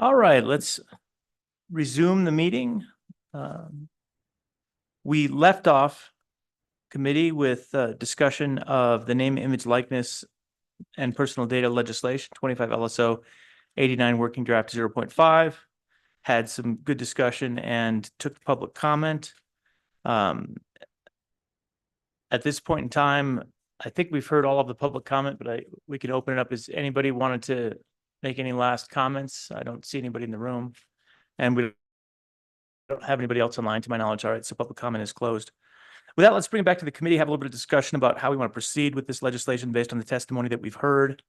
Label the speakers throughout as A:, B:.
A: All right, let's resume the meeting. We left off committee with discussion of the name, image, likeness, and personal data legislation, 25 LSO 89 working draft 0.5. Had some good discussion and took public comment. At this point in time, I think we've heard all of the public comment, but we can open it up. Is anybody wanted to make any last comments? I don't see anybody in the room, and we don't have anybody else online to my knowledge. All right, so public comment is closed. With that, let's bring it back to the committee, have a little bit of discussion about how we want to proceed with this legislation based on the testimony that we've heard,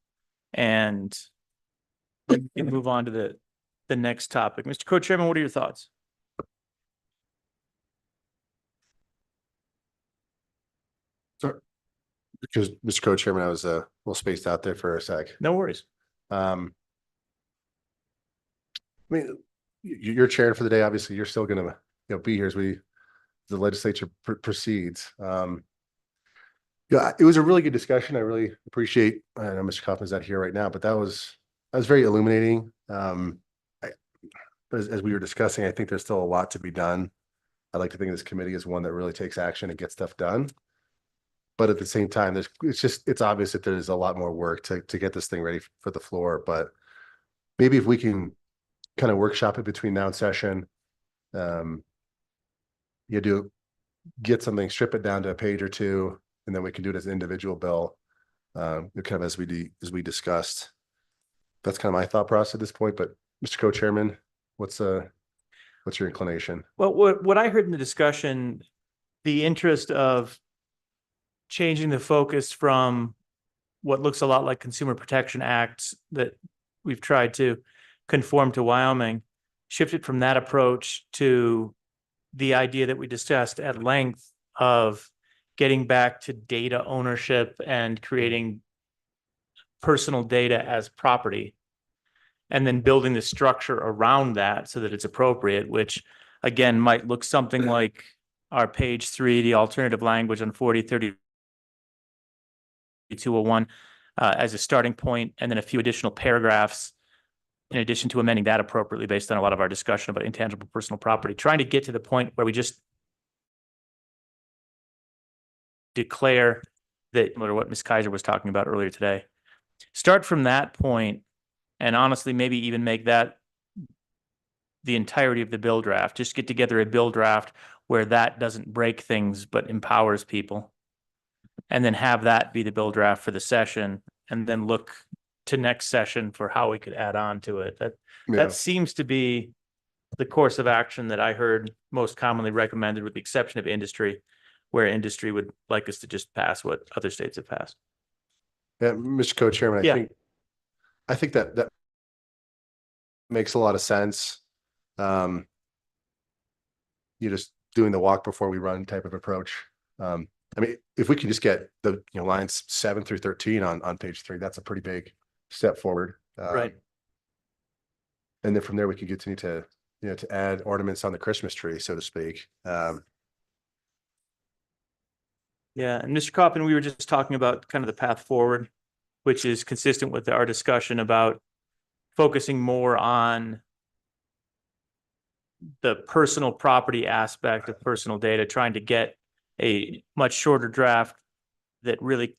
A: and we can move on to the next topic. Mr. Co-Chairman, what are your thoughts?
B: Because Mr. Co-Chairman, I was a little spaced out there for a sec.
A: No worries.
B: I mean, you're chairing for the day. Obviously, you're still going to be here as the legislature proceeds. Yeah, it was a really good discussion. I really appreciate. I know Mr. Kaufman's not here right now, but that was very illuminating. As we were discussing, I think there's still a lot to be done. I'd like to think this committee is one that really takes action and gets stuff done. But at the same time, it's obvious that there's a lot more work to get this thing ready for the floor. But maybe if we can kind of workshop it between now and session, get something, strip it down to a page or two, and then we can do it as an individual bill, kind of as we discussed. That's kind of my thought process at this point. But Mr. Co-Chairman, what's your inclination?
A: Well, what I heard in the discussion, the interest of changing the focus from what looks a lot like Consumer Protection Acts that we've tried to conform to Wyoming, shifted from that approach to the idea that we discussed at length of getting back to data ownership and creating personal data as property, and then building the structure around that so that it's appropriate, which again might look something like our page 3, the alternative language on 403201 as a starting point, and then a few additional paragraphs in addition to amending that appropriately based on a lot of our discussion about intangible personal property, trying to get to the point where we just declare that, or what Ms. Kaiser was talking about earlier today. Start from that point, and honestly, maybe even make that the entirety of the bill draft. Just get together a bill draft where that doesn't break things but empowers people, and then have that be the bill draft for the session, and then look to next session for how we could add on to it. That seems to be the course of action that I heard most commonly recommended, with the exception of industry, where industry would like us to just pass what other states have passed.
B: Yeah, Mr. Co-Chairman, I think that makes a lot of sense. You're just doing the walk before we run type of approach. I mean, if we can just get the lines 7 through 13 on page 3, that's a pretty big step forward.
A: Right.
B: And then from there we can continue to to add ornaments on the Christmas tree, so to speak.
A: Yeah, and Mr. Kaufman, we were just talking about kind of the path forward, which is consistent with our discussion about focusing more on the personal property aspect of personal data, trying to get a much shorter draft that really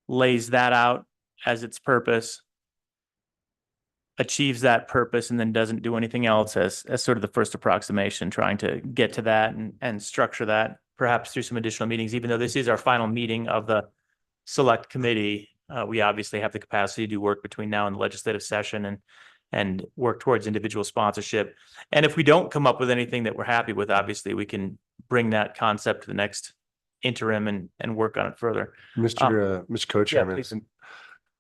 A: lays that out as its purpose, achieves that purpose, and then doesn't do anything else as sort of the first approximation, trying to get to that and structure that perhaps through some additional meetings. Even though this is our final meeting of the select committee, we obviously have the capacity to do work between now and the legislative session and work towards individual sponsorship. And if we don't come up with anything that we're happy with, obviously we can bring that concept to the next interim and work on it further.
B: Mr. Co-Chairman,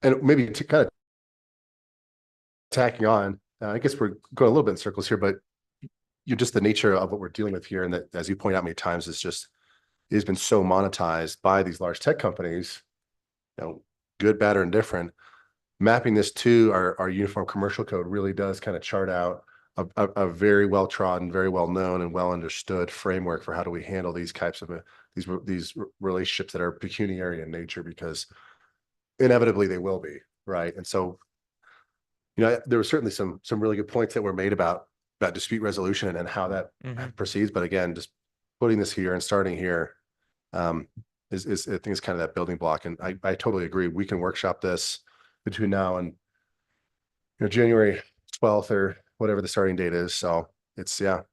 B: and maybe to kind of tacking on, I guess we're going a little bit in circles here, but just the nature of what we're dealing with here, and that, as you point out many times, it has been so monetized by these large tech companies, good, bad, or indifferent. Mapping this to our uniform commercial code really does kind of chart out a very well trodden, very well known, and well understood framework for how do we handle these types of these relationships that are pecuniary in nature, because inevitably they will be, right? And so there were certainly some really good points that were made about dispute resolution and how that proceeds. But again, just putting this here and starting here is I think is kind of that building block. And I totally agree. We can workshop this between now and January 12th or whatever the starting date is. So it's I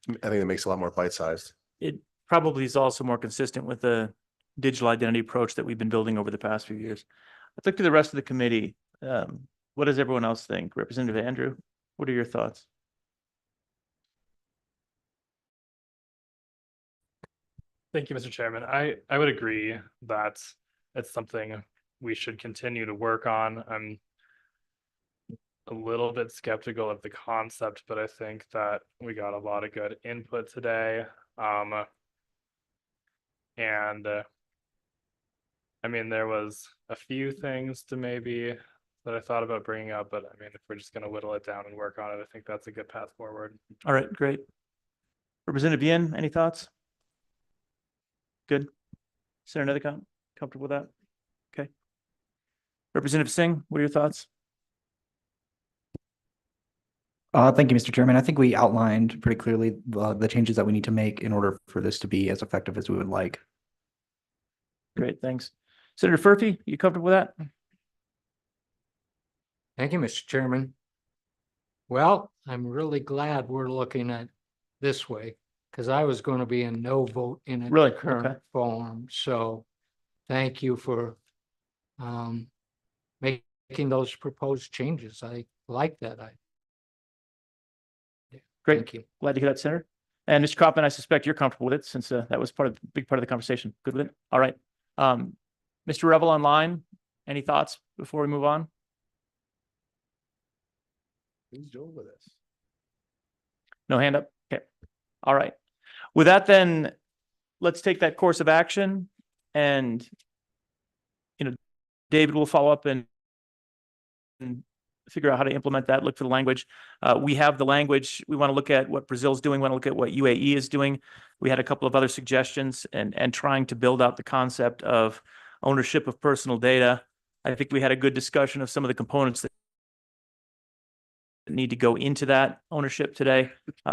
B: think it makes a lot more bite-sized.
A: It probably is also more consistent with the digital identity approach that we've been building over the past few years. Let's look to the rest of the committee. What does everyone else think? Representative Andrew, what are your thoughts?
C: Thank you, Mr. Chairman. I would agree that it's something we should continue to work on. I'm a little bit skeptical of the concept, but I think that we got a lot of good input today. And I mean, there was a few things to maybe that I thought about bringing up, but I mean, if we're just going to whittle it down and work on it, I think that's a good path forward.
A: All right, great. Representative Yen, any thoughts? Good. Senator Nethercott, comfortable with that? Okay. Representative Singh, what are your thoughts?
D: Thank you, Mr. Chairman. I think we outlined pretty clearly the changes that we need to make in order for this to be as effective as we would like.
A: Great, thanks. Senator Furphy, you comfortable with that?
E: Thank you, Mr. Chairman. Well, I'm really glad we're looking at this way, because I was going to be a no vote in its
A: Really?
E: current
A: Okay.
E: form. So thank you for making those proposed changes. I like that.
A: Great.
E: Thank you.
A: Glad to hear that, Senator. And Mr. Kaufman, I suspect you're comfortable with it since that was big part of the conversation. Good with it? All right. Mr. Revel online, any thoughts before we move on?
B: Who's doing with this?
A: No hand up? Okay. All right. With that, then let's take that course of action and, David will follow up and figure out how to implement that, look for the language. We have the language. We want to look at what Brazil's doing, want to look at what UAE is doing. We had a couple of other suggestions and trying to build out the concept of ownership of personal data. I think we had a good discussion of some of the components that need to go into that ownership today.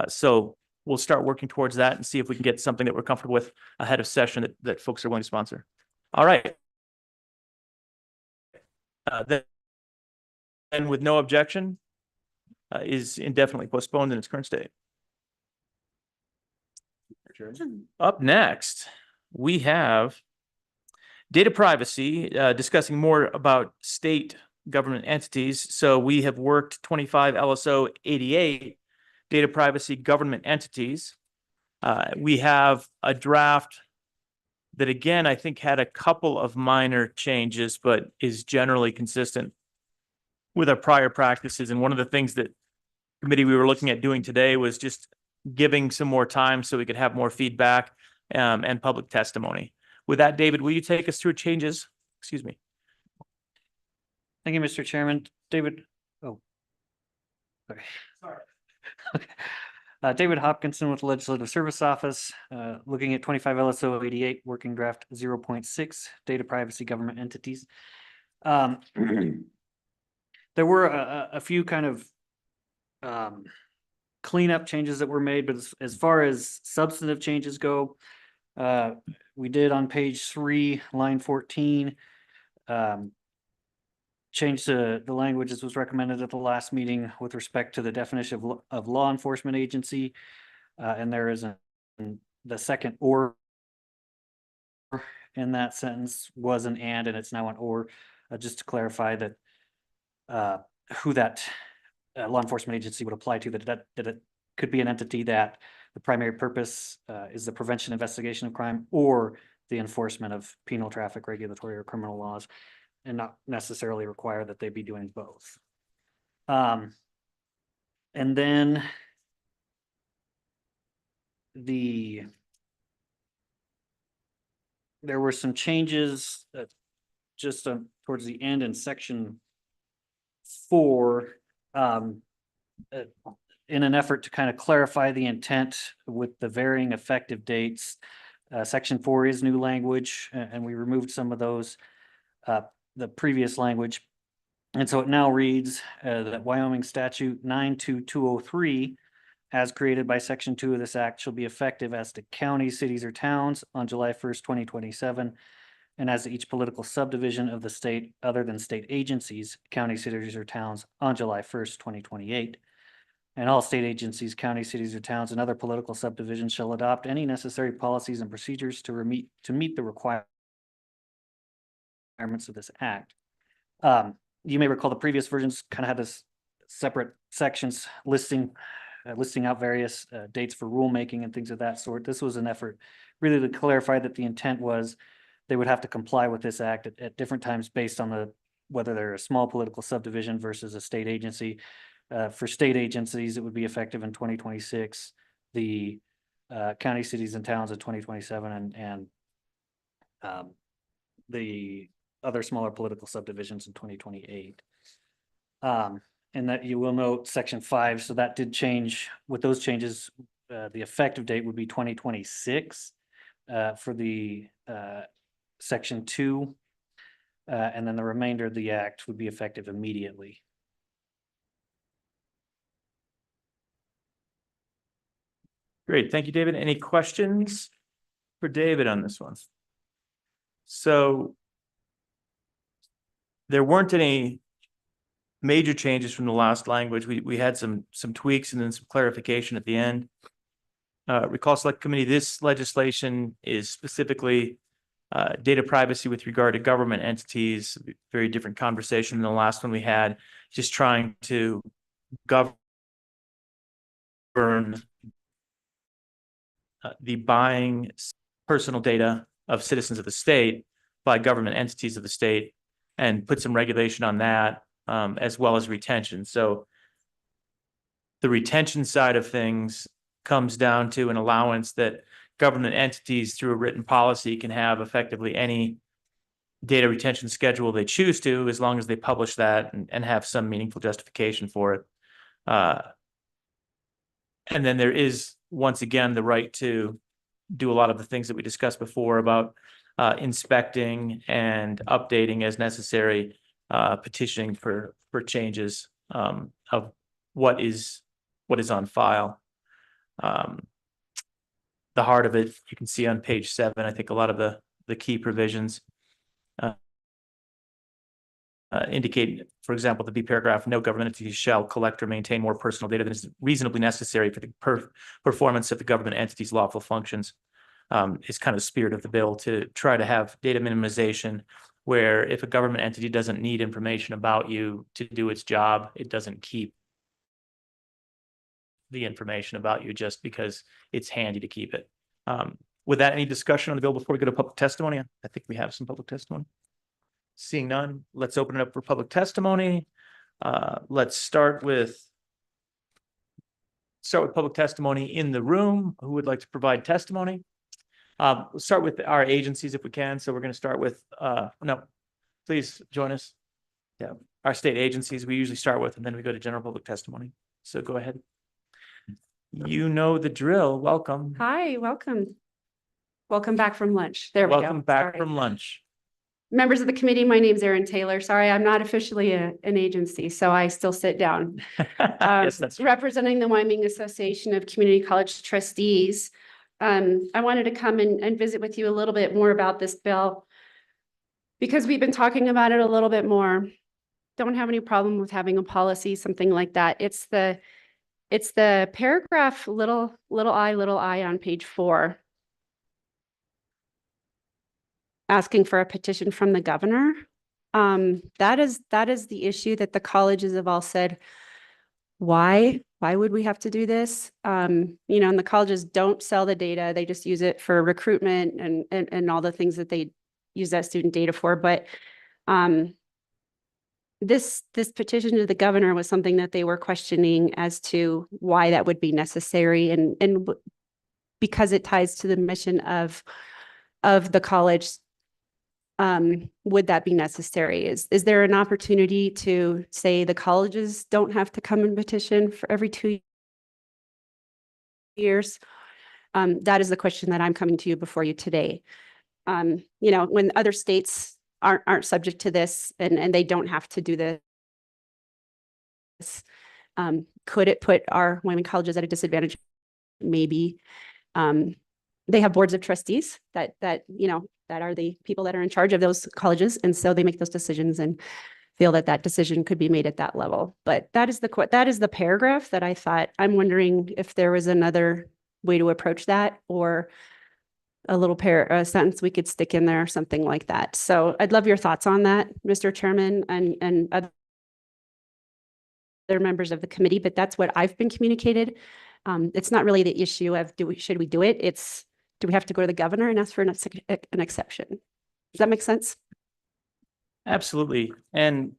A: So we'll start working towards that and see if we can get something that we're comfortable with ahead of session that folks are willing to sponsor. All right. Then with no objection, is indefinitely postponed in its current state. Up next, we have data privacy, discussing more about state government entities. So we have worked 25 LSO 88 data privacy government entities. We have a draft that, again, I think had a couple of minor changes, but is generally consistent with our prior practices. And one of the things that committee we were looking at doing today was just giving some more time so we could have more feedback and public testimony. With that, David, will you take us through changes? Excuse me.
F: Thank you, Mr. Chairman. David. Oh. Okay.
A: Sorry.
F: Okay. David Hopkinson with the Legislative Service Office, looking at 25 LSO 88 working draft 0.6 data privacy government entities. There were a few kind of cleanup changes that were made, but as far as substantive changes go, we did on page 3, line 14, change the language as was recommended at the last meeting with respect to the definition of law enforcement agency. And there is the second or in that sentence was an and it's now an or, just to clarify that who that law enforcement agency would apply to, that it could be an entity that the primary purpose is the prevention, investigation of crime, or the enforcement of penal, traffic, regulatory, or criminal laws, and not necessarily require that they be doing both. And then there were some changes just towards the end in section 4, in an effort to kind of clarify the intent with the varying effective dates. Section 4 is new language, and we removed some of those, the previous language. And so it now reads that Wyoming statute 92203, as created by section 2 of this act, shall be effective as to counties, cities, or towns on July 1st, 2027, and as to each political subdivision of the state other than state agencies, counties, cities, or towns on July 1st, 2028. And all state agencies, counties, cities, or towns, and other political subdivisions shall adopt any necessary policies and procedures to meet the requirements of this act. You may recall the previous versions kind of had this separate sections listing out various dates for rulemaking and things of that sort. This was an effort really to clarify that the intent was they would have to comply with this act at different times based on whether they're a small political subdivision versus a state agency. For state agencies, it would be effective in 2026. The county, cities, and towns in 2027, and the other smaller political subdivisions in 2028. And that you will note section 5, so that did change. With those changes, the effective date would be 2026 for the section 2. And then the remainder of the act would be effective immediately.
A: Great. Thank you, David. Any questions for David on this one? So there weren't any major changes from the last language. We had some tweaks and then some clarification at the end. Recall Select Committee, this legislation is specifically data privacy with regard to government entities. Very different conversation than the last one we had, just trying to govern the buying personal data of citizens of the state by government entities of the state, and put some regulation on that, as well as retention. So the retention side of things comes down to an allowance that government entities through a written policy can have effectively any data retention schedule they choose to, as long as they publish that and have some meaningful justification for it. And then there is, once again, the right to do a lot of the things that we discussed before about inspecting and updating as necessary, petitioning for changes of what is on file. The heart of it, you can see on page 7, I think a lot of the key provisions indicate, for example, the B paragraph, no government entity shall collect or maintain more personal data than is reasonably necessary for the performance of the government entity's lawful functions. Is kind of the spirit of the bill, to try to have data minimization, where if a government entity doesn't need information about you to do its job, it doesn't keep the information about you just because it's handy to keep it. With that, any discussion on the bill before we go to public testimony? I think we have some public testimony. Seeing none, let's open it up for public testimony. Let's start with public testimony in the room. Who would like to provide testimony? We'll start with our agencies if we can. So we're going to start with, no, please join us. Yeah, our state agencies we usually start with, and then we go to general public testimony. So go ahead. You know the drill. Welcome.
G: Hi, welcome. Welcome back from lunch. There we go.
A: Welcome back
G: Sorry.
A: from lunch.
G: Members of the committee, my name's Erin Taylor. Sorry, I'm not officially an agency, so I still sit down.
A: Yes, that's
G: Representing the Wyoming Association of Community College Trustees. I wanted to come and visit with you a little bit more about this bill, because we've been talking about it a little bit more. Don't have any problem with having a policy, something like that. It's the paragraph little I on page 4. Asking for a petition from the governor. That is the issue that the colleges have all said, why would we have to do this? And the colleges don't sell the data. They just use it for recruitment and all the things that they use that student data for. But this petition to the governor was something that they were questioning as to why that would be necessary, and because it ties to the mission of the college. Would that be necessary? Is there an opportunity to say the colleges don't have to come and petition for every 2 years? That is the question that I'm coming to you before you today. When other states aren't subject to this, and they don't have to do this, Could it put our Wyoming colleges at a disadvantage? Maybe. They have boards of trustees that are the people that are in charge of those colleges. And so they make those decisions and feel that that decision could be made at that level. But that is the paragraph that I thought, I'm wondering if there was another way to approach that, or a sentence we could stick in there or something like that. So I'd love your thoughts on that, Mr. Chairman, and other members of the committee, but that's what I've been communicated. It's not really the issue of should we do it? It's, do we have to go to the governor and ask for an exception? Does that make sense?
A: Absolutely. And,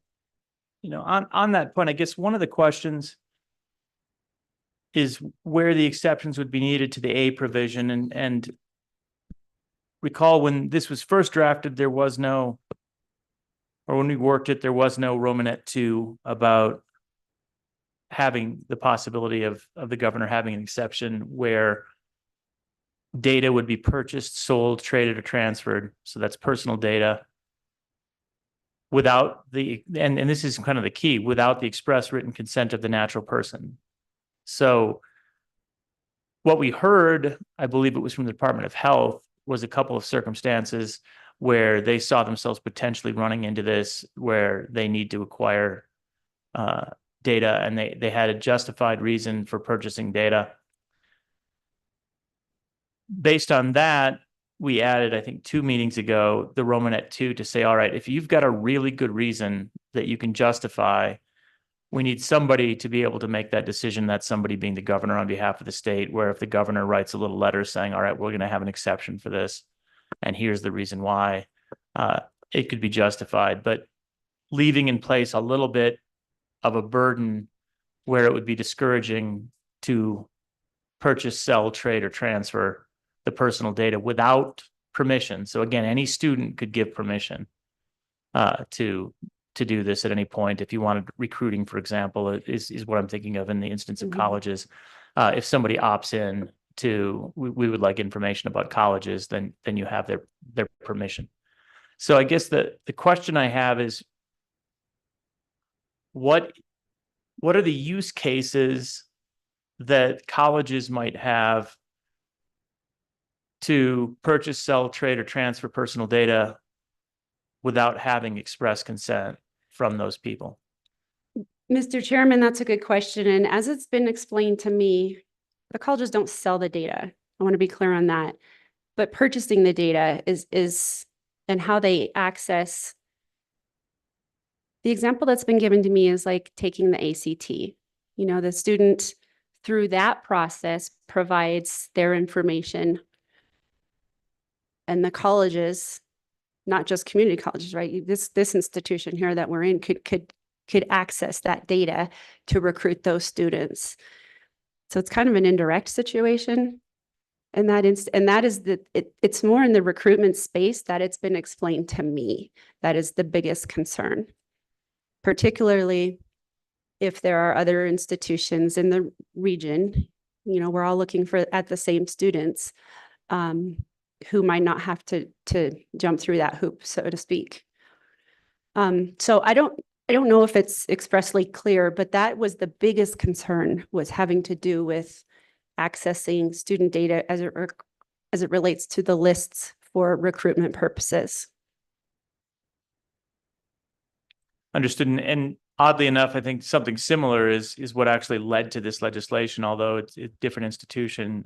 A: on that point, I guess one of the questions is where the exceptions would be needed to the A provision. And recall when this was first drafted, there was no, or when we worked it, there was no Romanet 2 about having the possibility of the governor having an exception where data would be purchased, sold, traded, or transferred. So that's personal data without and this is kind of the key, without the express written consent of the natural person. So what we heard, I believe it was from the Department of Health, was a couple of circumstances where they saw themselves potentially running into this, where they need to acquire data and they had a justified reason for purchasing data. Based on that, we added, I think 2 meetings ago, the Romanet 2 to say, all right, if you've got a really good reason that you can justify, we need somebody to be able to make that decision, that somebody being the governor on behalf of the state, where if the governor writes a little letter saying, all right, we're going to have an exception for this, and here's the reason why, it could be justified, but leaving in place a little bit of a burden where it would be discouraging to purchase, sell, trade, or transfer the personal data without permission. So again, any student could give permission to do this at any point. If you wanted recruiting, for example, is what I'm thinking of in the instance of colleges. If somebody opts in to, we would like information about colleges, then you have their permission. So I guess the question I have is, what are the use cases that colleges might have to purchase, sell, trade, or transfer personal data without having express consent from those people?
G: Mr. Chairman, that's a good question. And as it's been explained to me, the colleges don't sell the data. I want to be clear on that. But purchasing the data is and how they access. The example that's been given to me is like taking the ACT. The student through that process provides their information, and the colleges, not just community colleges, right? This institution here that we're in could access that data to recruit those students. So it's kind of an indirect situation. And it's more in the recruitment space that it's been explained to me. That is the biggest concern, particularly if there are other institutions in the region. We're all looking at the same students who might not have to jump through that hoop, so to speak. So I don't know if it's expressly clear, but that was the biggest concern, was having to do with accessing student data as it relates to the lists for recruitment purposes.
A: Understood. And oddly enough, I think something similar is what actually led to this legislation, although it's a different institution.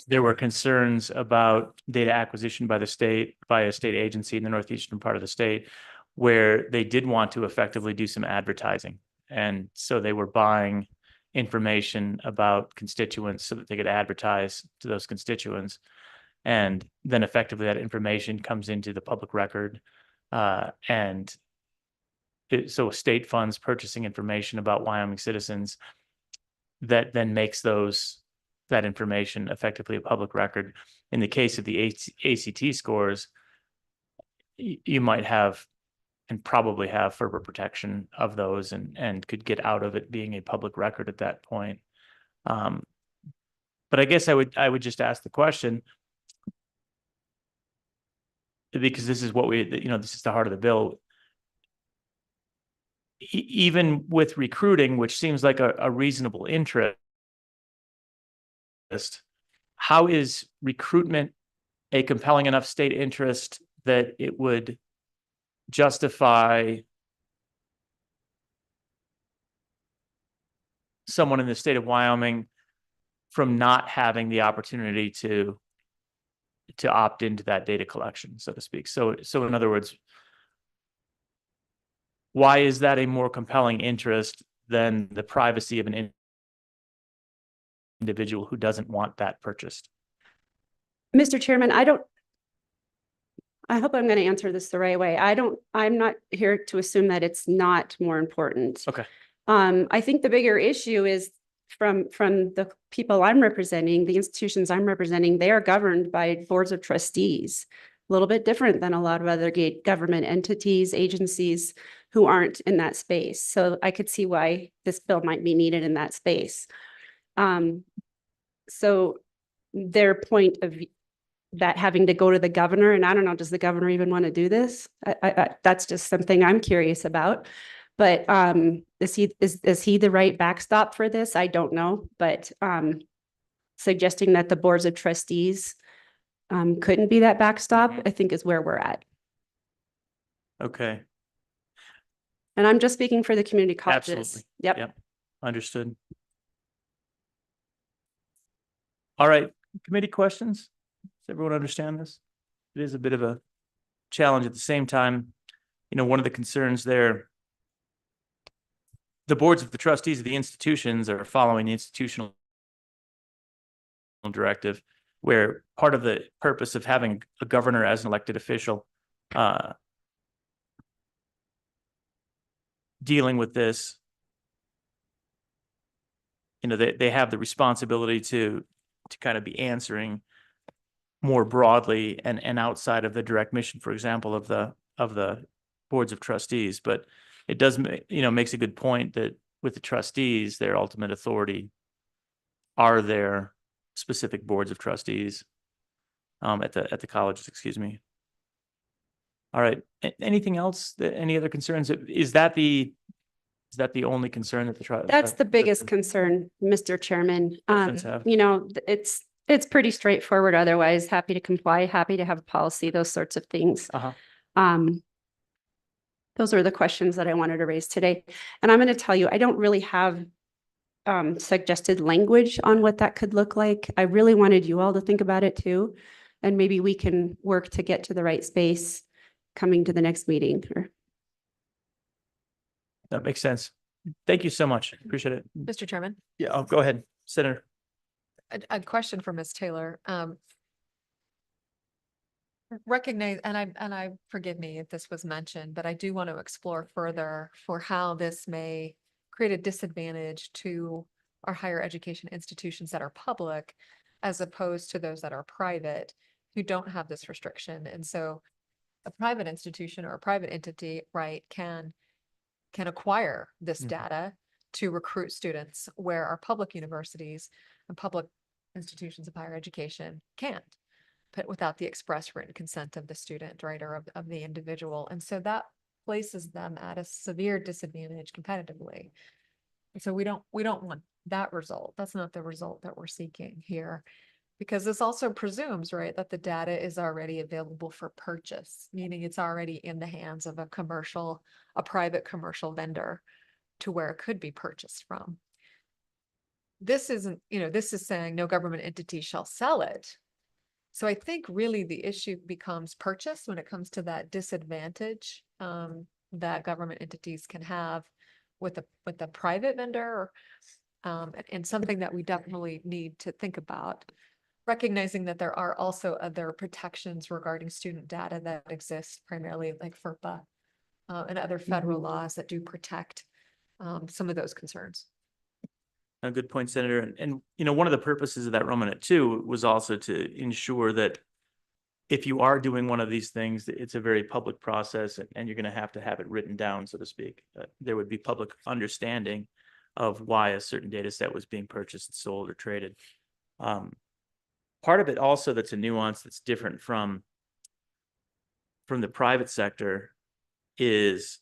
A: There were concerns about data acquisition by a state agency in the northeastern part of the state, where they did want to effectively do some advertising. And so they were buying information about constituents so that they could advertise to those constituents. And then effectively that information comes into the public record. So state funds purchasing information about Wyoming citizens, that then makes that information effectively a public record. In the case of the ACT scores, you might have and probably have FERPA protection of those and could get out of it being a public record at that point. But I guess I would just ask the question, because this is what this is the heart of the bill. even with recruiting, which seems like a reasonable interest, how is recruitment a compelling enough state interest that it would justify someone in the state of Wyoming from not having the opportunity to opt into that data collection, so to speak? So in other words, why is that a more compelling interest than the privacy of an individual who doesn't want that purchased?
G: Mr. Chairman, I hope I'm going to answer this the right way. I'm not here to assume that it's not more important.
A: Okay.
G: I think the bigger issue is from the people I'm representing, the institutions I'm representing, they are governed by boards of trustees, a little bit different than a lot of other government entities, agencies who aren't in that space. So I could see why this bill might be needed in that space. So their point of that having to go to the governor, and I don't know, does the governor even want to do this? That's just something I'm curious about. But is he the right backstop for this? I don't know, but suggesting that the boards of trustees couldn't be that backstop, I think is where we're at.
A: Okay,
G: And I'm just speaking for the community colleges.
A: Absolutely.
G: Yep.
A: Yep. Understood. All right, committee questions? Does everyone understand this? It is a bit of a challenge at the same time. You know, one of the concerns there, the boards of the trustees of the institutions are following the institutional directive, where part of the purpose of having a governor as an elected official dealing with this, you know, they have the responsibility to kind of be answering more broadly and outside of the direct mission, for example, of the boards of trustees. But it does, you know, makes a good point that with the trustees, their ultimate authority are their specific boards of trustees at the colleges, excuse me. All right. Anything else? Any other concerns? Is that the only concern that
G: That's the biggest concern, Mr. Chairman.
A: Residents have.
G: You know, it's pretty straightforward. Otherwise, happy to comply, happy to have a policy, those sorts of things. Those are the questions that I wanted to raise today. And I'm going to tell you, I don't really have suggested language on what that could look like. I really wanted you all to think about it too. And maybe we can work to get to the right space coming to the next meeting.
A: That makes sense. Thank you so much. Appreciate it.
H: Mr. Chairman,
A: Yeah, go ahead, Senator.
H: a question for Ms. Taylor. Recognize, and I forgive me if this was mentioned, but I do want to explore further for how this may create a disadvantage to our higher education institutions that are public as opposed to those that are private who don't have this restriction. And so a private institution or a private entity, right, can acquire this data to recruit students where our public universities and public institutions of higher education can't, but without the express written consent of the student, right, or of the individual. And so that places them at a severe disadvantage competitively. And so we don't want that result. That's not the result that we're seeking here. Because this also presumes, right, that the data is already available for purchase, meaning it's already in the hands of a private commercial vendor to where it could be purchased from. This isn't, this is saying no government entity shall sell it. So I think really the issue becomes purchase when it comes to that disadvantage that government entities can have with a private vendor, and something that we definitely need to think about. Recognizing that there are also other protections regarding student data that exist, primarily like FERPA and other federal laws that do protect some of those concerns.
A: A good point, Senator. And one of the purposes of that Romanet 2 was also to ensure that if you are doing one of these things, it's a very public process and you're going to have it written down, so to speak. There would be public understanding of why a certain data set was being purchased, sold, or traded. Part of it also that's a nuance that's different from the private sector is,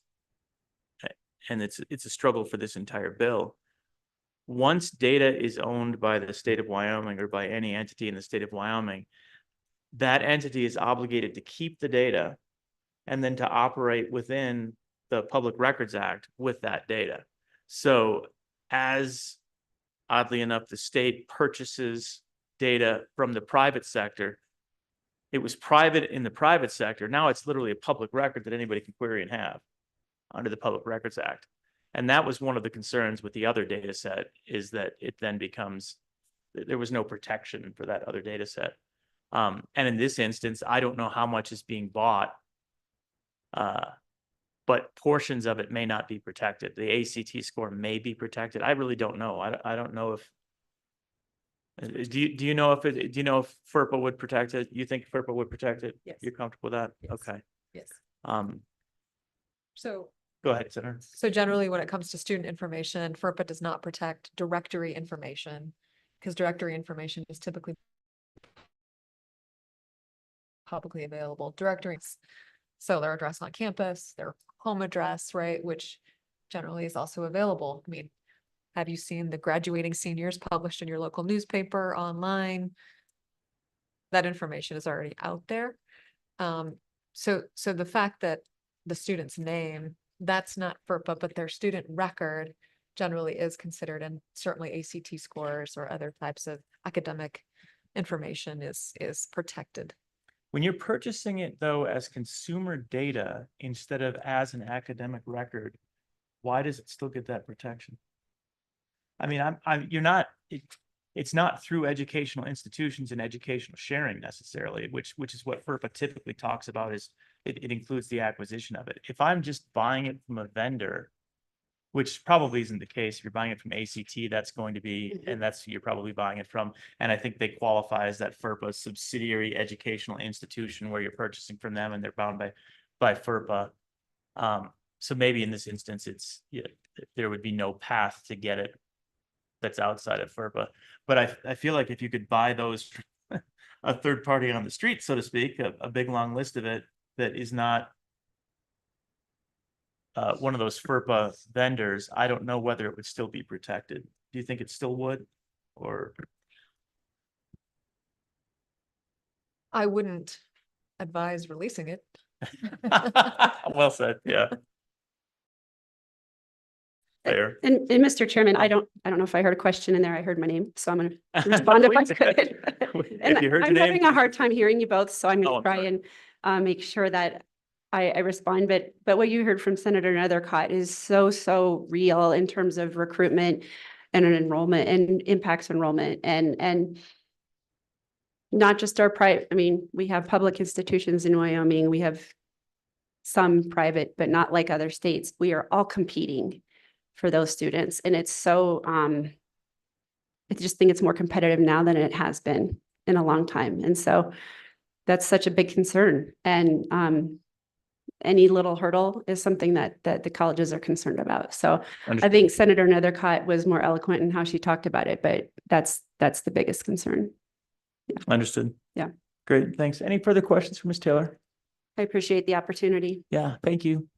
A: and it's a struggle for this entire bill. Once data is owned by the state of Wyoming or by any entity in the state of Wyoming, that entity is obligated to keep the data and then to operate within the Public Records Act with that data. So as oddly enough, the state purchases data from the private sector, it was private in the private sector. Now it's literally a public record that anybody can query and have under the Public Records Act. And that was one of the concerns with the other data set, is that it then becomes, there was no protection for that other data set. And in this instance, I don't know how much is being bought, but portions of it may not be protected. The ACT score may be protected. I really don't know. I don't know if, do you know if it, do you know if FERPA would protect it? You think FERPA would protect it?
H: Yes.
A: You're comfortable with that?
H: Yes.
A: Okay.
H: Yes.
A: Um,
H: So,
A: go ahead, Senator.
H: so generally, when it comes to student information, FERPA does not protect directory information, because directory information is typically publicly available directories. So their address on campus, their home address, right, which generally is also available. I mean, have you seen the graduating seniors published in your local newspaper, online? That information is already out there. So the fact that the student's name, that's not FERPA, but their student record generally is considered, and certainly ACT scores or other types of academic information is protected.
A: When you're purchasing it though as consumer data instead of as an academic record, why does it still get that protection? I mean, you're not, it's not through educational institutions and educational sharing necessarily, which is what FERPA typically talks about, is it includes the acquisition of it. If I'm just buying it from a vendor, which probably isn't the case. If you're buying it from ACT, that's going to be, and that's who you're probably buying it from. And I think they qualify as that FERPA subsidiary educational institution where you're purchasing from them and they're bound by FERPA. So maybe in this instance, there would be no path to get it that's outside of FERPA. But I feel like if you could buy those, a third party on the street, so to speak, a big long list of it that is not one of those FERPA vendors, I don't know whether it would still be protected. Do you think it still would, or?
H: I wouldn't advise releasing it.
A: Well said, yeah. Fair.
G: And Mr. Chairman, I don't know if I heard a question in there. I heard my name, so I'm going to respond if I
A: Please.
G: could. And
A: If you heard your
G: I'm
A: name.
G: having a hard time hearing you both, so I'm
A: Oh,
G: going to
A: I'm
G: try
A: sorry.
G: and make sure that I respond. But what you heard from Senator Nethercott is so real in terms of recruitment and an enrollment and impacts enrollment and not just our private. I mean, we have public institutions in Wyoming. We have some private, but not like other states. We are all competing for those students. And it's so, I just think it's more competitive now than it has been in a long time. And so that's such a big concern. And any little hurdle is something that the colleges are concerned about. So I think Senator Nethercott was more eloquent in how she talked about it, but that's the biggest concern.
A: Understood.
G: Yeah.
A: Great, thanks. Any further questions for Ms. Taylor?
G: I appreciate the opportunity.
A: Yeah, thank you.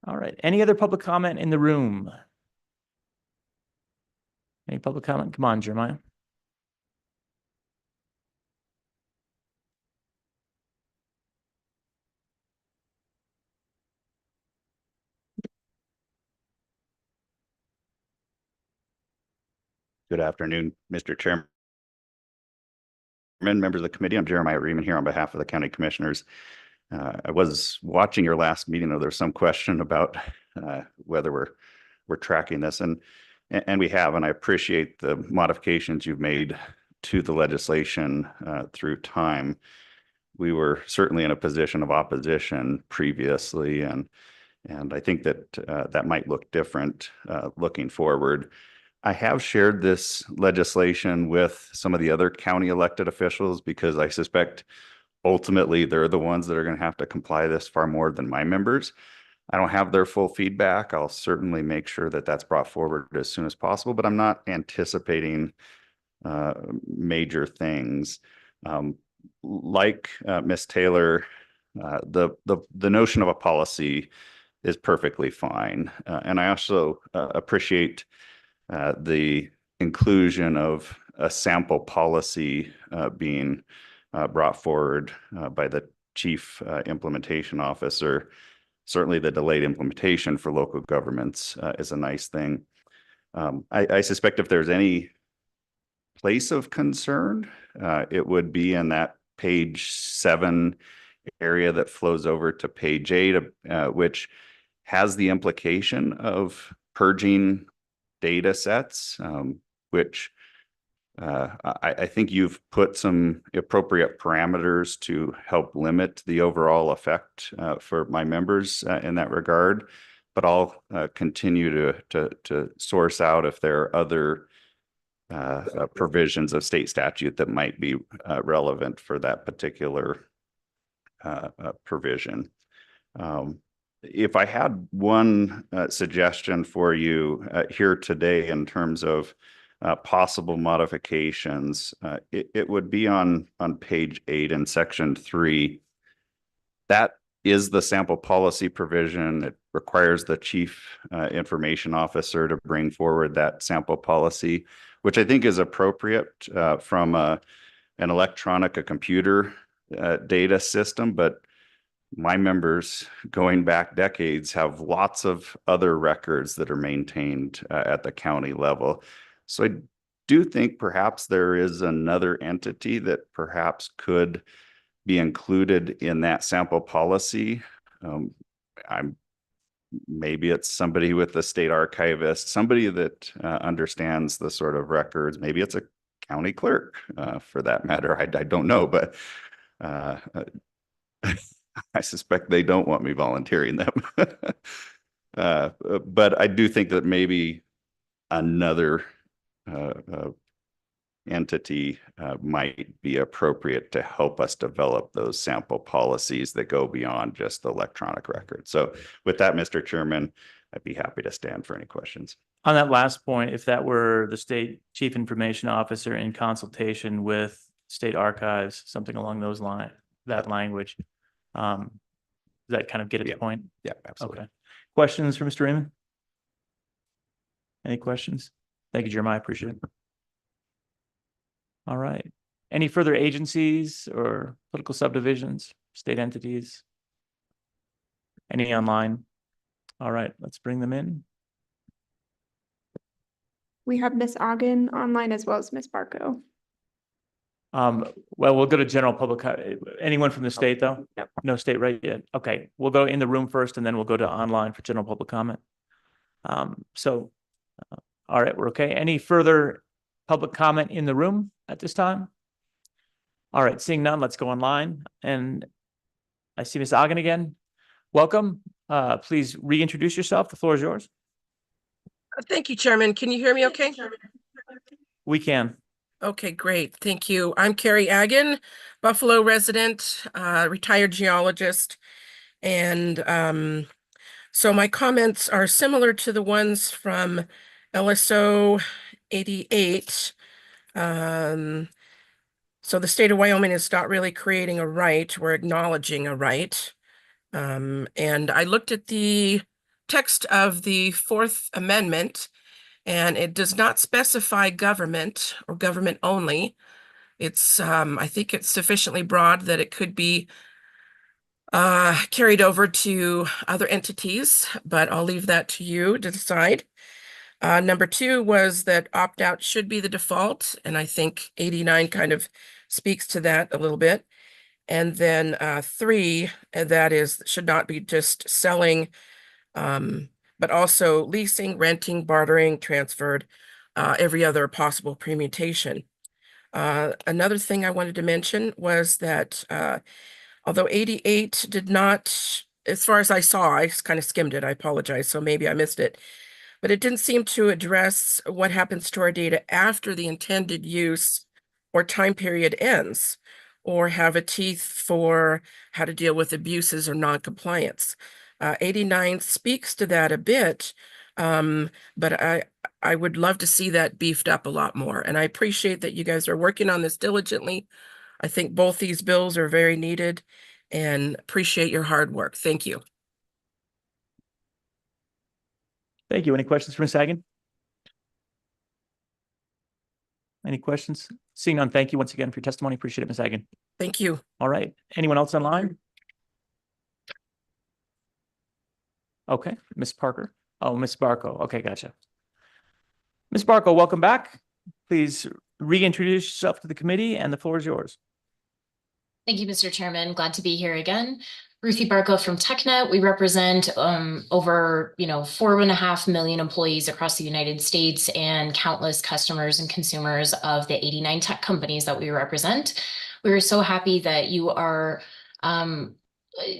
A: All right, any other public comment in the room? Any public comment? Come on, Jeremiah.
I: Good afternoon, Mr. Chairman, members of the committee. I'm Jeremiah Riemann here on behalf of the county commissioners. I was watching your last meeting, though there's some question about whether we're tracking this, and we have, and I appreciate the modifications you've made to the legislation through time. We were certainly in a position of opposition previously, and I think that that might look different looking forward. I have shared this legislation with some of the other county elected officials because I suspect ultimately they're the ones that are going to have to comply this far more than my members. I don't have their full feedback. I'll certainly make sure that that's brought forward as soon as possible, but I'm not anticipating major things. Like Ms. Taylor, the notion of a policy is perfectly fine. And I also appreciate the inclusion of a sample policy being brought forward by the chief implementation officer. Certainly the delayed implementation for local governments is a nice thing. I suspect if there's any place of concern, it would be in that page 7 area that flows over to page 8, which has the implication of purging data sets, which I think you've put some appropriate parameters to help limit the overall effect for my members in that regard. But I'll continue to source out if there are other provisions of state statute that might be relevant for that particular provision. If I had one suggestion for you here today in terms of possible modifications, it would be on page 8 in section 3. That is the sample policy provision. It requires the chief information officer to bring forward that sample policy, which I think is appropriate from a computer data system, but my members going back decades have lots of other records that are maintained at the county level. So I do think perhaps there is another entity that perhaps could be included in that sample policy. Maybe it's somebody with the state archivist, somebody that understands the sort of records. Maybe it's a county clerk for that matter. I don't know, but I suspect they don't want me volunteering them. But I do think that maybe another entity might be appropriate to help us develop those sample policies that go beyond just the electronic record. So with that, Mr. Chairman, I'd be happy to stand for any questions.
A: On that last point, if that were the state chief information officer in consultation with state archives, something along those lines, that language, does that kind of get at the point?
B: Yeah, absolutely.
A: Okay. Questions for Mr. Raymond? Any questions? Thank you, Jeremiah. I appreciate it. All right. Any further agencies or political subdivisions, state entities? Any online? All right, let's bring them in.
J: We have Miss Ogden online as well as Miss Barco.
A: Well, we'll go to general public. Anyone from the state though?
J: Nope.
A: No state right yet. Okay, we'll go in the room first and then we'll go to online for general public comment. All right, we're okay. Any further public comment in the room at this time? All right, seeing none, let's go online. And I see Ms. Ogden again. Welcome. Please reintroduce yourself. The floor is yours.
K: Thank you, Chairman. Can you hear me okay?
A: We can.
K: Okay, great. Thank you. I'm Carrie Agin, Buffalo resident, retired geologist. And so my comments are similar to the ones from LSO 88. So the state of Wyoming is not really creating a right, we're acknowledging a right. And I looked at the text of the Fourth Amendment, and it does not specify government or government only. It's, I think it's sufficiently broad that it could be carried over to other entities, but I'll leave that to you to decide. Number 2 was that opt-out should be the default, and I think 89 kind of speaks to that a little bit. And then 3, that is, should not be just selling, but also leasing, renting, bartering, transferred, every other possible permutation. Another thing I wanted to mention was that although 88 did not, as far as I saw, I kind of skimmed it, I apologize, so maybe I missed it, but it didn't seem to address what happens to our data after the intended use or time period ends, or have a teeth for how to deal with abuses or non-compliance. 89 speaks to that a bit, but I would love to see that beefed up a lot more. And I appreciate that you guys are working on this diligently. I think both these bills are very needed and appreciate your hard work. Thank you.
A: Thank you. Any questions for Ms. Hagan? Any questions? Seeing none, thank you once again for your testimony. Appreciate it, Ms. Hagan.
K: Thank you.
A: All right. Anyone else online? Okay, Ms. Parker. Oh, Ms. Barco. Okay, gotcha. Ms. Barco, welcome back. Please reintroduce yourself to the committee and the floor is yours.
L: Thank you, Mr. Chairman. Glad to be here again. Ruthie Barco from TechNet. We represent over 4.5 million employees across the United States and countless customers and consumers of the 89 tech companies that we represent. We are so happy that you are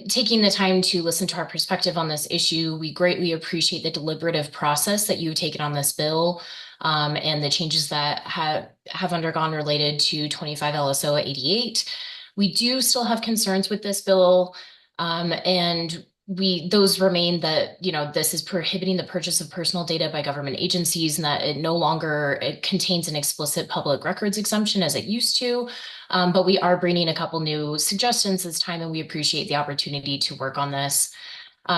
L: taking the time to listen to our perspective on this issue. We greatly appreciate the deliberative process that you've taken on this bill and the changes that have undergone related to 25 LSO 88. We do still have concerns with this bill, and those remain that, this is prohibiting the purchase of personal data by government agencies and that it contains an explicit public records exemption as it used to. But we are bringing a couple new suggestions this time, and we appreciate the opportunity to work on this.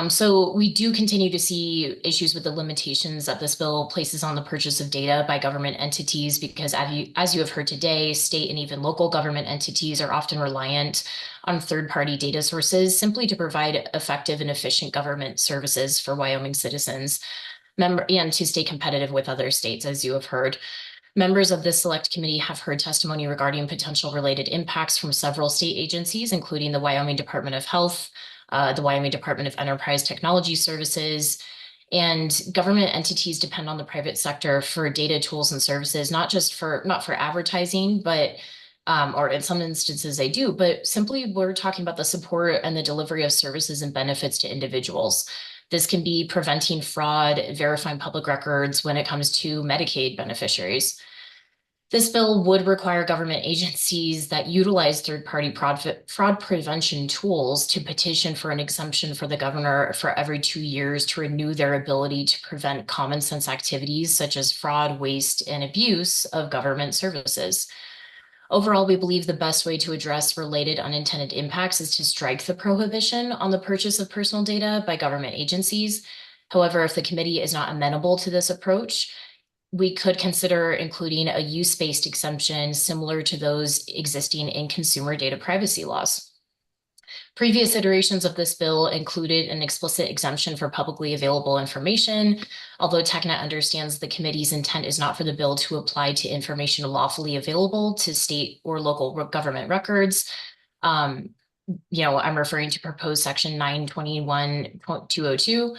L: So we do continue to see issues with the limitations that this bill places on the purchase of data by government entities, because as you have heard today, state and even local government entities are often reliant on third-party data sources simply to provide effective and efficient government services for Wyoming citizens, and to stay competitive with other states, as you have heard. Members of this select committee have heard testimony regarding potential related impacts from several state agencies, including the Wyoming Department of Health, the Wyoming Department of Enterprise Technology Services, and government entities depend on the private sector for data tools and services, not for advertising, but or in some instances they do, but simply we're talking about the support and the delivery of services and benefits to individuals. This can be preventing fraud, verifying public records when it comes to Medicaid beneficiaries. This bill would require government agencies that utilize third-party fraud prevention tools to petition for an exemption for the governor for every 2 years to renew their ability to prevent common sense activities such as fraud, waste, and abuse of government services. Overall, we believe the best way to address related unintended impacts is to strike the prohibition on the purchase of personal data by government agencies. However, if the committee is not amenable to this approach, we could consider including a use-based exemption similar to those existing in consumer data privacy laws. Previous iterations of this bill included an explicit exemption for publicly available information, although TechNet understands the committee's intent is not for the bill to apply to information lawfully available to state or local government records. I'm referring to proposed section 921.202.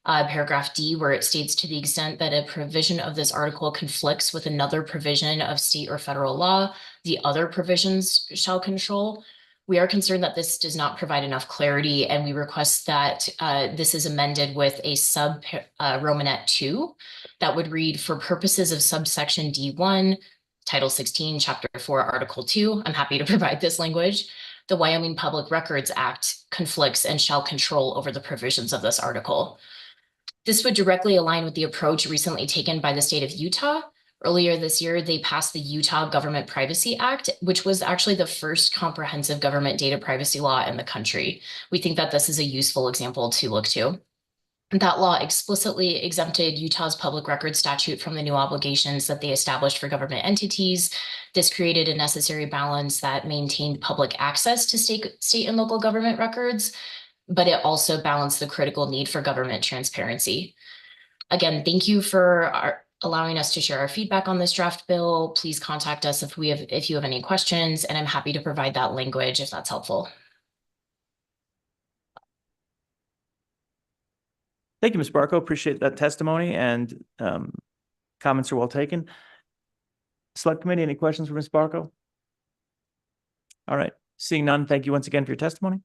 L: Paragraph D, where it states, to the extent that a provision of this article conflicts with another provision of state or federal law, the other provisions shall control. We are concerned that this does not provide enough clarity, and we request that this is amended with a sub Romanet 2 that would read, for purposes of subsection D1, Title 16, Chapter 4, Article 2. I'm happy to provide this language. The Wyoming Public Records Act conflicts and shall control over the provisions of this article. This would directly align with the approach recently taken by the state of Utah. Earlier this year, they passed the Utah Government Privacy Act, which was actually the first comprehensive government data privacy law in the country. We think that this is a useful example to look to. That law explicitly exempted Utah's public records statute from the new obligations that they established for government entities. This created a necessary balance that maintained public access to state and local government records, but it also balanced the critical need for government transparency. Again, thank you for allowing us to share our feedback on this draft bill. Please contact us if you have any questions, and I'm happy to provide that language if that's helpful.
A: Thank you, Ms. Barco. Appreciate that testimony, and comments are well taken. Select Committee, any questions for Ms. Barco? All right, seeing none, thank you once again for your testimony.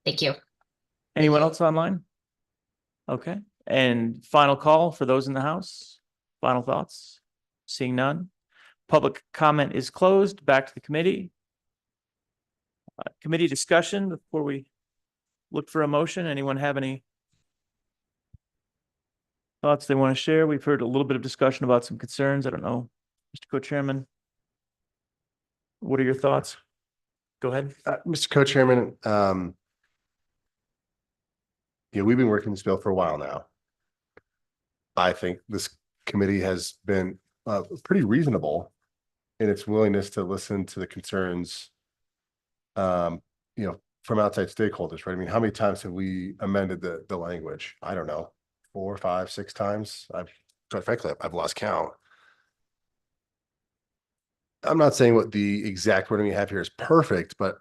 L: Thank you.
A: Anyone else online? Okay, and final call for those in the House. Final thoughts? Seeing none. Public comment is closed. Back to the committee. Committee discussion before we look for a motion. Anyone have any thoughts they want to share? We've heard a little bit of discussion about some concerns. I don't know, Mr. Co-Chairman, what are your thoughts? Go ahead.
B: Mr. Co-Chairman, we've been working this bill for a while now. I think this committee has been pretty reasonable in its willingness to listen to the concerns from outside stakeholders, right? I mean, how many times have we amended the language? I don't know, 4, 5, 6 times. Quite frankly, I've lost count. I'm not saying what the exact wording we have here is perfect, but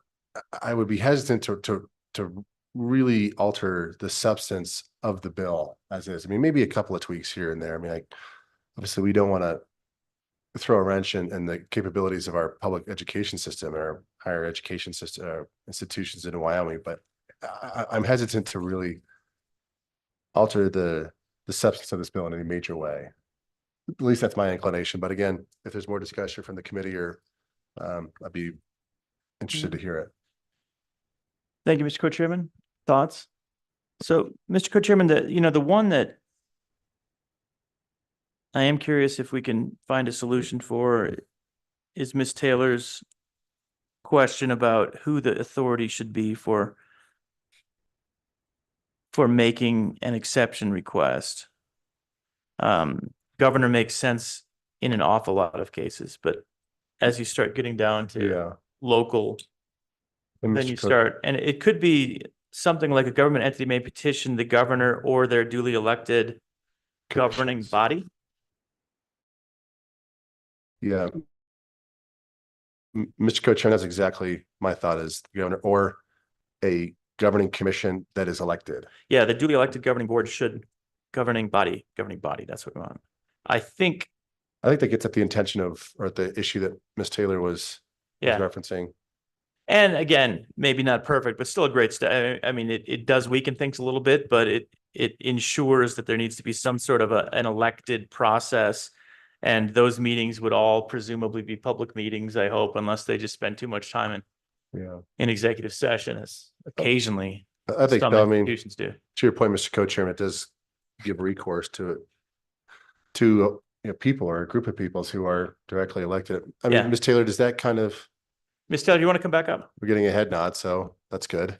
B: I would be hesitant to really alter the substance of the bill as is. I mean, maybe a couple of tweaks here and there. I mean, obviously we don't want to throw a wrench in the capabilities of our public education system or higher education system institutions in Wyoming, but I'm hesitant to really alter the substance of this bill in any major way. At least that's my inclination. But again, if there's more discussion from the committee or I'd be interested to hear it.
A: Thank you, Mr. Co-Chairman. Thoughts? So, Mr. Co-Chairman, the one that I am curious if we can find a solution for is Ms. Taylor's question about who the authority should be for making an exception request. Governor makes sense in an awful lot of cases, but as you start getting down to local,
B: And
A: then
B: Mr.
A: you
B: Co-
A: start, and it could be something like a government entity may petition the governor or their duly elected governing body.
B: Yeah. Mr. Co-Chair, that's exactly my thought is the governor or a governing commission that is elected.
A: Yeah, the duly elected governing board should governing body, that's what we want. I think
B: that gets at the intention of, or the issue that Ms. Taylor was referencing.
A: And again, maybe not perfect, but still a great step. I mean, it does weaken things a little bit, but it ensures that there needs to be some sort of an elected process. And those meetings would all presumably be public meetings, I hope, unless they just spend too much time in executive session, as occasionally
B: I think,
A: some
B: so. I mean,
A: institutions do.
B: to your point, Mr. Co-Chairman, it does give recourse to people or a group of peoples who are directly elected. I mean,
A: Yeah.
B: Ms. Taylor, does that kind of,
A: Ms. Taylor, you want to come back up?
B: we're getting a head nod, so that's good.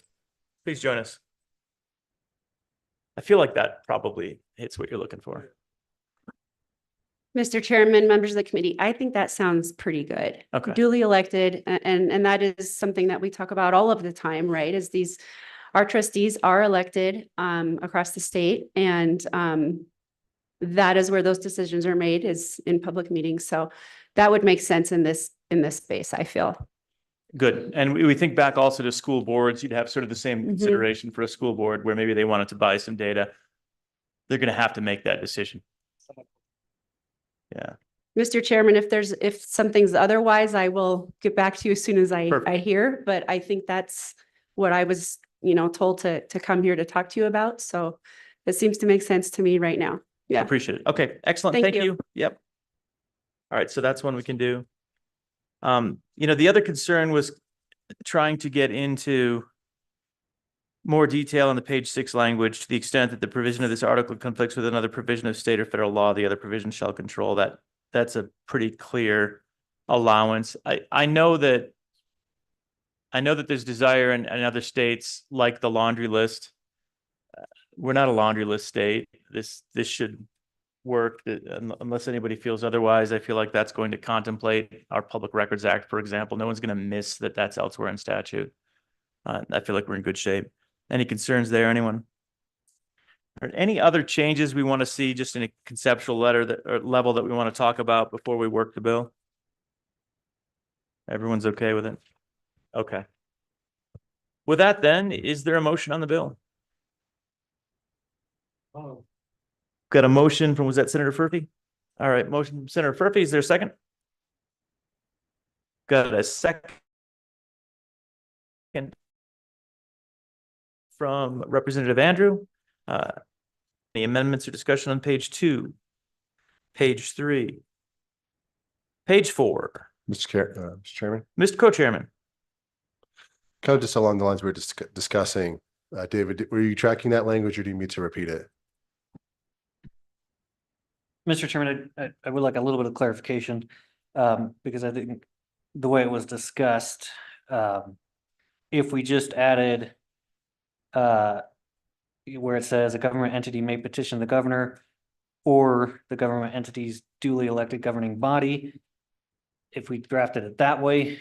A: Please join us. I feel like that probably hits what you're looking for.
G: Mr. Chairman, members of the committee, I think that sounds pretty good.
A: Okay.
G: Duly elected, and that is something that we talk about all of the time, right? Is our trustees are elected across the state, and that is where those decisions are made, is in public meetings. So that would make sense in this space, I feel.
A: Good. And we think back also to school boards. You'd have sort of the same consideration for a school board where maybe they wanted to buy some data. They're going to have to make that decision. Yeah.
G: Mr. Chairman, if something's otherwise, I will get back to you as soon as I hear, but I think that's what I was, told to come here to talk to you about. So it seems to make sense to me right now. Yeah.
A: Appreciate it. Okay. Excellent.
G: Thank
A: Thank
G: you.
A: you. Yep. All right. So that's one we can do. The other concern was trying to get into more detail on the page 6 language to the extent that the provision of this article conflicts with another provision of state or federal law, the other provision shall control that. That's a pretty clear allowance. I know that there's desire in other states like the laundry list. We're not a laundry list state. This should work unless anybody feels otherwise. I feel like that's going to contemplate our Public Records Act, for example. No one's going to miss that that's elsewhere in statute. I feel like we're in good shape. Any concerns there, anyone? Or any other changes we want to see just in a conceptual level that we want to talk about before we work the bill? Everyone's okay with it? Okay. With that then, is there a motion on the bill?
E: Oh.
A: Got a motion from, was that Senator Furphy? All right, motion from Senator Furphy. Is there a second? Got a second from Representative Andrew. The amendments or discussion on page 2, page 3, page 4.
B: Mr. Chairman,
A: Mr. Co-Chairman.
B: kind of just along the lines we were discussing, David, were you tracking that language or do you need me to repeat it?
F: Mr. Chairman, I would like a little bit of clarification, because I think the way it was discussed, if we just added where it says a government entity may petition the governor or the government entity's duly elected governing body. If we drafted it that way,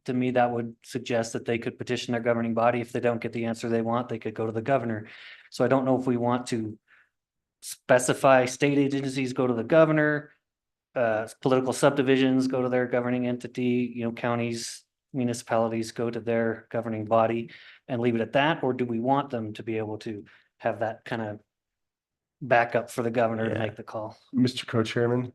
F: to me, that would suggest that they could petition their governing body. If they don't get the answer they want, they could go to the governor. So I don't know if we want to specify state agencies go to the governor, political subdivisions go to their governing entity, counties, municipalities go to their governing body and leave it at that, or do we want them to be able to have that kind of backup for the governor to
A: Yeah.
F: make the call?
B: Mr. Co-Chairman,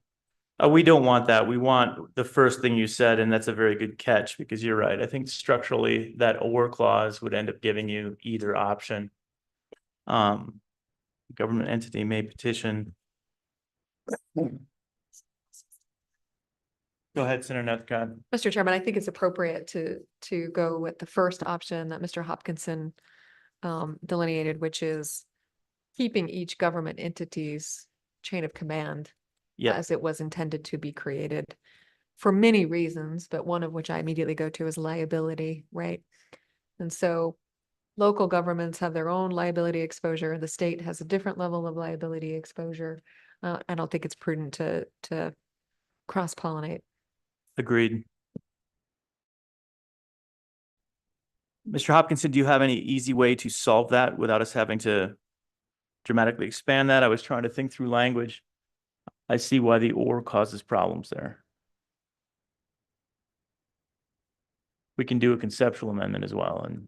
A: We don't want that. We want the first thing you said, and that's a very good catch because you're right. I think structurally that or clause would end up giving you either option. Government entity may petition. Go ahead, Senator Northcott.
H: Mr. Chairman, I think it's appropriate to go with the first option that Mr. Hopkinson delineated, which is keeping each government entity's chain of command
A: Yeah,
H: as it was intended to be created for many reasons, but one of which I immediately go to is liability, right? And so local governments have their own liability exposure. The state has a different level of liability exposure. I don't think it's prudent to cross-pollinate.
A: agreed. Mr. Hopkinson, do you have any easy way to solve that without us having to dramatically expand that? I was trying to think through language. I see why the or causes problems there. We can do a conceptual amendment as well. And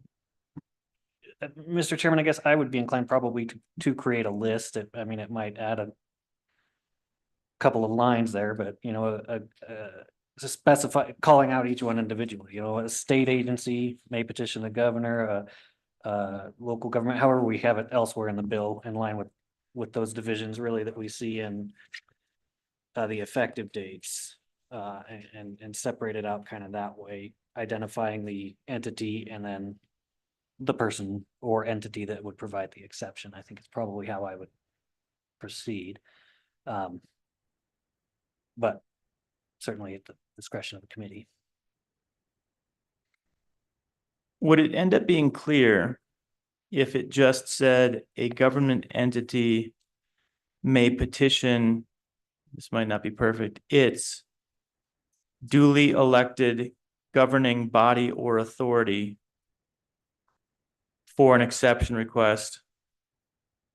F: Mr. Chairman, I guess I would be inclined probably to create a list. I mean, it might add a couple of lines there, but to specify, calling out each one individually, a state agency may petition the governor, local government, however we have it elsewhere in the bill, in line with those divisions really that we see in the effective dates, and separate it out kind of that way, identifying the entity and then the person or entity that would provide the exception. I think it's probably how I would proceed. But certainly at the discretion of the committee.
A: would it end up being clear if it just said a government entity may petition, this might not be perfect, its duly elected governing body or authority for an exception request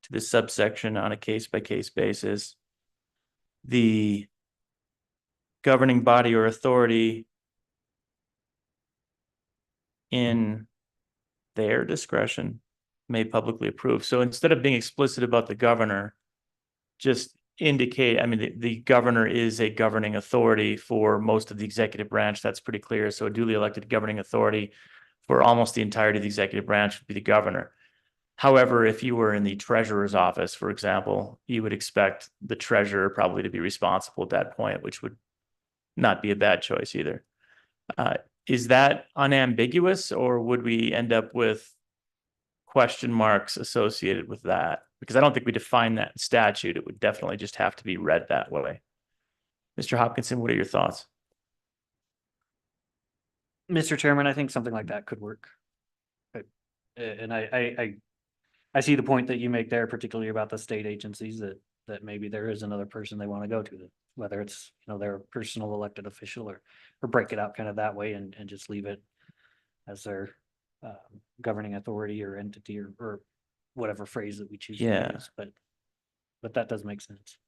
A: to this subsection on a case-by-case basis? The governing body or authority in their discretion may publicly approve. So instead of being explicit about the governor, just indicate, I mean, the governor is a governing authority for most of the executive branch. That's pretty clear. So a duly elected governing authority for almost the entirety of the executive branch would be the governor. However, if you were in the treasurer's office, for example, you would expect the treasurer probably to be responsible at that point, which would not be a bad choice either. Is that unambiguous, or would we end up with question marks associated with that? Because I don't think we define that in statute. It would definitely just have to be read that way. Mr. Hopkinson, what are your thoughts?
F: Mr. Chairman, I think something like that could work. And I see the point that you make there, particularly about the state agencies, that maybe there is another person they want to go to, whether it's, their personal elected official or break it out kind of that way and just leave it as their governing authority or entity or whatever phrase that we choose to
A: Yeah.
F: use. But that does make sense.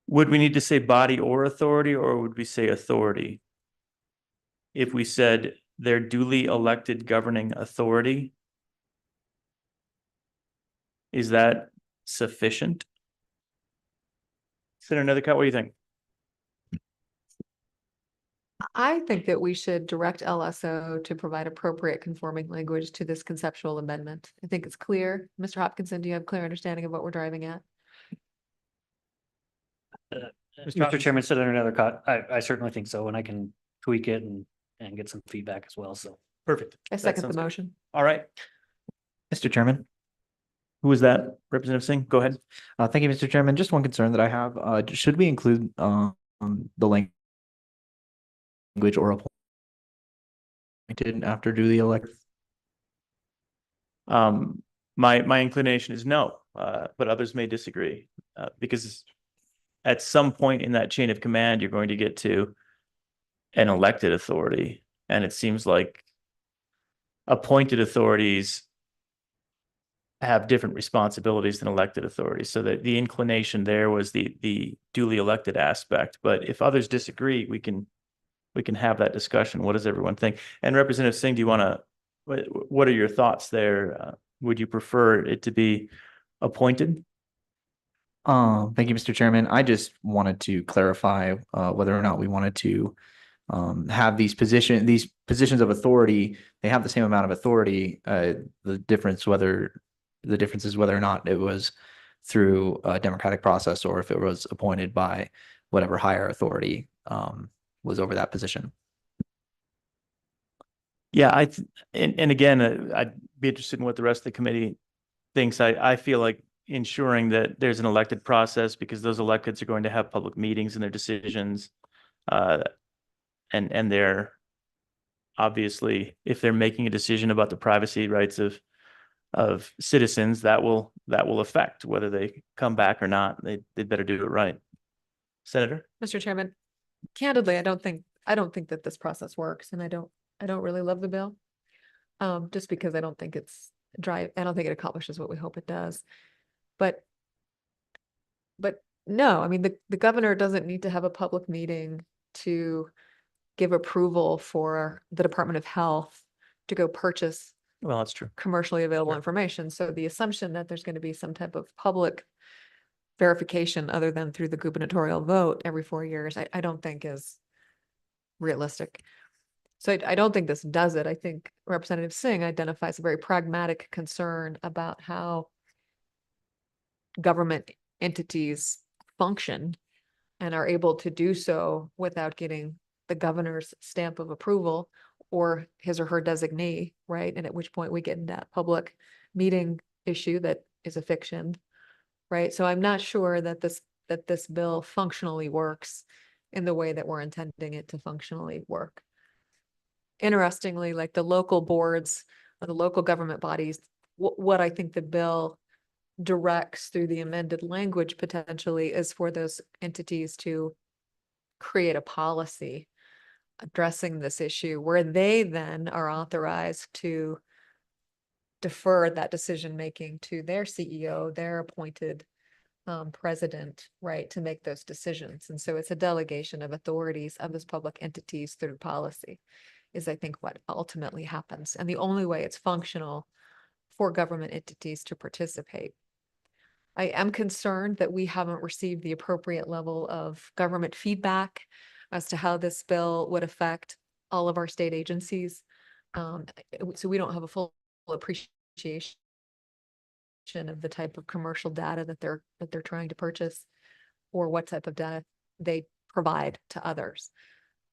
A: Would we need to say body or authority, or would we say authority? If we said their duly elected governing authority, is that sufficient? Senator Nethercutt, what do you think?
H: I think that we should direct LSO to provide appropriate conforming language to this conceptual amendment. I think it's clear. Mr. Hopkinson, do you have clear understanding of what we're driving at?
F: Mr. Chairman, Senator Nethercutt, I certainly think so, and I can tweak it and get some feedback as well, so.
A: Perfect.
H: I
A: That
H: second the
A: sounds good.
H: motion.
A: All right.
D: Mr. Chairman.
A: Who was that? Representative Singh, go ahead.
D: Thank you, Mr. Chairman. Just one concern that I have, should we include the language or appointed after duly elected?
A: My inclination is no, but others may disagree, because at some point in that chain of command, you're going to get to an elected authority. And it seems like appointed authorities have different responsibilities than elected authorities. So that the inclination there was the duly elected aspect. But if others disagree, we can have that discussion. What does everyone think? And Representative Singh, do you want to, what are your thoughts there? Would you prefer it to be appointed?
D: Thank you, Mr. Chairman. I just wanted to clarify whether or not we wanted to have these positions of authority. They have the same amount of authority. The difference is whether or not it was through a democratic process or if it was appointed by whatever higher authority was over that position.
A: Yeah, and again, I'd be interested in what the rest of the committee thinks. I feel like ensuring that there's an elected process, because those electeds are going to have public meetings and their decisions. And they're obviously, if they're making a decision about the privacy rights of citizens, that will affect whether they come back or not. They'd better do it right. Senator?
H: Mr. Chairman, candidly, I don't think that this process works, and I don't really love the bill. Just because I don't think it accomplishes what we hope it does. But no, I mean, the governor doesn't need to have a public meeting to give approval for the Department of Health to go purchase
A: Well, that's true.
H: commercially available information. So the assumption that there's going to be some type of public verification other than through the gubernatorial vote every 4 years, I don't think is realistic. So I don't think this does it. I think Representative Singh identifies a very pragmatic concern about how government entities function and are able to do so without getting the governor's stamp of approval or his or her designee, right? And at which point we get in that public meeting issue that is a fiction, right? So I'm not sure that this bill functionally works in the way that we're intending it to functionally work. Interestingly, like the local boards or the local government bodies, what I think the bill directs through the amended language potentially is for those entities to create a policy addressing this issue where they then are authorized to defer that decision making to their CEO, their appointed president, right, to make those decisions. And so it's a delegation of authorities of those public entities through policy is, I think, what ultimately happens. And the only way it's functional for government entities to participate. I am concerned that we haven't received the appropriate level of government feedback as to how this bill would affect all of our state agencies. So we don't have a full appreciation of the type of commercial data that they're trying to purchase or what type of data they provide to others.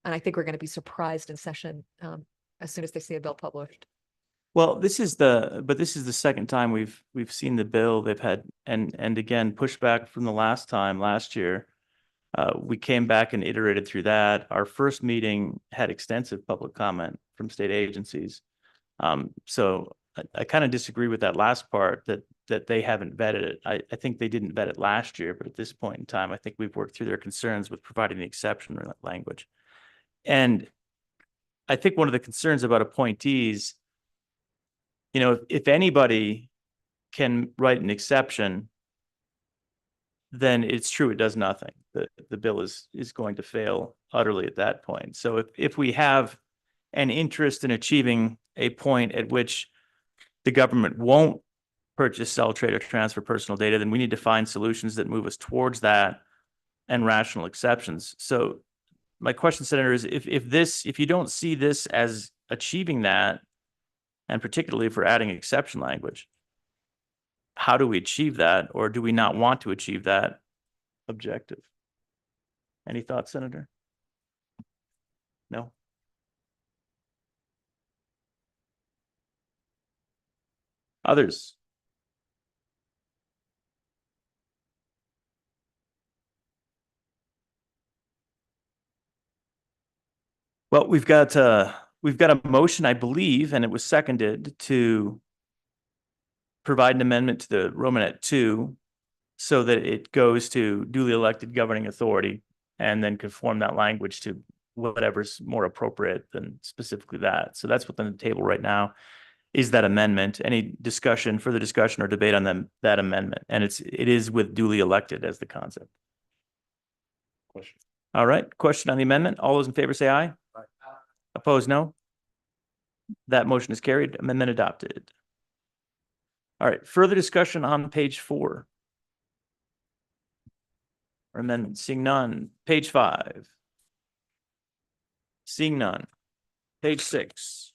H: And I think we're going to be surprised in session as soon as they see a bill published.
A: Well, this is the second time we've seen the bill. They've had, and again, pushback from the last year. We came back and iterated through that. Our first meeting had extensive public comment from state agencies. So I kind of disagree with that last part that they haven't vetted it. I think they didn't vet it last year, but at this point in time, I think we've worked through their concerns with providing the exception or language. And I think one of the concerns about appointees, if anybody can write an exception, then it's true, it does nothing. The bill is going to fail utterly at that point. So if we have an interest in achieving a point at which the government won't purchase, sell, trade, or transfer personal data, then we need to find solutions that move us towards that and rational exceptions. So my question, Senator, is if you don't see this as achieving that, and particularly if we're adding exception language, how do we achieve that, or do we not want to achieve that objective? Any thoughts, Senator? No? Others? Well, we've got a motion, I believe, and it was seconded to provide an amendment to the Romanet 2 so that it goes to duly elected governing authority and then conform that language to whatever's more appropriate than specifically that. So that's what's on the table right now, is that amendment. Any discussion, further discussion or debate on that amendment? And it is with duly elected as the concept.
B: Question.
A: All right, question on the amendment. All those in favor say aye.
B: Aye.
A: Opposed, no. That motion is carried. Amendment adopted. All right, further discussion on page 4. Or amendment, seeing none. Page 5. Seeing none. Page 6.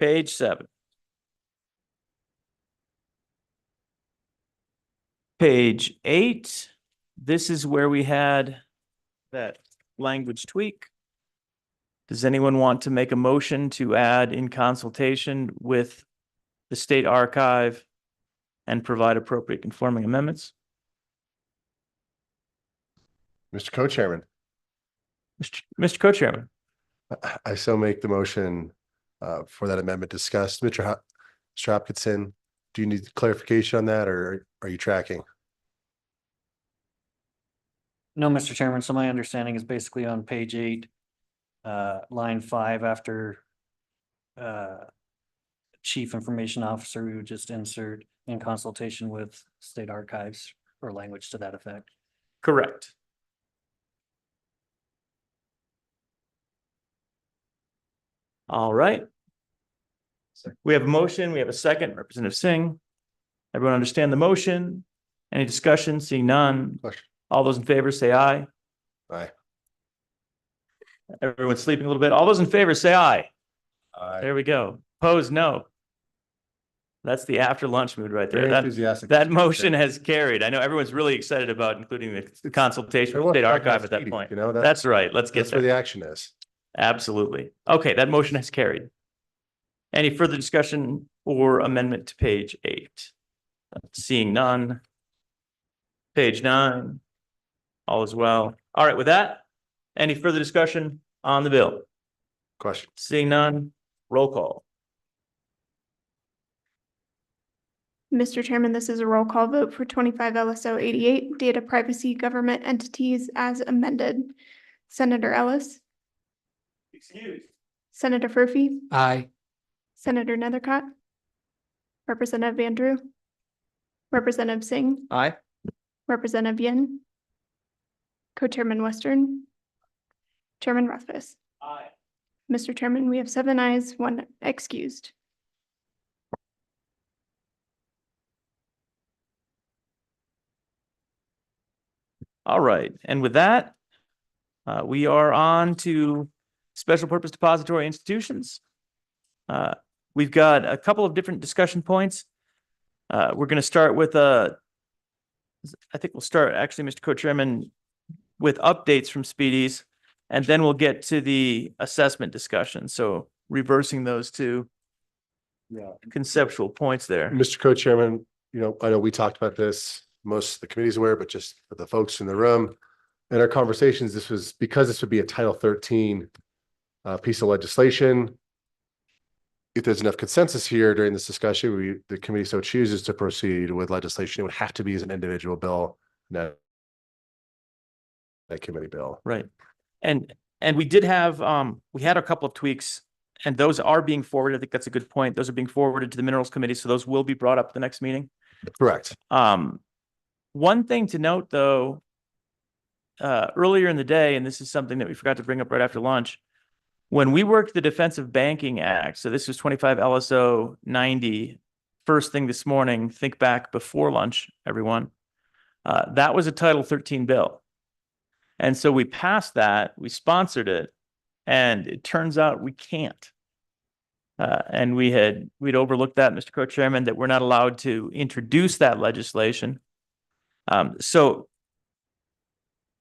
A: Page 7. Page 8. This is where we had that language tweak. Does anyone want to make a motion to add in consultation with the state archive and provide appropriate conforming amendments?
B: Mr. Co-Chairman,
A: Mr. Co-Chairman.
B: I so make the motion for that amendment discussed. Mr. Hopkinson, do you need clarification on that, or are you tracking?
F: No, Mr. Chairman, so my understanding is basically on page 8, line 5 after Chief Information Officer, we would just insert in consultation with state archives or language to that effect.
A: Correct. All right. We have a motion. We have a second. Representative Singh. Everyone understand the motion? Any discussion? Seeing none.
B: Question.
A: All those in favor say aye.
B: Aye.
A: Everyone's sleeping a little bit. All those in favor say aye.
B: Aye.
A: There we go. Opposed, no. That's the after lunch mood right there.
B: Very
A: That,
B: enthusiastic.
A: that motion has carried. I know everyone's really excited about including the consultation with state archive at that point.
B: You know,
A: That's right. Let's get
B: that's where
A: there.
B: the action is.
A: Absolutely. Okay, that motion has carried. Any further discussion or amendment to page 8? Seeing none. Page 9. All is well. All right, with that, any further discussion on the bill?
B: Question.
A: Seeing none, roll call.
J: Mr. Chairman, this is a roll call vote for 25 LSO 88 data privacy government entities as amended. Senator Ellis,
A: Excused.
J: Senator Furphy,
E: Aye.
J: Senator Nethercott, Representative Andrew, Representative Singh,
D: Aye.
J: Representative Yin, Co-Chairman Western, Chairman Rothfuss.
A: Aye.
J: Mr. Chairman, we have 7 ayes, 1 excused.
A: All right, and with that, we are on to special purpose depository institutions. We've got a couple of different discussion points. We're going to start with I think we'll start actually, Mr. Co-Chairman, with updates from Speedies, and then we'll get to the assessment discussion. So reversing those two conceptual points there.
B: Mr. Co-Chairman, you know, I know we talked about this, most of the committee's aware, but just for the folks in the room, in our conversations, this was because this would be a Title 13 piece of legislation. If there's enough consensus here during this discussion, the committee so chooses to proceed with legislation, it would have to be as an individual bill, not a committee bill.
A: Right. And we did have, we had a couple of tweaks, and those are being forwarded. I think that's a good point. Those are being forwarded to the Minerals Committee, so those will be brought up at the next meeting.
B: Correct.
A: One thing to note, though, earlier in the day, and this is something that we forgot to bring up right after lunch, when we worked the Defensive Banking Act, so this was 25 LSO 90, first thing this morning, think back before lunch, everyone, that was a Title 13 bill. And so we passed that, we sponsored it, and it turns out we can't. And we'd overlooked that, Mr. Co-Chairman, that we're not allowed to introduce that legislation. So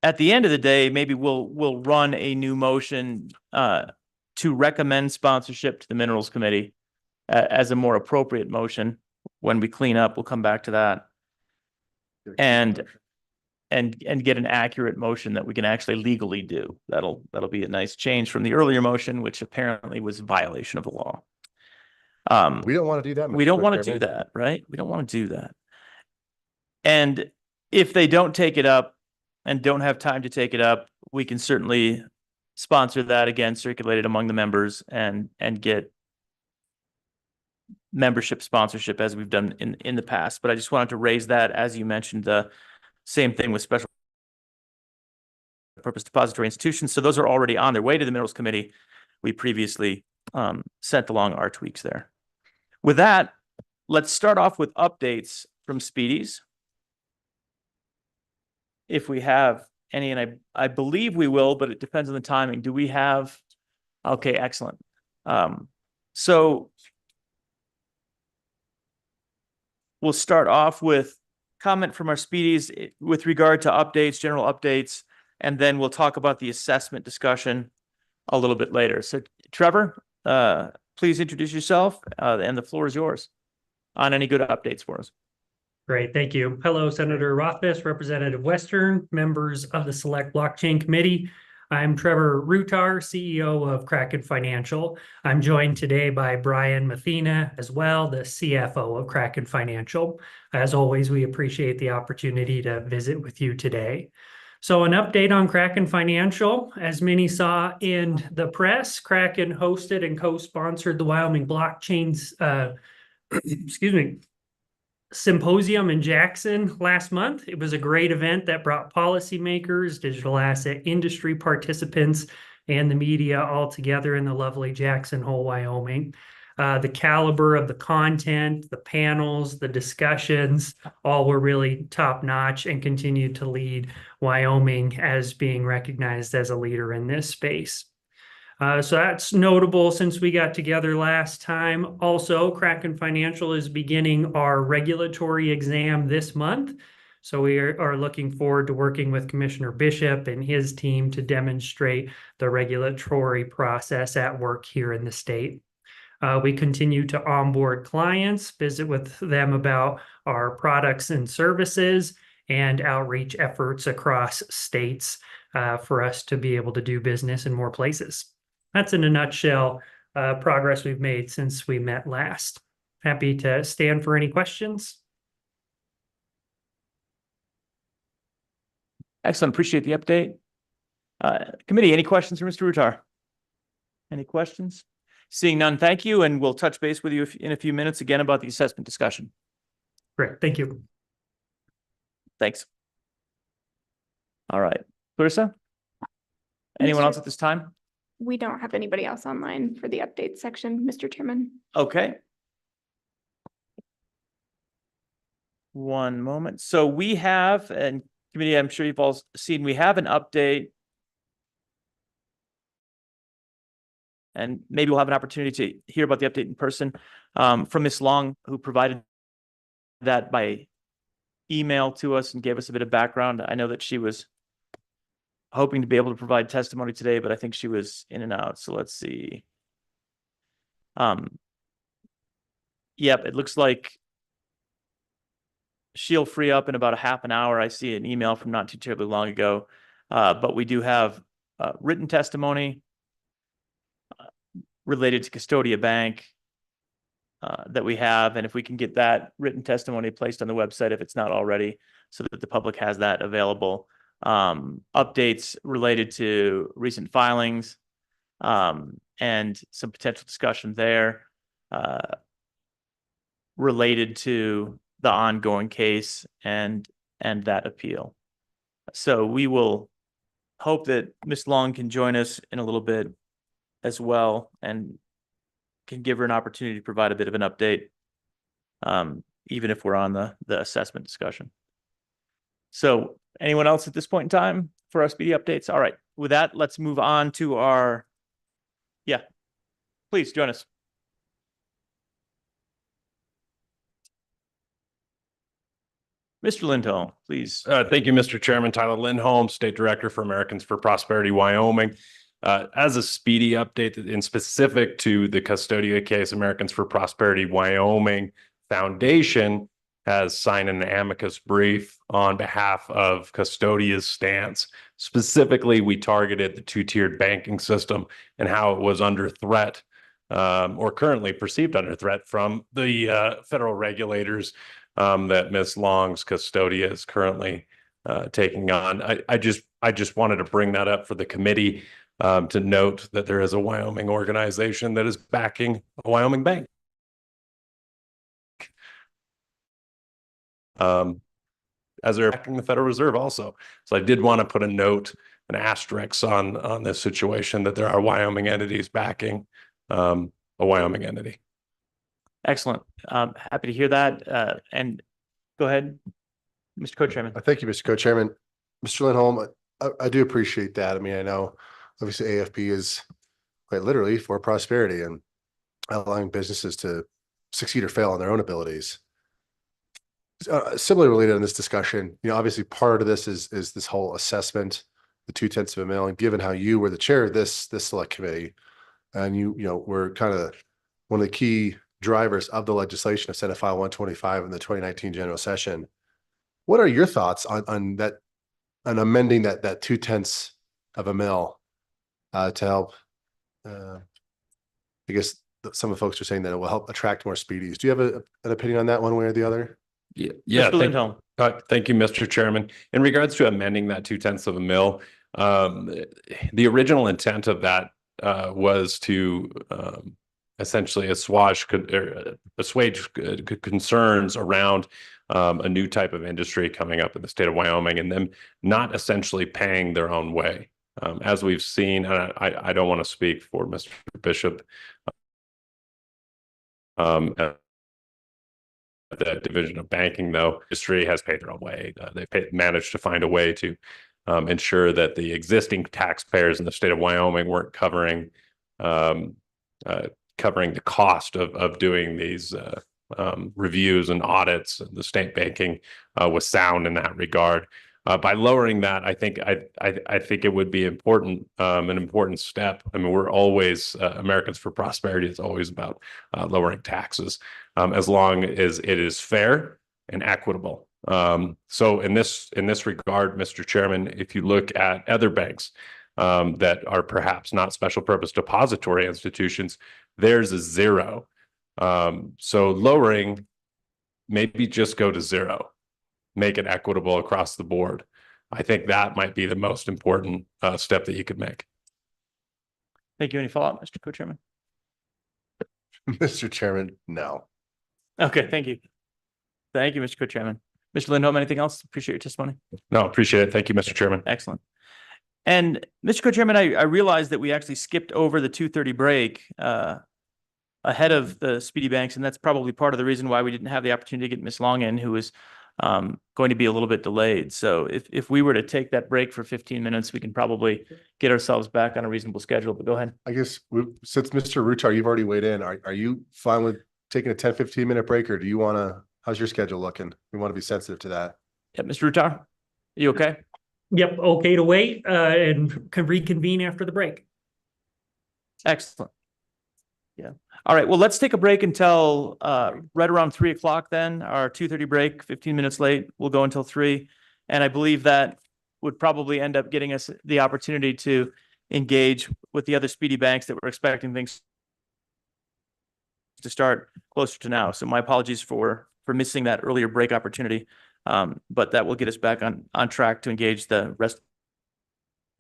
A: at the end of the day, maybe we'll run a new motion to recommend sponsorship to the Minerals Committee as a more appropriate motion. When we clean up, we'll come back to that and get an accurate motion that we can actually legally do. That'll be a nice change from the earlier motion, which apparently was a violation of the law.
B: We don't want to do that.
A: We
B: Mr.
A: don't want to
B: Chairman.
A: do that, right? We don't want to do that. And if they don't take it up and don't have time to take it up, we can certainly sponsor that again, circulate it among the members and get membership sponsorship as we've done in the past. But I just wanted to raise that, as you mentioned, the same thing with special purpose depository institutions. So those are already on their way to the Minerals Committee. We previously sent along our tweaks there. With that, let's start off with updates from Speedies. If we have any, and I believe we will, but it depends on the timing. Do we have? Okay, excellent. So we'll start off with comment from our Speedies with regard to updates, general updates, and then we'll talk about the assessment discussion a little bit later. So Trevor, please introduce yourself and the floor is yours on any good updates for us.
M: Great, thank you. Hello, Senator Rothfuss, Representative Western, members of the Select Blockchain Committee. I'm Trevor Rutar, CEO of Kraken Financial. I'm joined today by Brian Mathena as well, the CFO of Kraken Financial. As always, we appreciate the opportunity to visit with you today. So an update on Kraken Financial. As many saw in the press, Kraken hosted and co-sponsored the Wyoming Blockchains, symposium in Jackson last month. It was a great event that brought policymakers, digital asset industry participants, and the media all together in the lovely Jackson Hole, Wyoming. The caliber of the content, the panels, the discussions, all were really top notch and continued to lead Wyoming as being recognized as a leader in this space. So that's notable since we got together last time. Also, Kraken Financial is beginning our regulatory exam this month. So we are looking forward to working with Commissioner Bishop and his team to demonstrate the regulatory process at work here in the state. We continue to onboard clients, visit with them about our products and services, and outreach efforts across states for us to be able to do business in more places. That's in a nutshell progress we've made since we met last. Happy to stand for any questions.
A: Excellent. Appreciate the update. Committee, any questions for Mr. Rutar? Any questions? Seeing none, thank you. And we'll touch base with you in a few minutes again about the assessment discussion.
M: Great. Thank you.
A: Thanks. All right. Clarissa? Anyone else at this time?
J: We don't have anybody else online for the update section, Mr. Chairman.
A: Okay. One moment. So we have, and committee, I'm sure you've all seen, we have an update. And maybe we'll have an opportunity to hear about the update in person from Ms. Long, who provided that by email to us and gave us a bit of background. I know that she was hoping to be able to provide testimony today, but I think she was in and out. So let's see. Yep, it looks like she'll free up in about a half an hour. I see an email from not too terribly long ago, but we do have written testimony related to Custodia Bank that we have. And if we can get that written testimony placed on the website, if it's not already, so that the public has that available. Updates related to recent filings and some potential discussion there related to the ongoing case and that appeal. So we will hope that Ms. Long can join us in a little bit as well and can give her an opportunity to provide a bit of an update, even if we're on the assessment discussion. So anyone else at this point in time for our speedy updates? All right, with that, let's move on to our, yeah, please join us. Mr. Lindholm, please.
N: Thank you, Mr. Chairman. Tyler Lindholm, State Director for Americans for Prosperity, Wyoming. As a speedy update in specific to the Custodia case, Americans for Prosperity Wyoming Foundation has signed an amicus brief on behalf of Custodia's stance. Specifically, we targeted the two-tiered banking system and how it was under threat or currently perceived under threat from the federal regulators that Ms. Long's Custodia is currently taking on. I just wanted to bring that up for the committee to note that there is a Wyoming organization that is backing a Wyoming bank. As they're backing the Federal Reserve also. So I did want to put a note, an asterisk on this situation, that there are Wyoming entities backing a Wyoming entity.
A: Excellent. Happy to hear that. And go ahead, Mr. Co-Chairman.
B: Thank you, Mr. Co-Chairman. Mr. Lindholm, I do appreciate that. I mean, I know obviously AFP is quite literally for prosperity and allowing businesses to succeed or fail on their own abilities. Similarly related in this discussion, obviously part of this is this whole assessment, the 0.2 of a mil, and given how you were the chair of this select committee, and you were kind of one of the key drivers of the legislation of Senate File 125 in the 2019 general session. What are your thoughts on that, on amending that 0.2 of a mil to help? I guess some of the folks are saying that it will help attract more speedies. Do you have an opinion on that one way or the other?
N: Yeah.
A: Mr. Lindholm.
N: Thank you, Mr. Chairman. In regards to amending that 0.2 of a mil, the original intent of that was to essentially assuage concerns around a new type of industry coming up in the state of Wyoming and them not essentially paying their own way. As we've seen, and I don't want to speak for Mr. Bishop, the division of banking, though, industry has paid their own way. They've managed to find a way to ensure that the existing taxpayers in the state of Wyoming weren't covering the cost of doing these reviews and audits. The state banking was sound in that regard. By lowering that, I think it would be important, an important step. I mean, we're always Americans for Prosperity is always about lowering taxes, as long as it is fair and equitable. So in this regard, Mr. Chairman, if you look at other banks that are perhaps not special purpose depository institutions, theirs is 0. So lowering, maybe just go to 0. Make it equitable across the board. I think that might be the most important step that you could make.
A: Thank you. Any follow-up, Mr. Co-Chairman?
B: Mr. Chairman, no.
A: Okay, thank you. Thank you, Mr. Co-Chairman. Mr. Lindholm, anything else? Appreciate your testimony.
N: No, appreciate it. Thank you, Mr. Chairman.
A: Excellent. And Mr. Co-Chairman, I realized that we actually skipped over the 2:30 break ahead of the Speedy Banks, and that's probably part of the reason why we didn't have the opportunity to get Ms. Long in, who was going to be a little bit delayed. So if we were to take that break for 15 minutes, we can probably get ourselves back on a reasonable schedule, but go ahead.
B: I guess since Mr. Rutar, you've already weighed in, are you fine with taking a 10-15 minute break, or do you want to, how's your schedule looking? We want to be sensitive to that.
A: Yeah, Mr. Rutar, are you okay?
M: Yep, okay to wait and can reconvene after the break.
A: Excellent. Yeah. All right. Well, let's take a break until right around 3 o'clock then. Our 2:30 break, 15 minutes late. We'll go until 3. And I believe that would probably end up getting us the opportunity to engage with the other Speedy Banks that we're expecting things to start closer to now. So my apologies for missing that earlier break opportunity. But that will get us back on track to engage the rest of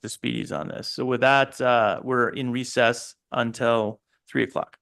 A: the Speedies on this. So with that, we're in recess until 3 o'clock.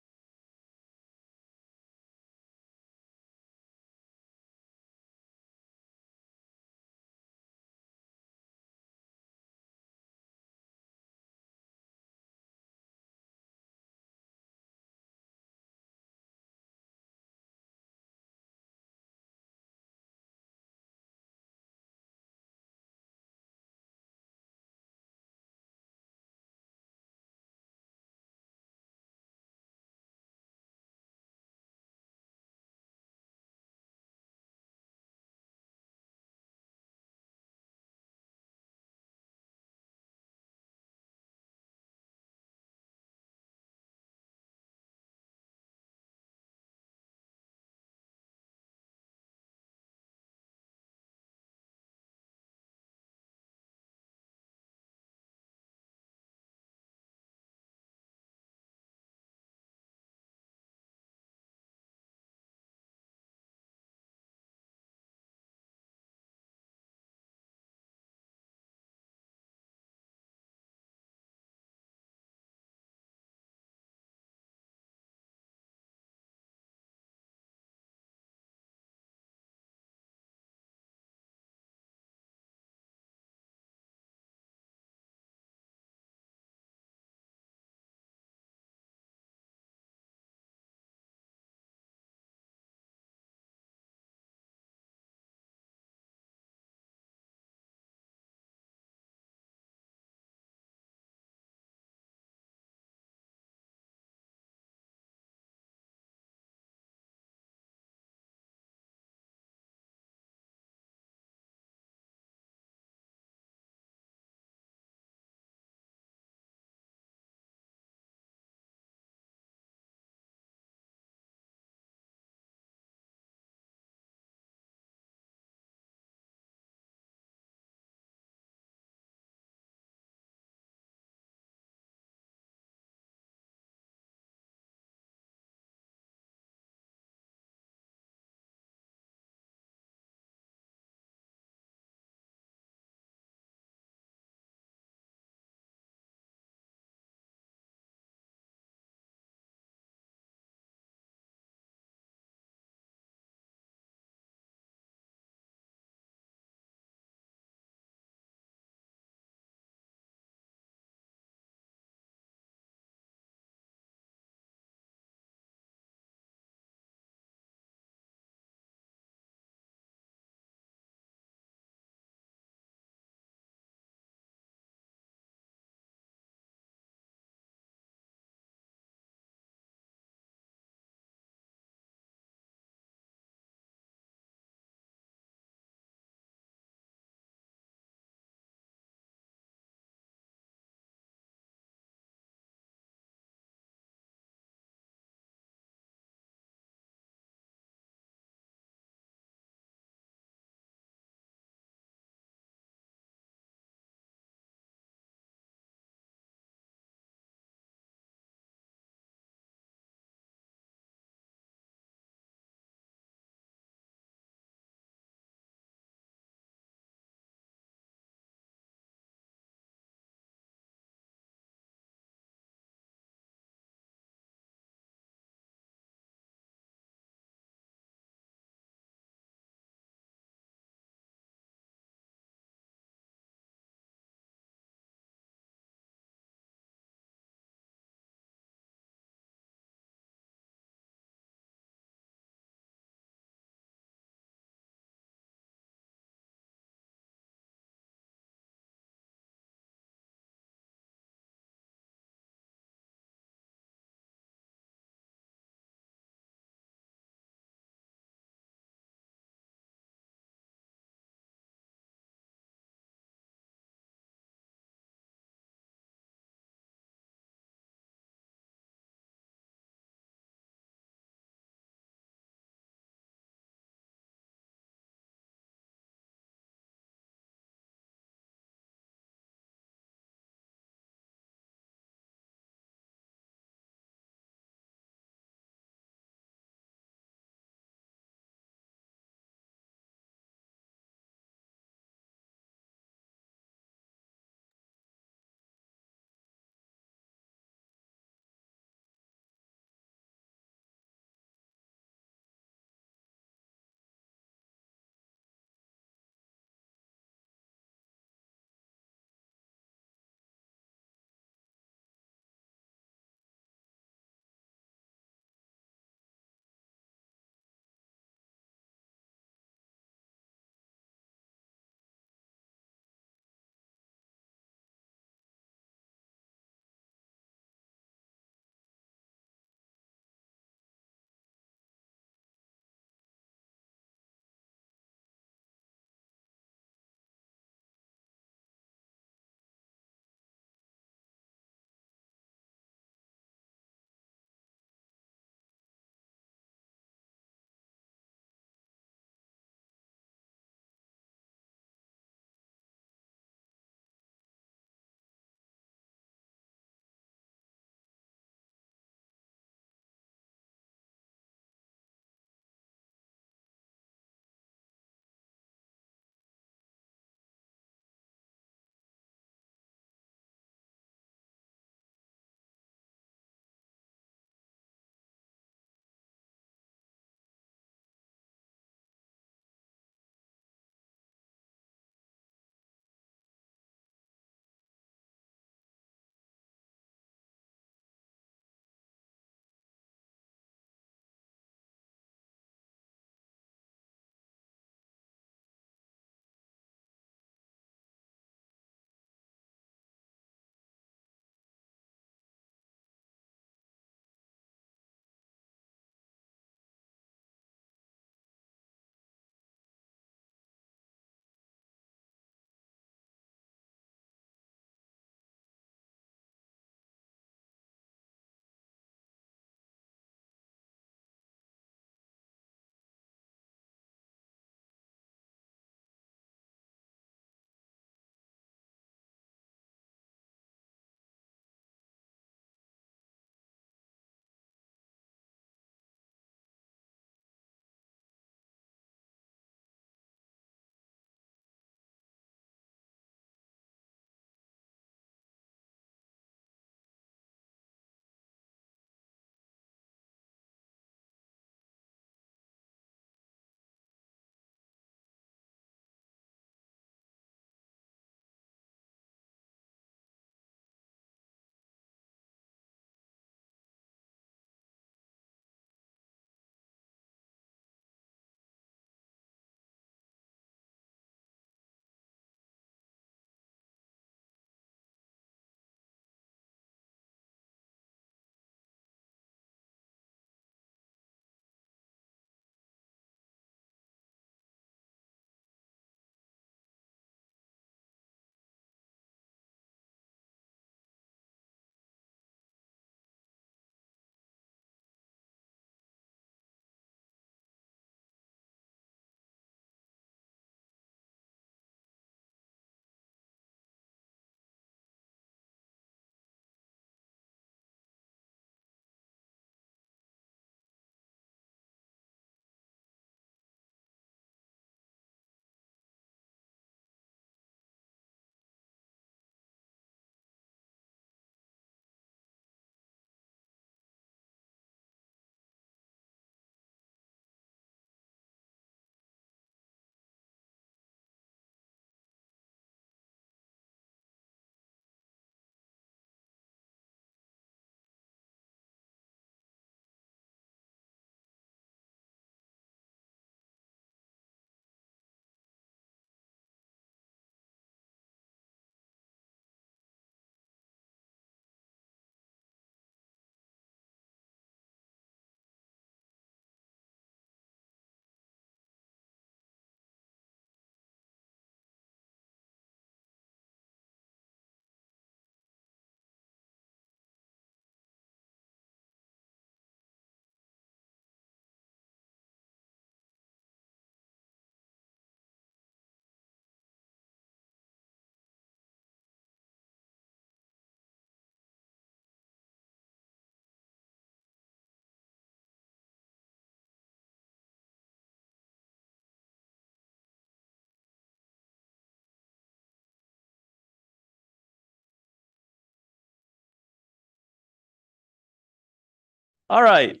A: All right.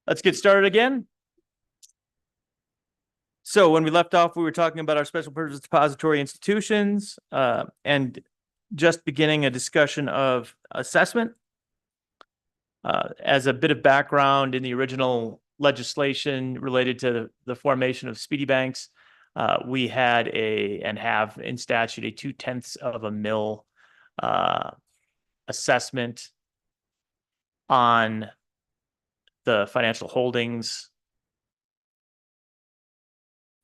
A: Let's get started again. So when we left off, we were talking about our special purpose depository institutions and just beginning a discussion of assessment. As a bit of background in the original legislation related to the formation of Speedy Banks, we had and have in statute a 0.2 of a mil assessment on the financial holdings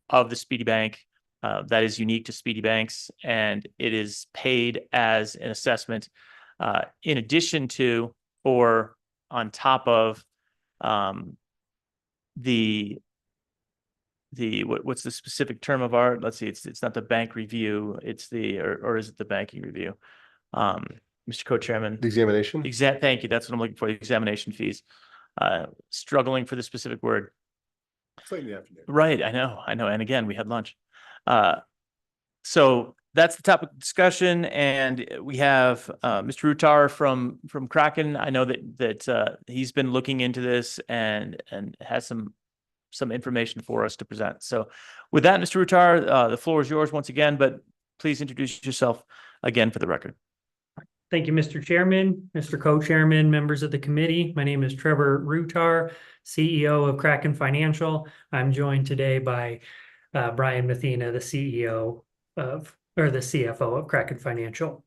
A: of the Speedy Bank. That is unique to Speedy Banks, and it is paid as an assessment in addition to or on top of what's the specific term of art? Let's see, it's not the bank review, it's or is it the banking review? Mr. Co-Chairman.
B: The examination?
A: Thank you. That's what I'm looking for, the examination fees. Struggling for the specific word.
B: It's late in the afternoon.
A: Right, I know. And again, we had lunch. So that's the topic of discussion, and we have Mr. Rutar from Kraken. I know that he's been looking into this and has some information for us to present. So with that, Mr. Rutar, the floor is yours once again, but please introduce yourself again for the record.
M: Thank you, Mr. Chairman, Mr. Co-Chairman, members of the committee. My name is Trevor Rutar, CEO of Kraken Financial. I'm joined today by Brian Mathena, the the CFO of Kraken Financial.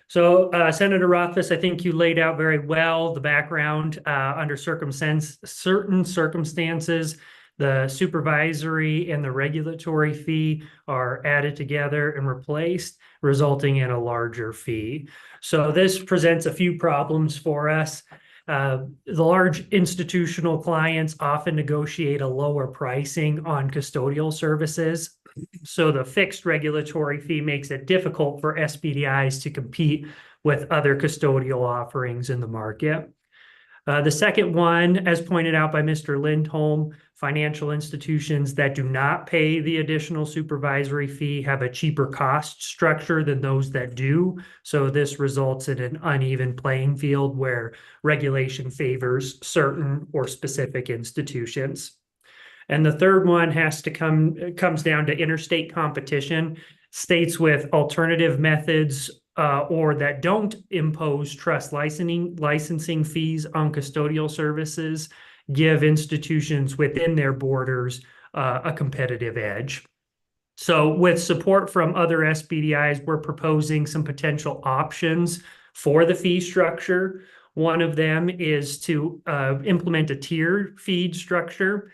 M: So Senator Rothfuss, I think you laid out very well the background under certain circumstances. The supervisory and the regulatory fee are added together and replaced, resulting in a larger fee. So this presents a few problems for us. The large institutional clients often negotiate a lower pricing on custodial services. So the fixed regulatory fee makes it difficult for SPDIs to compete with other custodial offerings in the market. The second one, as pointed out by Mr. Lindholm, financial institutions that do not pay the additional supervisory fee have a cheaper cost structure than those that do. So this results in an uneven playing field where regulation favors certain or specific institutions. And the third one comes down to interstate competition. States with alternative methods or that don't impose trust licensing fees on custodial services give institutions within their borders a competitive edge. So with support from other SPDIs, we're proposing some potential options for the fee structure. One of them is to implement a tier fee structure.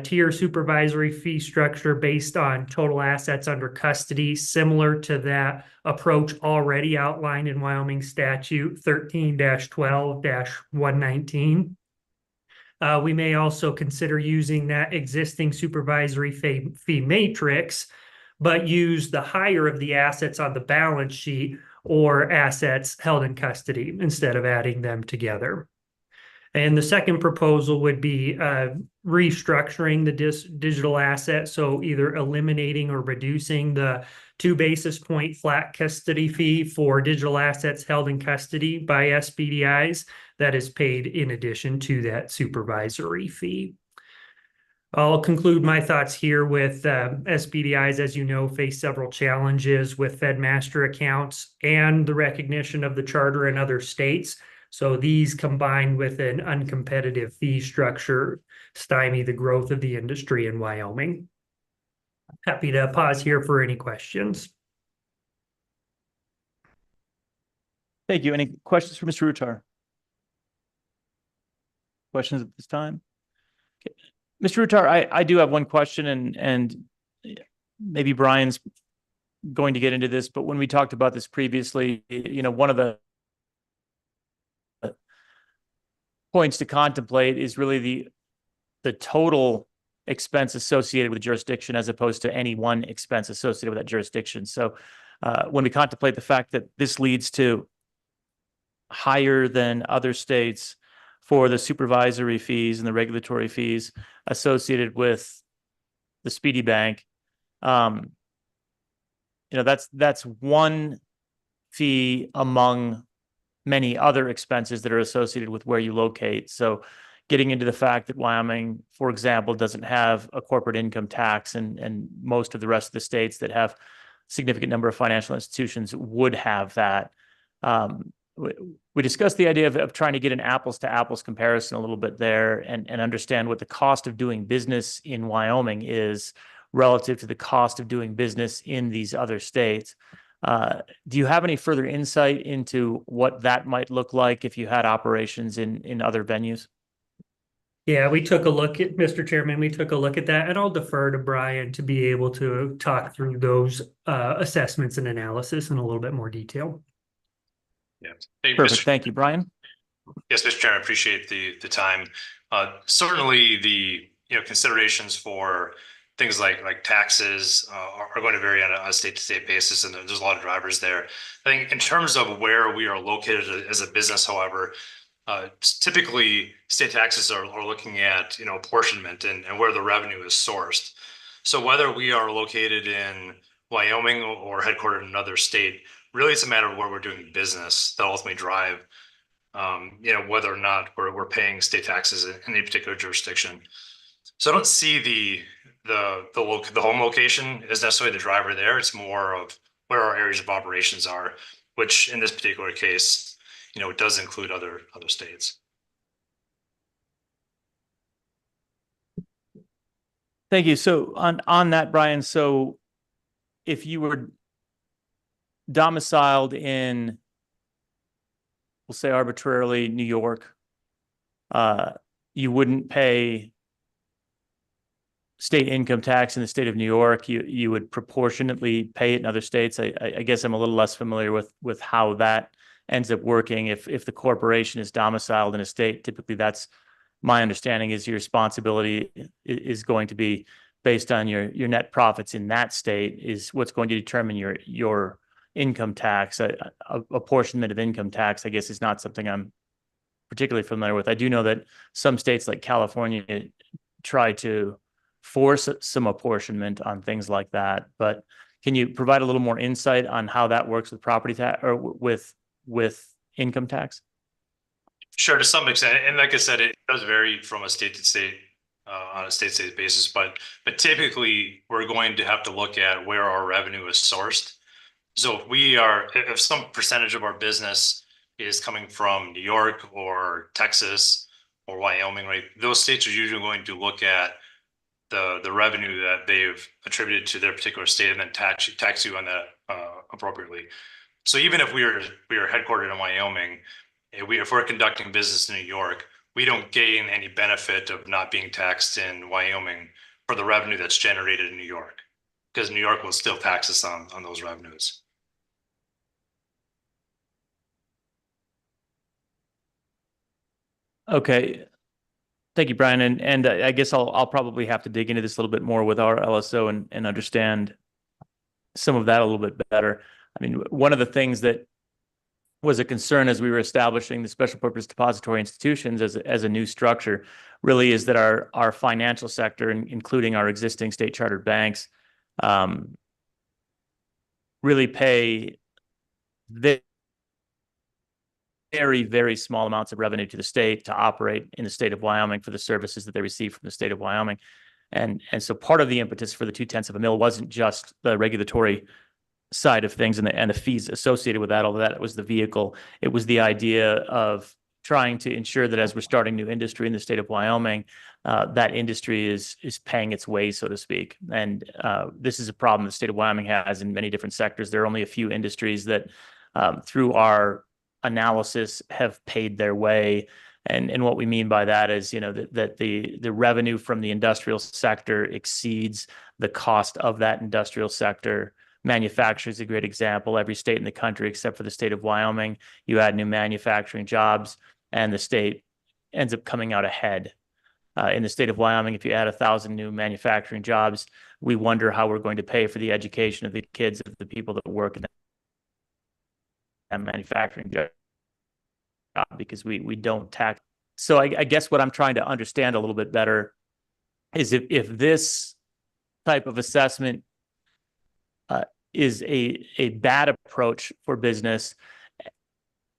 M: Tier supervisory fee structure based on total assets under custody, similar to that approach already outlined in Wyoming Statute 13-12-119. We may also consider using that existing supervisory fee matrix, but use the higher of the assets on the balance sheet or assets held in custody instead of adding them together. And the second proposal would be restructuring the digital asset. So either eliminating or reducing the 2 basis point flat custody fee for digital assets held in custody by SPDIs that is paid in addition to that supervisory fee. I'll conclude my thoughts here with SPDIs, as you know, face several challenges with FedMaster accounts and the recognition of the charter in other states. So these combined with an uncompetitive fee structure stymie the growth of the industry in Wyoming. Happy to pause here for any questions.
A: Thank you. Any questions for Mr. Rutar? Questions at this time? Okay. Mr. Rutar, I do have one question, and maybe Brian's going to get into this, but when we talked about this previously, one of the points to contemplate is really the total expense associated with jurisdiction as opposed to any one expense associated with that jurisdiction. So when we contemplate the fact that this leads to higher than other states for the supervisory fees and the regulatory fees associated with the Speedy Bank, that's one fee among many other expenses that are associated with where you locate. So getting into the fact that Wyoming, for example, doesn't have a corporate income tax, and most of the rest of the states that have significant number of financial institutions would have that. We discussed the idea of trying to get an apples to apples comparison a little bit there, and understand what the cost of doing business in Wyoming is relative to the cost of doing business in these other states. Do you have any further insight into what that might look like if you had operations in other venues?
M: Yeah, we took a look at, Mr. Chairman, we took a look at that, and I'll defer to Brian to be able to talk through those assessments and analysis in a little bit more detail.
O: Yeah. Hey,
A: Perfect. Thank you, Brian.
O: Yes, Mr. Chairman, I appreciate the time. Certainly the, considerations for things like taxes are going to vary on a state-to-state basis, and there's a lot of drivers there. I think in terms of where we are located as a business, however, typically state taxes are looking at, apportionment and where the revenue is sourced. So whether we are located in Wyoming or headquartered in another state, really it's a matter of where we're doing business that ultimately drive, whether or not we're paying state taxes in any particular jurisdiction. So I don't see the home location as necessarily the driver there. It's more of where our areas of operations are, which in this particular case, it does include other states.
A: Thank you. So on that, Brian, so if you were domiciled in, we'll say arbitrarily, New York, you wouldn't pay state income tax in the state of New York. You would proportionately pay it in other states. I guess I'm a little less familiar with how that ends up working. If the corporation is domiciled in a state, typically that's my understanding is your responsibility is going to be based on your net profits in that state is what's going to determine your income tax. Apportionment of income tax, I guess, is not something I'm particularly familiar with. I do know that some states like California try to force some apportionment on things like that. But can you provide a little more insight on how that works with property tax or with income tax?
O: Sure, to some extent, and like I said, it does vary from a state to state on a state-to-state basis. But typically, we're going to have to look at where our revenue is sourced. So if some percentage of our business is coming from New York or Texas or Wyoming, right? Those states are usually going to look at the revenue that they've attributed to their particular state and then tax you on that appropriately. So even if we are headquartered in Wyoming, if we're conducting business in New York, we don't gain any benefit of not being taxed in Wyoming for the revenue that's generated in New York, because New York will still tax us on those revenues.
A: Okay. Thank you, Brian. And I guess I'll probably have to dig into this a little bit more with our LSO and understand some of that a little bit better. I mean, one of the things that was a concern as we were establishing the special purpose depository institutions as a new structure really is that our financial sector, including our existing state chartered banks, really pay very, very small amounts of revenue to the state to operate in the state of Wyoming for the services that they receive from the state of Wyoming. And so part of the impetus for the 0.2 of a mil wasn't just the regulatory side of things and the fees associated with that, although that was the vehicle. It was the idea of trying to ensure that as we're starting new industry in the state of Wyoming, that industry is paying its way, so to speak. And this is a problem the state of Wyoming has in many different sectors. There are only a few industries that through our analysis have paid their way. And what we mean by that is, that the revenue from the industrial sector exceeds the cost of that industrial sector. Manufacturing is a great example. Every state in the country, except for the state of Wyoming, you add new manufacturing jobs and the state ends up coming out ahead. In the state of Wyoming, if you add 1,000 new manufacturing jobs, we wonder how we're going to pay for the education of the kids of the people that work in that manufacturing job, because we don't tax. So I guess what I'm trying to understand a little bit better is if this type of assessment is a bad approach for business,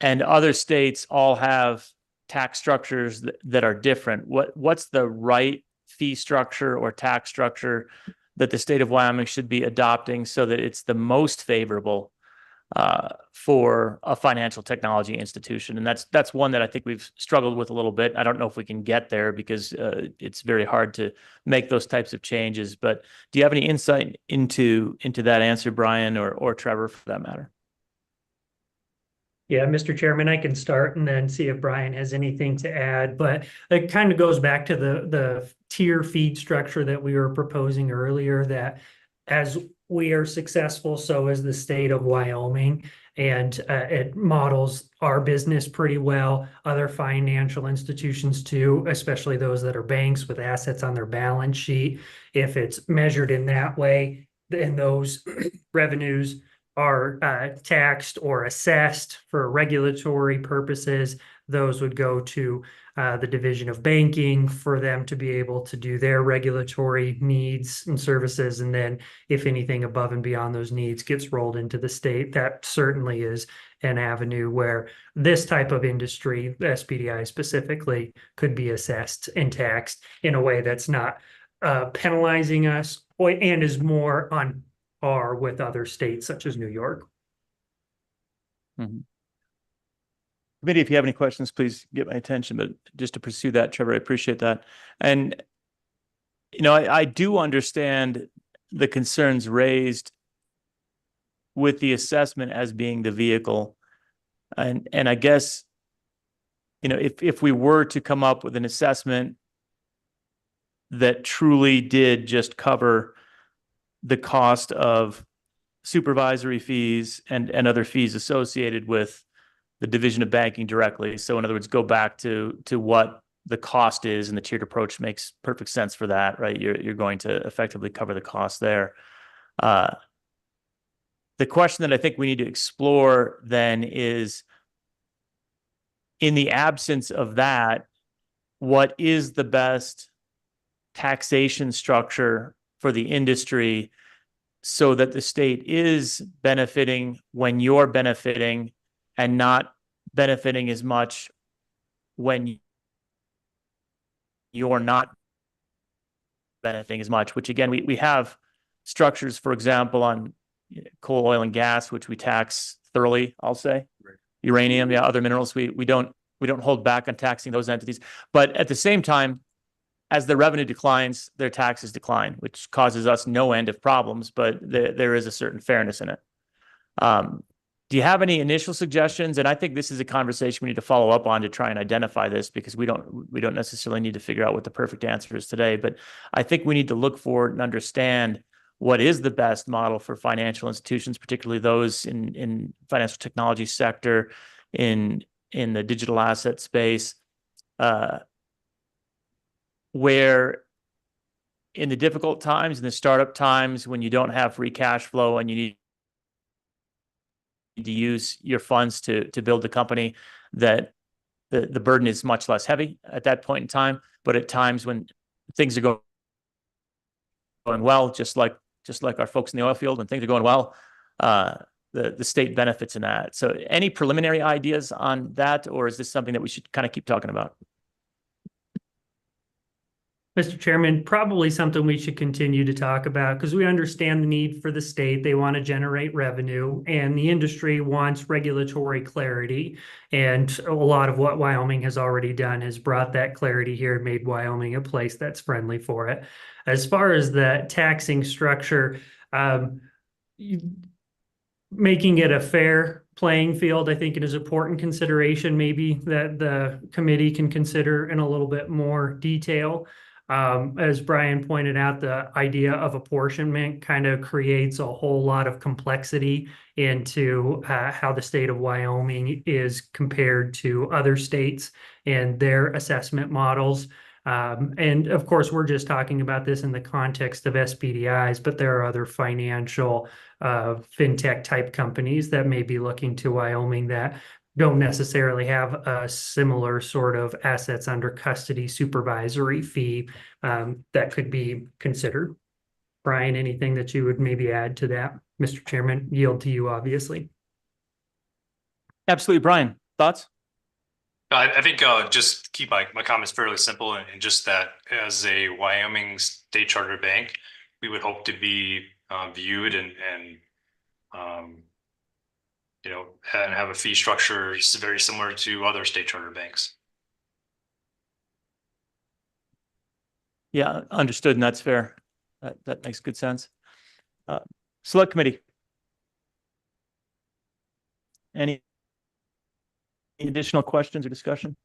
A: and other states all have tax structures that are different. What's the right fee structure or tax structure that the state of Wyoming should be adopting so that it's the most favorable for a financial technology institution? And that's one that I think we've struggled with a little bit. I don't know if we can get there because it's very hard to make those types of changes. But do you have any insight into that answer, Brian, or Trevor, for that matter?
M: Yeah, Mr. Chairman, I can start and then see if Brian has anything to add, but it kind of goes back to the tier feed structure that we were proposing earlier, that as we are successful, so is the state of Wyoming, and it models our business pretty well, other financial institutions too, especially those that are banks with assets on their balance sheet. If it's measured in that way, then those revenues are taxed or assessed for regulatory purposes. Those would go to the Division of Banking for them to be able to do their regulatory needs and services. And then if anything above and beyond those needs gets rolled into the state, that certainly is an avenue where this type of industry, SPDI specifically, could be assessed and taxed in a way that's not penalizing us and is more on par with other states such as New York.
A: Mm-hmm. Committee, if you have any questions, please get my attention, but just to pursue that, Trevor, I appreciate that. And, I do understand the concerns raised with the assessment as being the vehicle. And I guess, if we were to come up with an assessment that truly did just cover the cost of supervisory fees and other fees associated with the Division of Banking directly. So in other words, go back to what the cost is, and the tiered approach makes perfect sense for that, right? You're going to effectively cover the cost there. The question that I think we need to explore then is, in the absence of that, what is the best taxation structure for the industry so that the state is benefiting when you're benefiting and not benefiting as much when you're not benefiting as much, which again, we have structures, for example, on coal, oil, and gas, which we tax thoroughly, I'll say. Right. Uranium, yeah, other minerals, we don't hold back on taxing those entities. But at the same time, as the revenue declines, their taxes decline, which causes us no end of problems, but there is a certain fairness in it. Do you have any initial suggestions? And I think this is a conversation we need to follow up on to try and identify this, because we don't necessarily need to figure out what the perfect answer is today. But I think we need to look forward and understand what is the best model for financial institutions, particularly those in financial technology sector, in the digital asset space, where in the difficult times, in the startup times, when you don't have free cash flow and you need to use your funds to build the company, that the burden is much less heavy at that point in time. But at times when things are going well, just like our folks in the oil field, when things are going well, the state benefits in that. So any preliminary ideas on that, or is this something that we should kind of keep talking about?
M: Mr. Chairman, probably something we should continue to talk about, because we understand the need for the state. They want to generate revenue, and the industry wants regulatory clarity. And a lot of what Wyoming has already done has brought that clarity here and made Wyoming a place that's friendly for it. As far as the taxing structure, making it a fair playing field, I think it is an important consideration, maybe that the committee can consider in a little bit more detail. As Brian pointed out, the idea of apportionment kind of creates a whole lot of complexity into how the state of Wyoming is compared to other states and their assessment models. And of course, we're just talking about this in the context of SPDIs, but there are other financial fintech type companies that may be looking to Wyoming that don't necessarily have a similar sort of assets under custody supervisory fee that could be considered. Brian, anything that you would maybe add to that? Mr. Chairman, yield to you, obviously.
A: Absolutely, Brian. Thoughts?
O: I think just keep my comments fairly simple and just that as a Wyoming state charter bank, we would hope to be viewed and you know, and have a fee structure very similar to other state charter banks.
A: Yeah, understood, and that's fair. That makes good sense. Select committee. Any additional questions or discussion?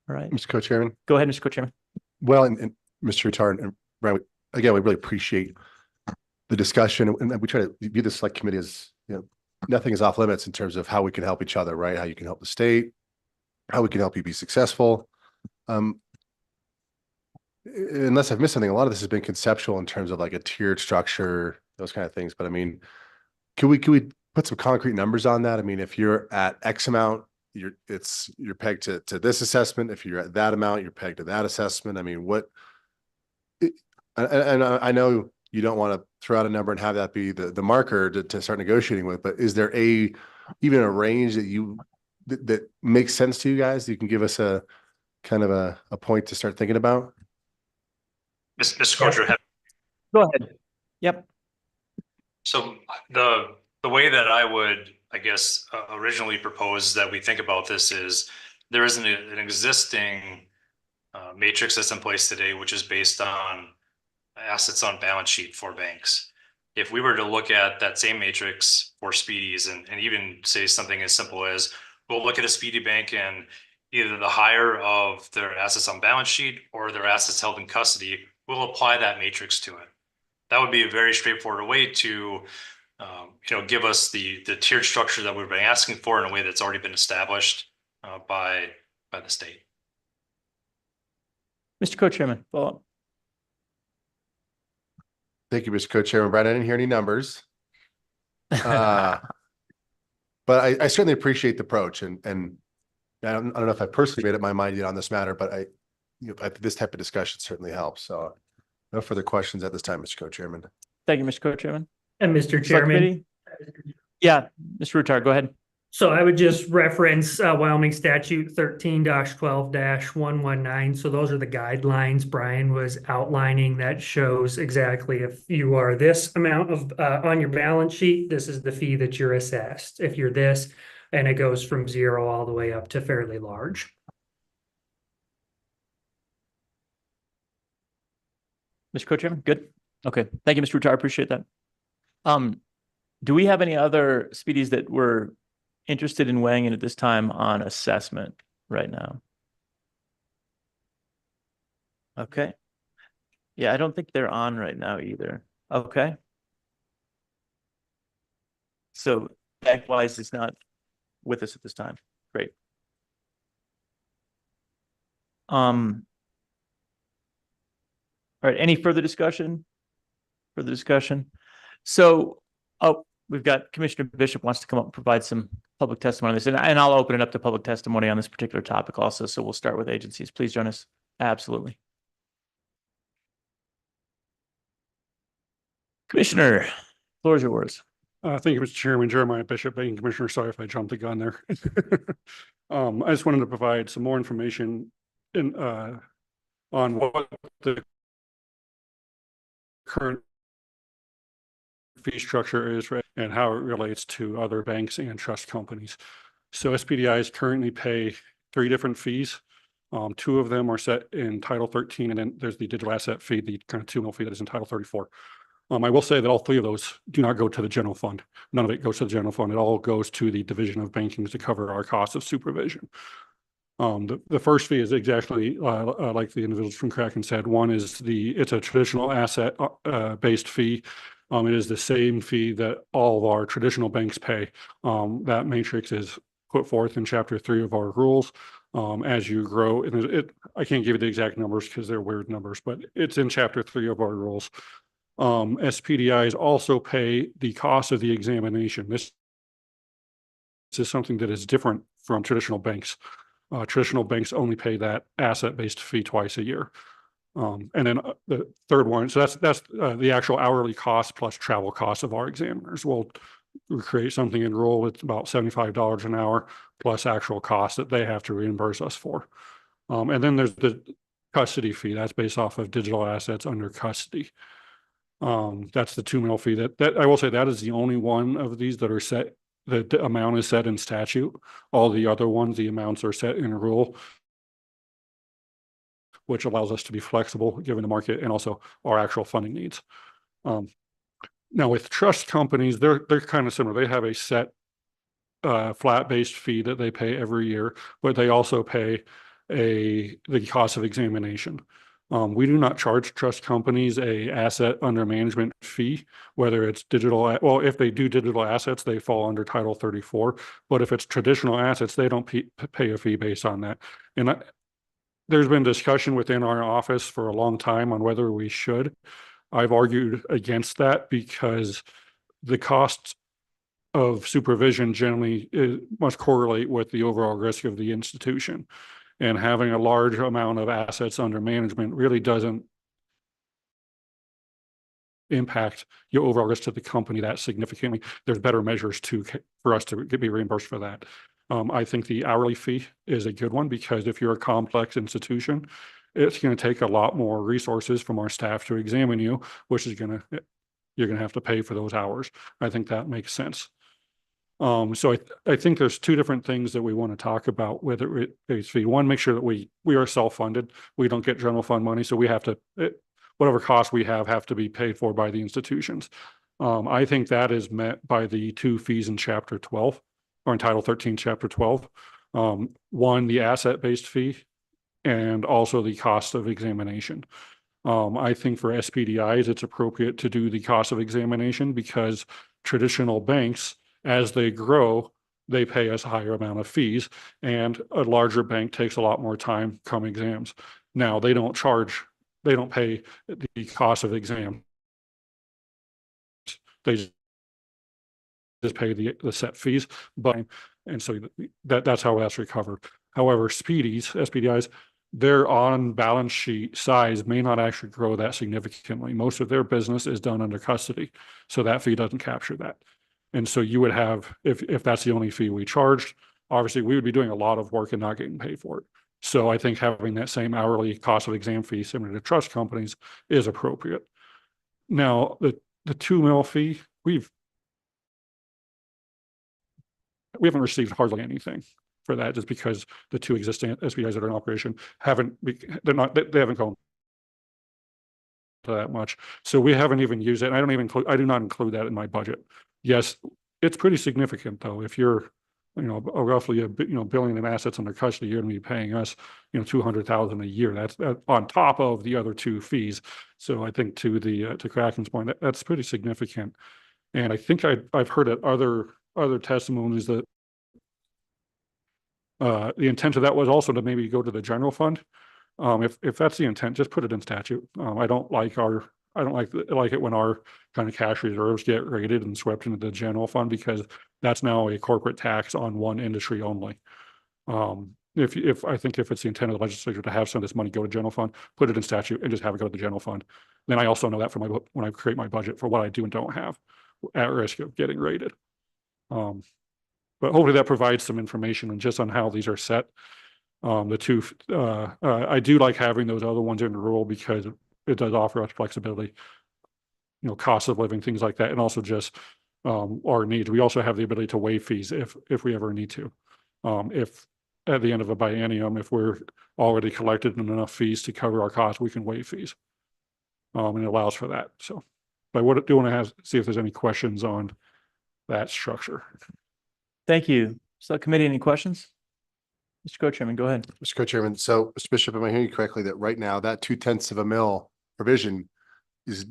A: All right,
B: Mr. Co-Chairman.
A: go ahead, Mr. Co-Chairman.
B: Well, and Mr. Retard and Brian, again, we really appreciate the discussion, and we try to view the select committee as, you know, nothing is off limits in terms of how we can help each other, right? How you can help the state, how we can help you be successful. Unless I've missed something, a lot of this has been conceptual in terms of like a tiered structure, those kind of things. But I mean, can we put some concrete numbers on that? I mean, if you're at X amount, you're pegged to this assessment. If you're at that amount, you're pegged to that assessment. I mean, and I know you don't want to throw out a number and have that be the marker to start negotiating with, but is there even a range that makes sense to you guys? You can give us a kind of a point to start thinking about.
O: Mr. Coulter,
A: Go ahead. Yep.
O: so the way that I would, I guess, originally propose that we think about this is there is an existing matrix that's in place today, which is based on assets on balance sheet for banks. If we were to look at that same matrix for Speedies and even say something as simple as, we'll look at a Speedy bank and either the higher of their assets on balance sheet or their assets held in custody, we'll apply that matrix to it. That would be a very straightforward way to give us the tiered structure that we've been asking for in a way that's already been established by the state.
A: Mr. Co-Chairman, follow up.
B: Thank you, Mr. Co-Chairman. Brad, I didn't hear any numbers. But I certainly appreciate the approach, and I don't know if I personally made up my mind yet on this matter, but this type of discussion certainly helps. So no further questions at this time, Mr. Co-Chairman.
A: Thank you, Mr. Co-Chairman.
M: And Mr.
A: Select
M: Chairman,
A: committee? Yeah, Mr. Retard, go ahead.
M: so I would just reference Wyoming statute 13-12-119. So those are the guidelines Brian was outlining that shows exactly if you are this amount of on your balance sheet, this is the fee that you're assessed. If you're this, and it goes from 0 all the way up to fairly large.
A: Mr. Co-Chairman, good. Okay, thank you, Mr. Retard. Appreciate that. Do we have any other Speedies that we're interested in weighing in at this time on assessment right now? Okay. Yeah, I don't think they're on right now either. Okay. So BankWise is not with us at this time. Great. All right, any further discussion? So, we've got Commissioner Bishop wants to come up and provide some public testimony on this, and I'll open it up to public testimony on this particular topic also. So we'll start with agencies. Please join us. Absolutely. Commissioner, floor is yours.
P: Thank you, Mr. Chairman. Jeremiah Bishop, Banking Commissioner. Sorry if I jumped the gun there. I just wanted to provide some more information on what the current fee structure is, right, and how it relates to other banks and trust companies. So SPDIs currently pay 3 different fees. 2 of them are set in Title 13, and then there's the digital asset fee, the kind of 2 mil fee that is in Title 34. I will say that all 3 of those do not go to the general fund. None of it goes to the general fund. It all goes to the Division of Banking to cover our costs of supervision. The first fee is exactly like the individuals from Kraken said. One is it's a traditional asset based fee. It is the same fee that all of our traditional banks pay. That matrix is put forth in Chapter 3 of our rules. As you grow, and I can't give you the exact numbers because they're weird numbers, but it's in Chapter 3 of our rules. SPDIs also pay the cost of the examination. This is something that is different from traditional banks. Traditional banks only pay that asset-based fee twice a year. And then the third one, so that's the actual hourly cost plus travel costs of our examiners. Well, we create something in rural, it's about $75 an hour plus actual costs that they have to reimburse us for. And then there's the custody fee. That's based off of digital assets under custody. That's the 2 mil fee that I will say that is the only one of these that are set. The amount is set in statute. All the other ones, the amounts are set in rule, which allows us to be flexible given the market and also our actual funding needs. Now with trust companies, they're kind of similar. They have a set flat-based fee that they pay every year, but they also pay the cost of examination. We do not charge trust companies a asset under management fee, whether it's digital, well, if they do digital assets, they fall under Title 34, but if it's traditional assets, they don't pay a fee based on that. And there's been discussion within our office for a long time on whether we should. I've argued against that because the cost of supervision generally must correlate with the overall risk of the institution. And having a large amount of assets under management really doesn't impact your overall risk to the company that significantly. There's better measures for us to be reimbursed for that. I think the hourly fee is a good one because if you're a complex institution, it's going to take a lot more resources from our staff to examine you, which is you're going to have to pay for those hours. I think that makes sense. So I think there's two different things that we want to talk about, whether it's fee. One, make sure that we are self-funded. We don't get general fund money. So we have to, whatever costs we have to be paid for by the institutions. I think that is met by the two fees in Chapter 12 or in Title 13, Chapter 12. One, the asset-based fee and also the cost of examination. I think for SPDIs, it's appropriate to do the cost of examination because traditional banks, as they grow, they pay us a higher amount of fees, and a larger bank takes a lot more time come exams. Now, they don't pay the cost of exam. They just pay the set fees, and so that's how that's recovered. However, SPDIs, their on balance sheet size may not actually grow that significantly. Most of their business is done under custody, so that fee doesn't capture that. And so you would have, if that's the only fee we charged, obviously we would be doing a lot of work and not getting paid for it. So I think having that same hourly cost of exam fee similar to trust companies is appropriate. Now, the 2 mil fee, we haven't received hardly anything for that, just because the two existing SPIs that are in operation they haven't gone to that much. So we haven't even used it. I do not include that in my budget. Yes, it's pretty significant though. If you're, roughly a billion in assets under custody, you're going to be paying us, $200,000 a year. That's on top of the other two fees. So I think to Kraken's point, that's pretty significant. And I think I've heard at other testimonies that the intent of that was also to maybe go to the general fund. If that's the intent, just put it in statute. I don't like it when our kind of cash reserves get raided and swept into the general fund, because that's now a corporate tax on one industry only. I think if it's the intent of the legislature to have some of this money go to general fund, put it in statute and just have it go to the general fund. Then I also know that from when I create my budget for what I do and don't have at risk of getting raided. But hopefully that provides some information and just on how these are set. I do like having those other ones in the rural because it does offer us flexibility, cost of living, things like that, and also just our needs. We also have the ability to waive fees if we ever need to. If at the end of a biennium, if we're already collected enough fees to cover our costs, we can waive fees. And it allows for that. So, but I do want to see if there's any questions on that structure.
A: Thank you. Subcommittee, any questions? Mr. Co-Chairman, go ahead.
B: Mr. Co-Chairman, so Mr. Bishop, am I hearing you correctly that right now that 0.2 of a mil provision is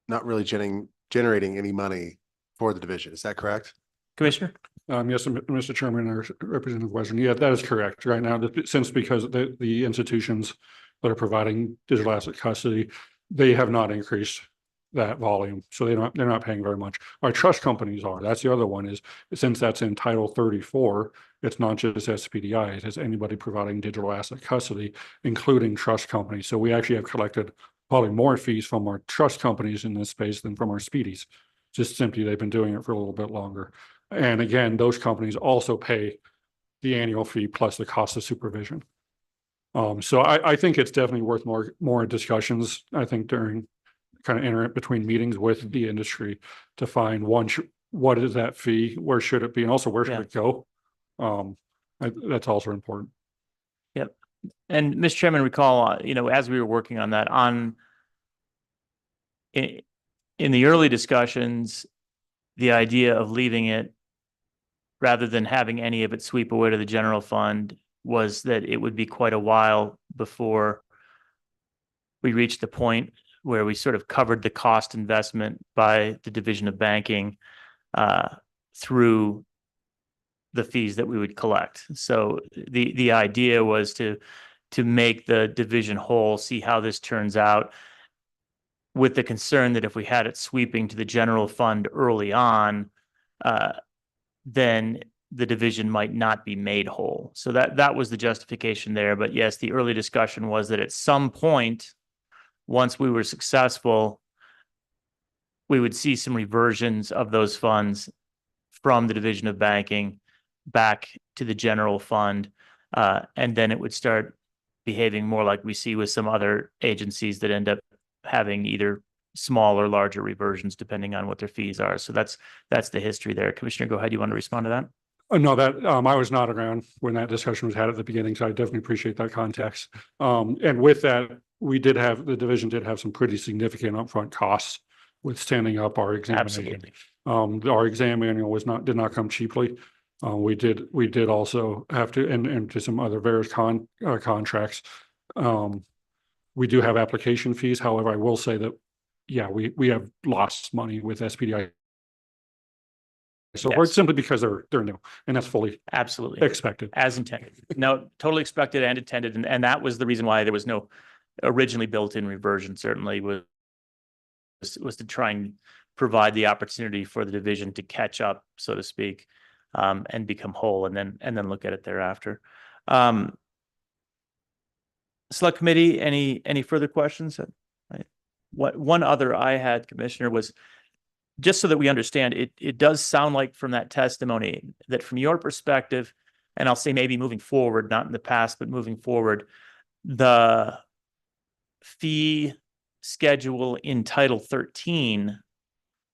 B: not really generating any money for the division? Is that correct?
A: Commissioner?
P: Yes, Mr. Chairman, or Representative Wesson. Yeah, that is correct. Right now, because the institutions that are providing digital asset custody, they have not increased that volume, so they're not paying very much. Our trust companies are. That's the other one, is since that's in Title 34, it's not just SPDI, it's anybody providing digital asset custody, including trust companies. So we actually have collected probably more fees from our trust companies in this space than from our SPDIs. Just simply, they've been doing it for a little bit longer. And again, those companies also pay the annual fee plus the cost of supervision. So I think it's definitely worth more discussions, I think, during kind of enter between meetings with the industry to find what is that fee? Where should it be? And also where should it go? That's also important.
A: Yep. And Mr. Chairman, recall, as we were working on that in the early discussions, the idea of leaving it rather than having any of it sweep away to the general fund was that it would be quite a while before we reached the point where we sort of covered the cost investment by the Division of Banking through the fees that we would collect. So the idea was to make the division whole, see how this turns out, with the concern that if we had it sweeping to the general fund early on, then the division might not be made whole. So that was the justification there. But yes, the early discussion was that at some point, once we were successful, we would see some reversions of those funds from the Division of Banking back to the general fund. And then it would start behaving more like we see with some other agencies that end up having either small or larger reversions depending on what their fees are. So that's the history there. Commissioner, go ahead. You want to respond to that?
P: No, that I was not around when that discussion was had at the beginning, so I definitely appreciate that context. And with that, the division did have some pretty significant upfront costs with standing up our examination.
A: Absolutely.
P: Our exam manual did not come cheaply. We did also have to, and to some other various contracts. We do have application fees. However, I will say that, yeah, we have lost money with SPDI. So
A: Yes.
P: simply because they're new, and that's fully
A: Absolutely.
P: expected.
A: As intended. No, totally expected and intended. And that was the reason why there was no originally built-in reversion, certainly was to try and provide the opportunity for the division to catch up, so to speak, and become whole, and then look at it thereafter. Select Committee, any further questions? Right. One other I had, Commissioner, was just so that we understand, it does sound like from that testimony that from your perspective, and I'll say maybe moving forward, not in the past, but moving forward, the fee schedule in Title 13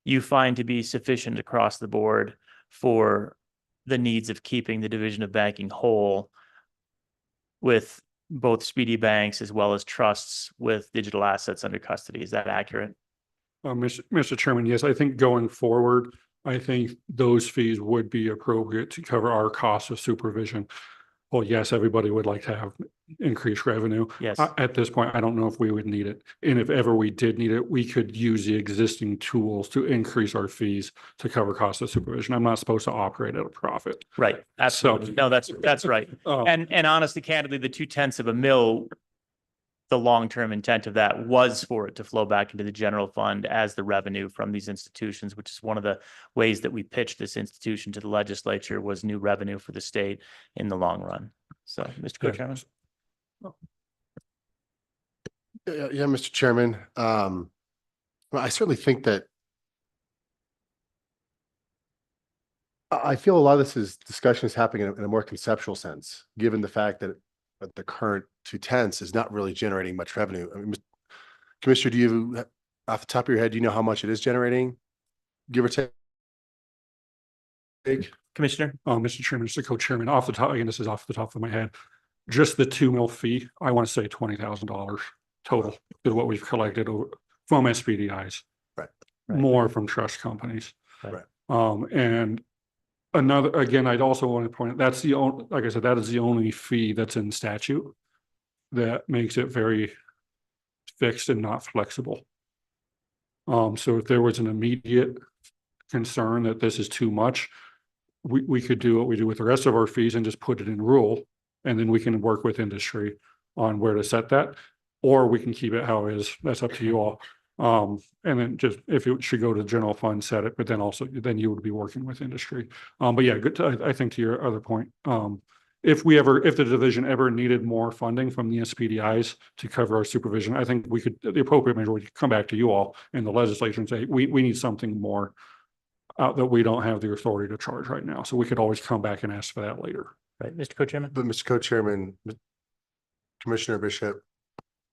A: you find to be sufficient across the board for the needs of keeping the Division of Banking whole with both Speedy Banks as well as trusts with digital assets under custody. Is that accurate?
P: Mr. Chairman, yes, I think going forward, I think those fees would be appropriate to cover our costs of supervision. Well, yes, everybody would like to have increased revenue.
A: Yes.
P: At this point, I don't know if we would need it. And if ever we did need it, we could use the existing tools to increase our fees to cover costs of supervision. I'm not supposed to operate at a profit.
A: Right. Absolutely. No, that's right. And honestly, candidly, the 0.2 of a mil, the long-term intent of that was for it to flow back into the general fund as the revenue from these institutions, which is one of the ways that we pitched this institution to the legislature, was new revenue for the state in the long run. So, Mr. Co-Chairman.
B: Yeah, Mr. Chairman. Well, I certainly think that I feel a lot of this discussion is happening in a more conceptual sense, given the fact that the current 0.2 is not really generating much revenue. I mean, Commissioner, do you, off the top of your head, do you know how much it is generating, give or take?
A: Commissioner?
P: Mr. Chairman, Mr. Co-Chairman, off the top, again, this is off the top of my head, just the 2 mil fee, I want to say $20,000 total is what we've collected from SPDIs.
B: Right.
P: More from trust companies.
B: Right.
P: And another, again, I'd also want to point out, that's the only, like I said, that is the only fee that's in statute that makes it very fixed and not flexible. So if there was an immediate concern that this is too much, we could do what we do with the rest of our fees and just put it in rule, and then we can work with industry on where to set that, or we can keep it how it is. That's up to you all. And then just if it should go to the general fund, set it, but then also then you would be working with industry. But yeah, good. I think to your other point, if the division ever needed more funding from the SPDIs to cover our supervision, I think the appropriate majority could come back to you all in the legislature and say, we need something more that we don't have the authority to charge right now. So we could always come back and ask for that later.
A: Right, Mr. Co-Chairman?
B: But Mr. Co-Chairman, Commissioner Bishop,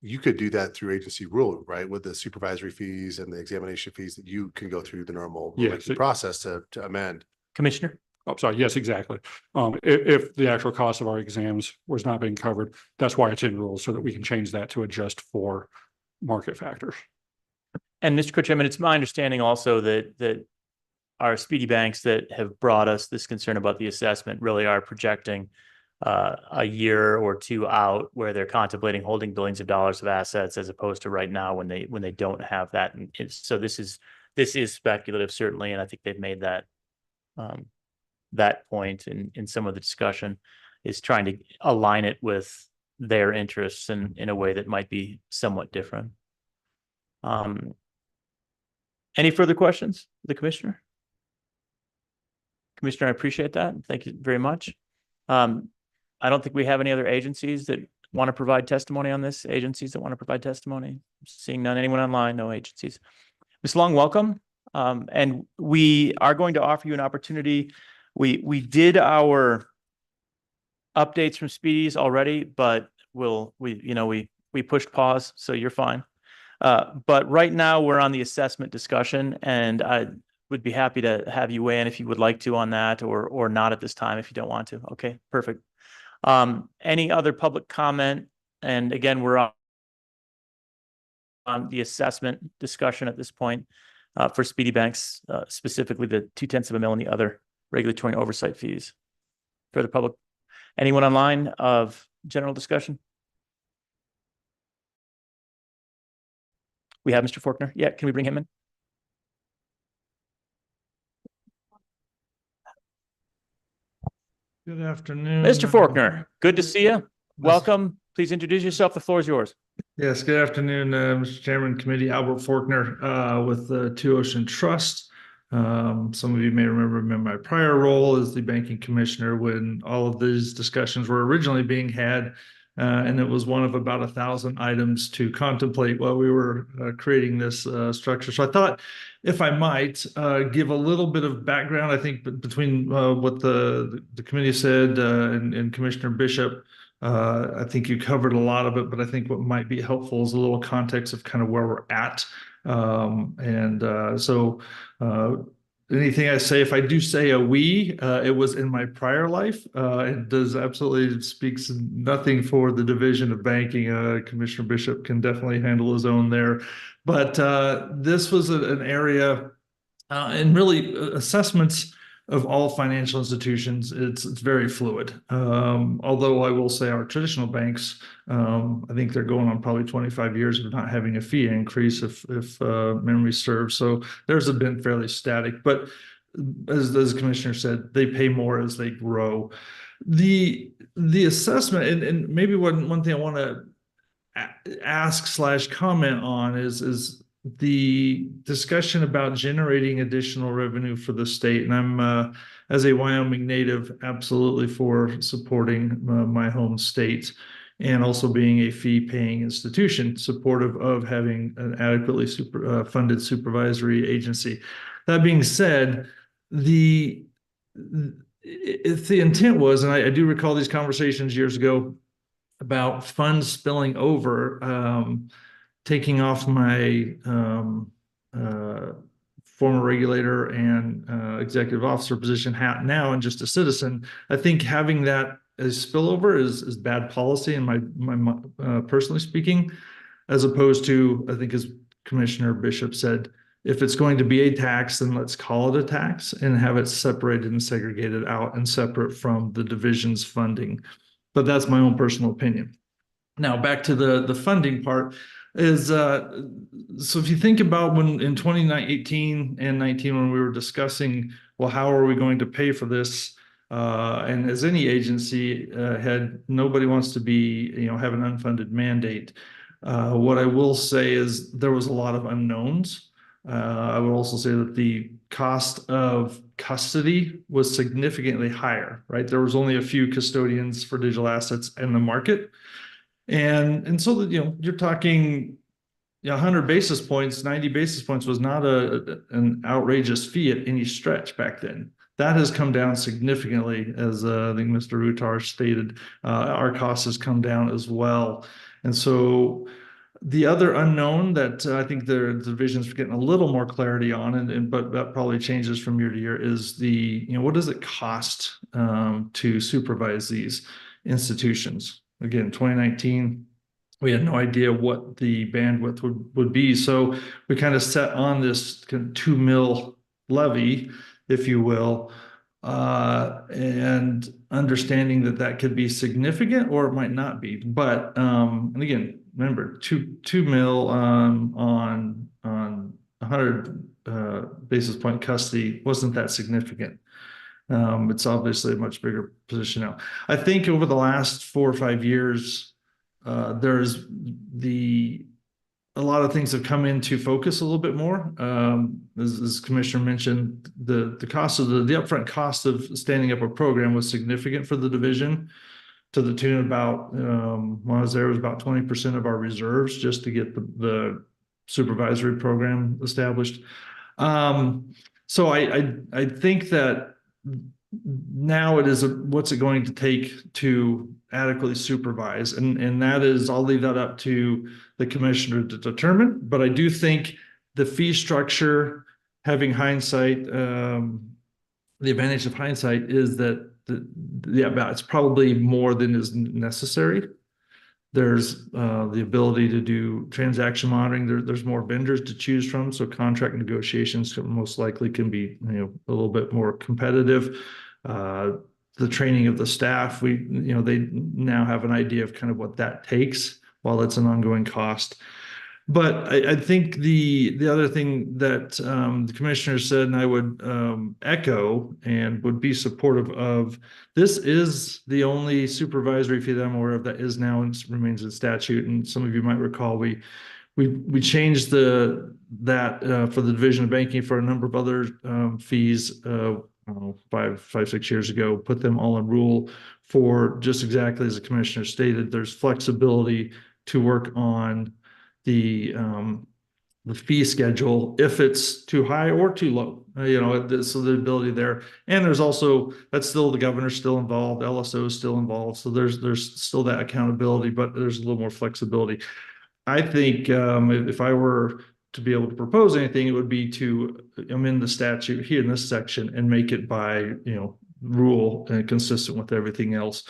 B: you could do that through agency rule, right? With the supervisory fees and the examination fees that you can go through the normal
P: Yes,
B: process to amend.
A: Commissioner?
P: Oh, sorry. Yes, exactly. If the actual cost of our exams was not being covered, that's why it's in rules, so that we can change that to adjust for market factors.
A: And Mr. Co-Chairman, it's my understanding also that our speedy banks that have brought us this concern about the assessment really are projecting a year or two out where they're contemplating holding billions of dollars of assets as opposed to right now when they don't have that. And so this is speculative, certainly, and I think they've made that point in some of the discussion, is trying to align it with their interests in a way that might be somewhat different. Any further questions for the commissioner? Commissioner, I appreciate that. Thank you very much. I don't think we have any other agencies that want to provide testimony on this. Agencies that want to provide testimony. Seeing none. Anyone online? No agencies. Ms. Long, welcome. And we are going to offer you an opportunity. We did our updates from Speedies already, but we pushed pause, so you're fine. But right now we're on the assessment discussion, and I would be happy to have you weigh in if you would like to on that, or not at this time if you don't want to. Okay, perfect. Any other public comment? And again, we're on the assessment discussion at this point for Speedy Banks, specifically the 0.2 of a mil and the other regulatory and oversight fees for the public. Anyone online of general discussion? We have Mr. Faulkner. Yeah, can we bring him in?
Q: Good afternoon.
A: Mr. Faulkner, good to see you. Welcome. Please introduce yourself. The floor is yours.
Q: Yes, good afternoon, Mr. Chairman, Committee. Albert Faulkner with the Two Ocean Trust. Some of you may remember my prior role as the banking commissioner when all of these discussions were originally being had. And it was one of about 1,000 items to contemplate while we were creating this structure. So I thought, if I might, give a little bit of background. I think between what the committee said and Commissioner Bishop, I think you covered a lot of it, but I think what might be helpful is a little context of kind of where we're at. So anything I say, if I do say a we, it was in my prior life. It does absolutely speaks nothing for the division of banking. Commissioner Bishop can definitely handle his own there. But this was an area and really assessments of all financial institutions. It's very fluid. Although I will say our traditional banks, I think they're going on probably 25 years of not having a fee increase if memory serves. So theirs have been fairly static, but as the commissioner said, they pay more as they grow. The assessment, and maybe one thing I want to ask/comment on is the discussion about generating additional revenue for the state. And I'm, as a Wyoming native, absolutely for supporting my home state, and also being a fee-paying institution, supportive of having an adequately funded supervisory agency. That being said, if the intent was, and I do recall these conversations years ago about funds spilling over, taking off my former regulator and executive officer position hat now and just a citizen, I think having that as spillover is bad policy, in my personally speaking, as opposed to, I think as Commissioner Bishop said, if it's going to be a tax, then let's call it a tax and have it separated and segregated out and separate from the division's funding. But that's my own personal opinion. Now back to the funding part is, so if you think about when in 2018 and 19, when we were discussing, well, how are we going to pay for this? And as any agency head, nobody wants to be, have an unfunded mandate. What I will say is there was a lot of unknowns I would also say that the cost of custody was significantly higher, right? There was only a few custodians for digital assets in the market. And so that, you're talking 100 basis points, 90 basis points was not an outrageous fee at any stretch back then. That has come down significantly, as I think Mr. Rutar stated. Our cost has come down as well. And so the other unknown that I think the division's getting a little more clarity on, but that probably changes from year to year, is what does it cost to supervise these institutions? Again, 2019, we had no idea what the bandwidth would be. So we kind of set on this $2 million levy, if you will, and understanding that could be significant or it might not be. But and again, remember, $2 million on 100 basis point custody wasn't that significant. It's obviously a much bigger position now. I think over the last 4 or 5 years, there's a lot of things have come into focus a little bit more. As Commissioner mentioned, the cost of the upfront cost of standing up a program was significant for the division, to the tune of about, when I was there, it was about 20% of our reserves just to get the supervisory program established. So I think that now it is what's it going to take to adequately supervise, and that is, I'll leave that up to the commissioner to determine. But I do think the fee structure, having hindsight, the advantage of hindsight is that it's probably more than is necessary. There's the ability to do transaction monitoring. There's more vendors to choose from, so contract negotiations most likely can be a little bit more competitive. The training of the staff, they now have an idea of kind of what that takes, while it's an ongoing cost. But I think the other thing that the commissioner said, and I would echo and would be supportive of, this is the only supervisory fee that I'm aware of that is now and remains in statute. And some of you might recall we changed that for the Division of Banking for a number of other fees 5-6 years ago, put them all in rule for just exactly as the commissioner stated. There's flexibility to work on the fee schedule if it's too high or too low, so the ability there. And there's also, that's still, the governor's still involved, LSO is still involved, so there's still that accountability, but there's a little more flexibility. I think if I were to be able to propose anything, it would be to amend the statute here in this section and make it by rule and consistent with everything else.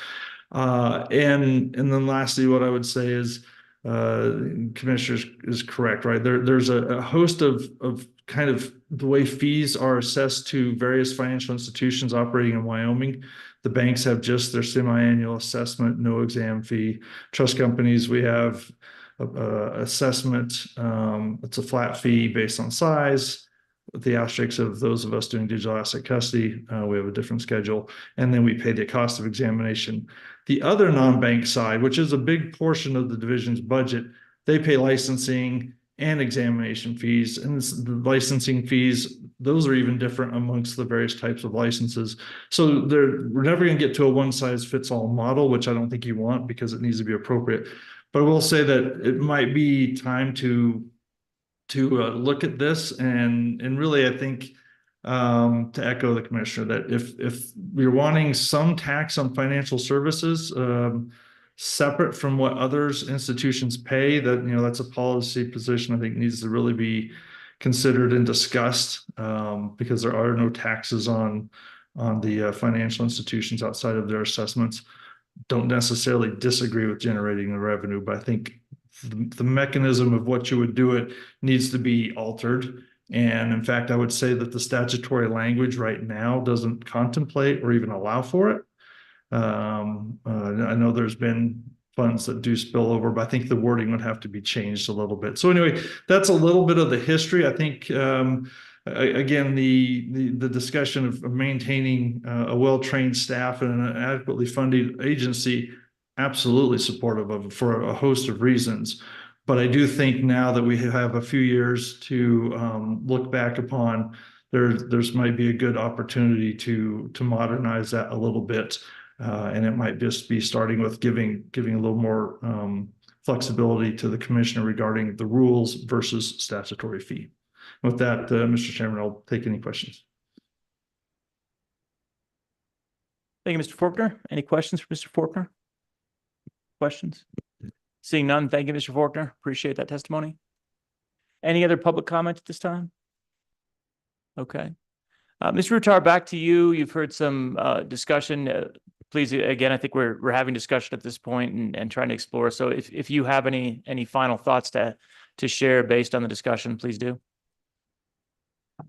Q: And then lastly, what I would say is, Commissioner is correct, right? There's a host of kind of the way fees are assessed to various financial institutions operating in Wyoming. The banks have just their semi-annual assessment, no exam fee. Trust companies, we have assessment. It's a flat fee based on size. With the asterisks of those of us doing digital asset custody, we have a different schedule, and then we pay the cost of examination. The other non-bank side, which is a big portion of the division's budget, they pay licensing and examination fees, and the licensing fees, those are even different amongst the various types of licenses. So we're never going to get to a one-size-fits-all model, which I don't think you want, because it needs to be appropriate. But I will say that it might be time to look at this, and really, I think, to echo the commissioner, that if you're wanting some tax on financial services separate from what others institutions pay, that's a policy position I think needs to really be considered and discussed, because there are no taxes on the financial institutions outside of their assessments. Don't necessarily disagree with generating the revenue, but I think the mechanism of what you would do it needs to be altered. And in fact, I would say that the statutory language right now doesn't contemplate or even allow for it. I know there's been funds that do spill over, but I think the wording would have to be changed a little bit. So anyway, that's a little bit of the history. I think, again, the discussion of maintaining a well-trained staff and an adequately funded agency, absolutely supportive of, for a host of reasons. But I do think now that we have a few years to look back upon, there's might be a good opportunity to modernize that a little bit. And it might just be starting with giving a little more flexibility to the commissioner regarding the rules versus statutory fee. With that, Mr. Chairman, I'll take any questions.
A: Thank you, Mr. Faulkner. Any questions for Mr. Faulkner? Questions? Seeing none, thank you, Mr. Faulkner. Appreciate that testimony. Any other public comment at this time? Okay. Mr. Rutar, back to you. You've heard some discussion. Please, again, I think we're having discussion at this point and trying to explore. So if you have any final thoughts to share based on the discussion, please do.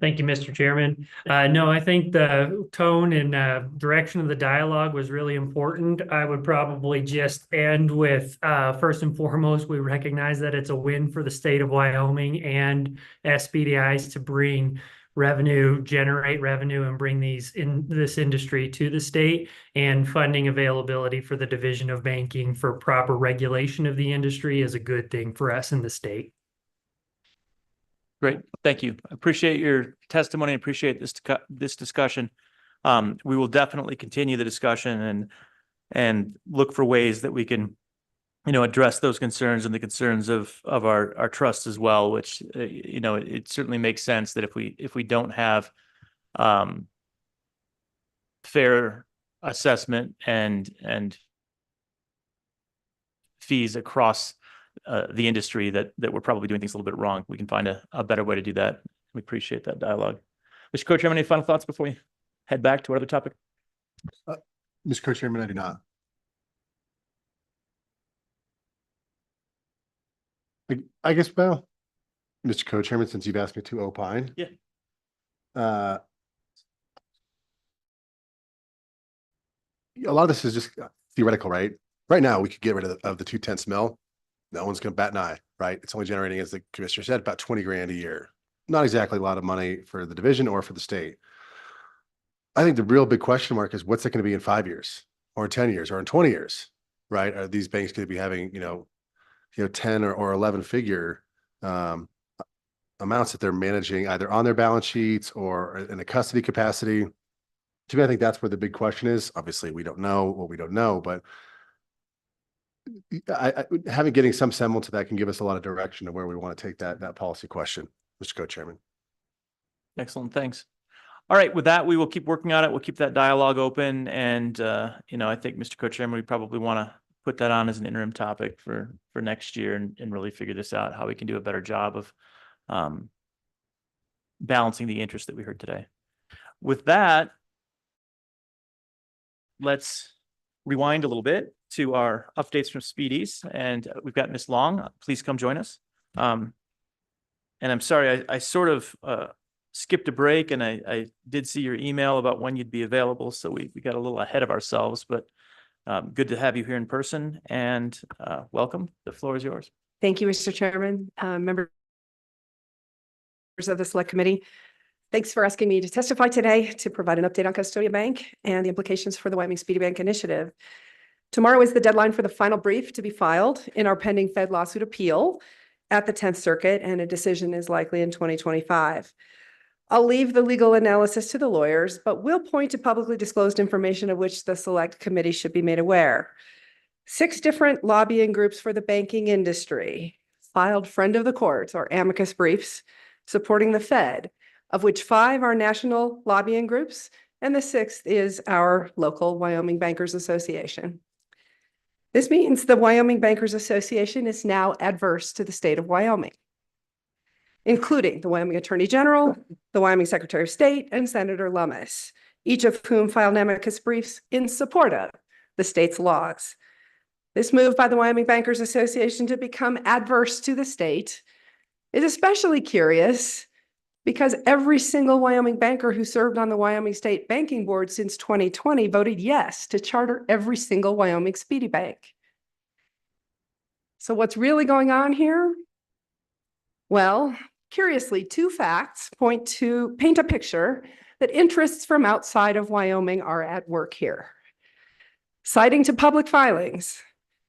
M: Thank you, Mr. Chairman. No, I think the tone and direction of the dialogue was really important. I would probably just end with, first and foremost, we recognize that it's a win for the state of Wyoming and SPDIs to bring revenue, generate revenue, and bring this industry to the state, and funding availability for the Division of Banking for proper regulation of the industry is a good thing for us in the state.
A: Great. Thank you. Appreciate your testimony. Appreciate this discussion. We will definitely continue the discussion and look for ways that we can, address those concerns and the concerns of our trusts as well, which, it certainly makes sense that if we don't have fair assessment and fees across the industry, that we're probably doing things a little bit wrong. We can find a better way to do that. We appreciate that dialogue. Mr. Co-Chairman, any final thoughts before we head back to our other topic?
B: Mr. Co-Chairman, I do not. I guess, well, Mr. Co-Chairman, since you've asked me to opine.
A: Yeah.
B: A lot of this is just theoretical, right? Right now, we could get rid of the 2/10 mill. No one's going to bat an eye, right? It's only generating, as the commissioner said, about 20 grand a year. Not exactly a lot of money for the division or for the state. I think the real big question mark is what's it going to be in 5 years or in 10 years or in 20 years, right? Are these banks going to be having, 10 or 11 figure amounts that they're managing either on their balance sheets or in a custody capacity? To me, I think that's where the big question is. Obviously, we don't know what we don't know, but getting some semblance of that can give us a lot of direction of where we want to take that policy question, Mr. Co-Chairman.
A: Excellent. Thanks. All right. With that, we will keep working on it. We'll keep that dialogue open. And, I think, Mr. Co-Chairman, we probably want to put that on as an interim topic for next year and really figure this out, how we can do a better job of balancing the interest that we heard today. With that, let's rewind a little bit to our updates from Speedies, and we've got Ms. Long. Please come join us. And I'm sorry, I sort of skipped a break, and I did see your email about when you'd be available, so we got a little ahead of ourselves, but good to have you here in person, and welcome. The floor is yours.
R: Thank you, Mr. Chairman, members of the Select Committee. Thanks for asking me to testify today to provide an update on Custodia Bank and the implications for the Wyoming Speedy Bank Initiative. Tomorrow is the deadline for the final brief to be filed in our pending Fed lawsuit appeal at the 10th Circuit, and a decision is likely in 2025. I'll leave the legal analysis to the lawyers, but will point to publicly disclosed information of which the Select Committee should be made aware. 6 different lobbying groups for the banking industry filed friend of the court or amicus briefs supporting the Fed, of which 5 are national lobbying groups, and the 6th is our local Wyoming Bankers Association. This means the Wyoming Bankers Association is now adverse to the state of Wyoming, including the Wyoming Attorney General, the Wyoming Secretary of State, and Senator Lummis, each of whom filed amicus briefs in support of the state's laws. This move by the Wyoming Bankers Association to become adverse to the state is especially curious because every single Wyoming banker who served on the Wyoming State Banking Board since 2020 voted yes to charter every single Wyoming Speedy Bank. So what's really going on here? Well, curiously, 2 facts paint a picture that interests from outside of Wyoming are at work here. Citing to public filings,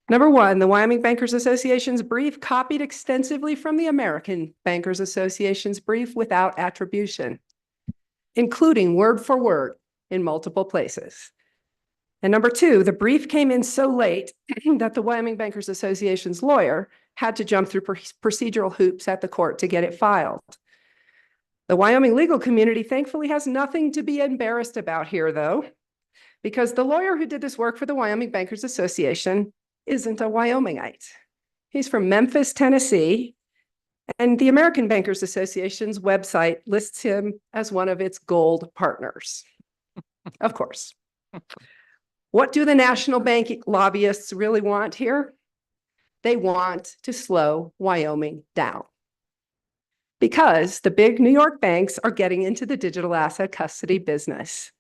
R: Number one, the Wyoming Bankers Association's brief copied extensively from the American Bankers Association's brief without attribution, including word for word in multiple places. And number two, the brief came in so late that the Wyoming Bankers Association's lawyer had to jump through procedural hoops at the court to get it filed. The Wyoming legal community thankfully has nothing to be embarrassed about here, though, because the lawyer who did this work for the Wyoming Bankers Association isn't a Wyomingite. He's from Memphis, Tennessee, and the American Bankers Association's website lists him as one of its gold partners. Of course. What do the national bank lobbyists really want here? They want to slow Wyoming down because the big New York banks are getting into the digital asset custody business.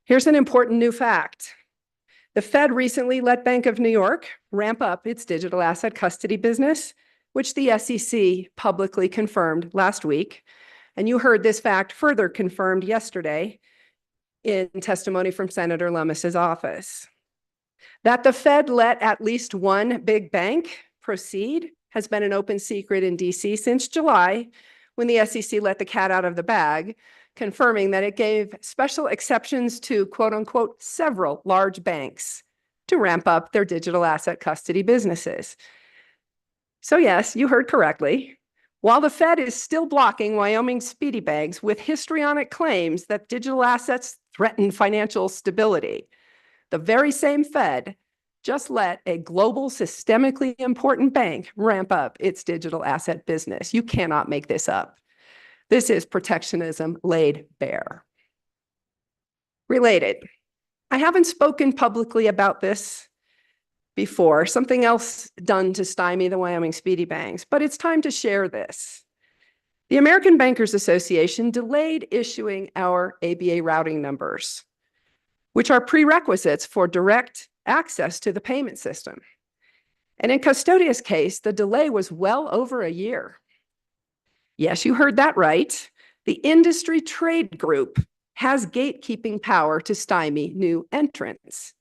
R: Here's an important new fact. The Fed recently let Bank of New York ramp up its digital asset custody business, which the SEC publicly confirmed last week. And you heard this fact further confirmed yesterday in testimony from Senator Lummis's office. That the Fed let at least one big bank proceed has been an open secret in DC since July, when the SEC let the cat out of the bag, confirming that it gave special exceptions to quote unquote several large banks to ramp up their digital asset custody businesses. So yes, you heard correctly. While the Fed is still blocking Wyoming's speedy banks with histrionic claims that digital assets threaten financial stability, the very same Fed just let a global systemically important bank ramp up its digital asset business. You cannot make this up. This is protectionism laid bare. Related, I haven't spoken publicly about this before, something else done to stymie the Wyoming speedy banks, but it's time to share this. The American Bankers Association delayed issuing our ABA routing numbers, which are prerequisites for direct access to the payment system. And in Custodia's case, the delay was well over a year. Yes, you heard that right. The industry trade group has gatekeeping power to stymie new entrants,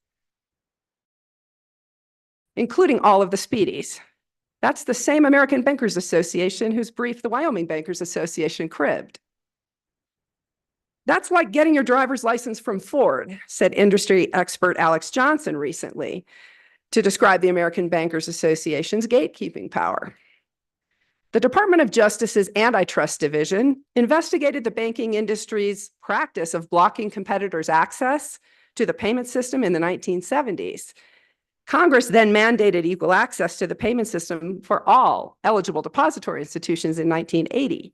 R: including all of the speedies. That's the same American Bankers Association whose brief the Wyoming Bankers Association cribbed. That's like getting your driver's license from Ford, said industry expert Alex Johnson recently to describe the American Bankers Association's gatekeeping power. The Department of Justice's Antitrust Division investigated the banking industry's practice of blocking competitors' access to the payment system in the 1970s. Congress then mandated equal access to the payment system for all eligible depository institutions in 1980.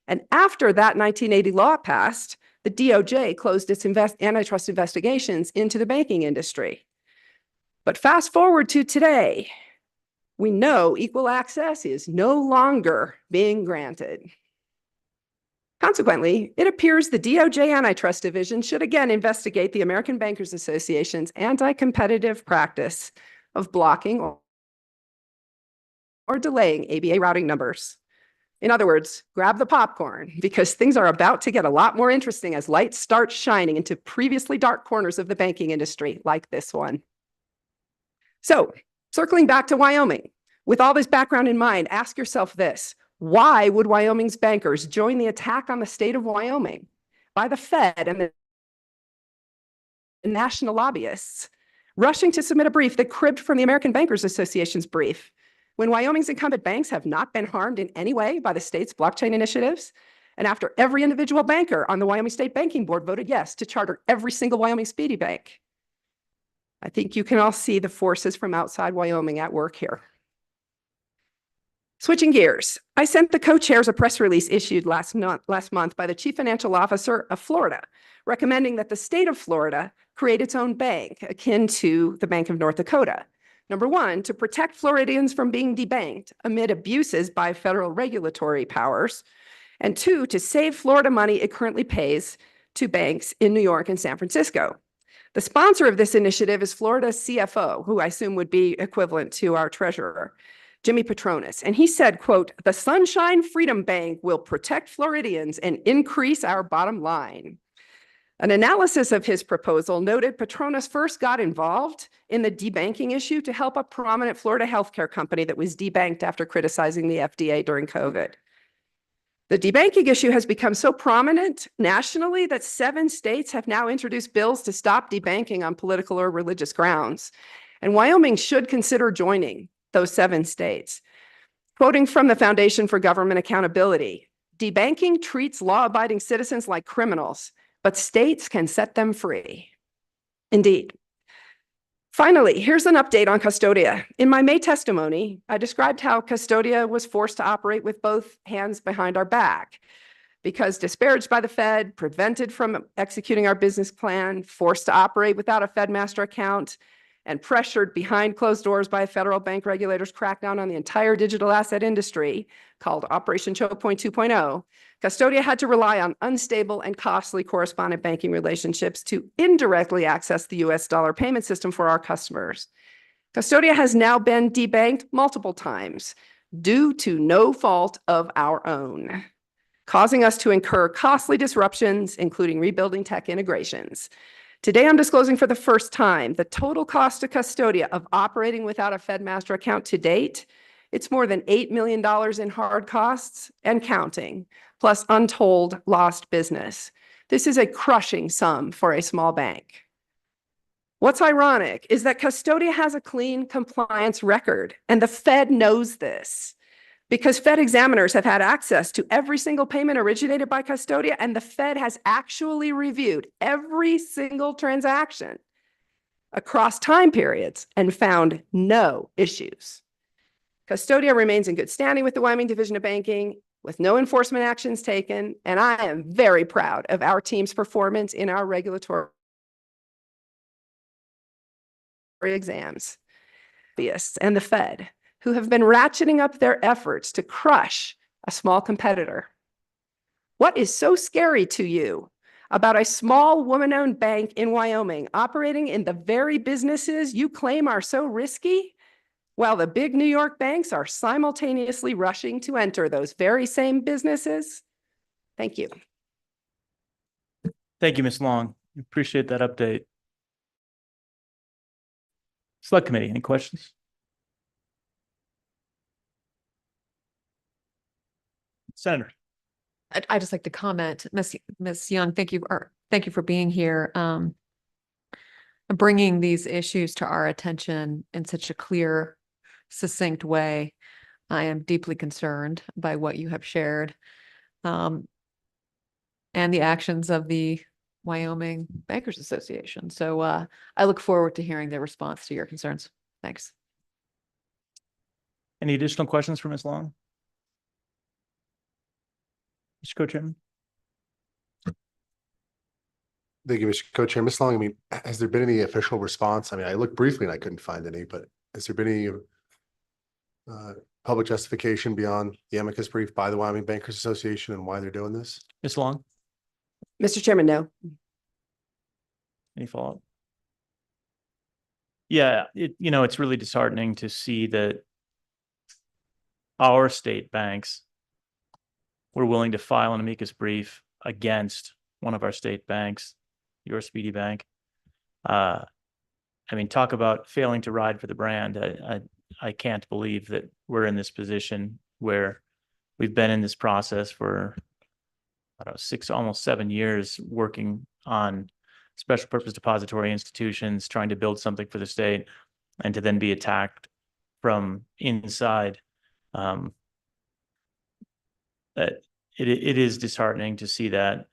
R: And after that 1980 law passed, the DOJ closed its antitrust investigations into the banking industry. But fast forward to today, we know equal access is no longer being granted. Consequently, it appears the DOJ Antitrust Division should again investigate the American Bankers Association's anti-competitive practice of blocking or delaying ABA routing numbers. In other words, grab the popcorn, because things are about to get a lot more interesting as lights start shining into previously dark corners of the banking industry, like this one. So, circling back to Wyoming, with all this background in mind, ask yourself this: why would Wyoming's bankers join the attack on the state of Wyoming by the Fed and the national lobbyists, rushing to submit a brief that cribbed from the American Bankers Association's brief, when Wyoming's incumbent banks have not been harmed in any way by the state's blockchain initiatives, and after every individual banker on the Wyoming State Banking Board voted yes to charter every single Wyoming Speedy Bank? I think you can all see the forces from outside Wyoming at work here. Switching gears, I sent the co-chairs a press release issued last month by the Chief Financial Officer of Florida, recommending that the state of Florida create its own bank akin to the Bank of North Dakota. Number one, to protect Floridians from being debanked amid abuses by federal regulatory powers. And two, to save Florida money it currently pays to banks in New York and San Francisco. The sponsor of this initiative is Florida's CFO, who I assume would be equivalent to our treasurer, Jimmy Patronis. And he said, quote, "The Sunshine Freedom Bank will protect Floridians and increase our bottom line." An analysis of his proposal noted Petronas first got involved in the debanking issue to help a prominent Florida healthcare company that was debanked after criticizing the FDA during COVID. The debanking issue has become so prominent nationally that 7 states have now introduced bills to stop debanking on political or religious grounds. And Wyoming should consider joining those 7 states. Quoting from the Foundation for Government Accountability, debanking treats law-abiding citizens like criminals, but states can set them free. Indeed. Finally, here's an update on Custodia. In my May testimony, I described how Custodia was forced to operate with both hands behind our back because disparaged by the Fed, prevented from executing our business plan, forced to operate without a Fed master account, and pressured behind closed doors by federal bank regulators crackdown on the entire digital asset industry called Operation Choke Point 2.0, Custodia had to rely on unstable and costly correspondent banking relationships to indirectly access the US dollar payment system for our customers. Custodia has now been debanked multiple times due to no fault of our own, causing us to incur costly disruptions, including rebuilding tech integrations. Today, I'm disclosing for the first time the total cost to Custodia of operating without a Fed master account to date. It's more than $8 million in hard costs and counting, plus untold lost business. This is a crushing sum for a small bank. What's ironic is that Custodia has a clean compliance record, and the Fed knows this because Fed examiners have had access to every single payment originated by Custodia, and the Fed has actually reviewed every single transaction across time periods and found no issues. Custodia remains in good standing with the Wyoming Division of Banking, with no enforcement actions taken, and I am very proud of our team's performance in our regulatory exams. And the Fed, who have been ratcheting up their efforts to crush a small competitor. What is so scary to you about a small woman-owned bank in Wyoming operating in the very businesses you claim are so risky, while the big New York banks are simultaneously rushing to enter those very same businesses? Thank you.
A: Thank you, Ms. Long. Appreciate that update. Select Committee, any questions? Senator.
H: I just like to comment, Ms. Young, thank you for being here. Bringing these issues to our attention in such a clear, succinct way. I am deeply concerned by what you have shared, and the actions of the Wyoming Bankers Association. So I look forward to hearing their response to your concerns. Thanks.
A: Any additional questions for Ms. Long? Mr. Co-Chairman.
B: Thank you, Mr. Co-Chair. Ms. Long, I mean, has there been any official response? I mean, I looked briefly and I couldn't find any, but has there been any public justification beyond the amicus brief by the Wyoming Bankers Association and why they're doing this?
A: Ms. Long,
R: Mr. Chairman, no.
A: any follow-up? Yeah, it's really disheartening to see that our state banks were willing to file an amicus brief against one of our state banks, your Speedy Bank. I mean, talk about failing to ride for the brand. I can't believe that we're in this position where we've been in this process for, I don't know, 6, almost 7 years working on special purpose depository institutions, trying to build something for the state, and to then be attacked from inside. It is disheartening to see that,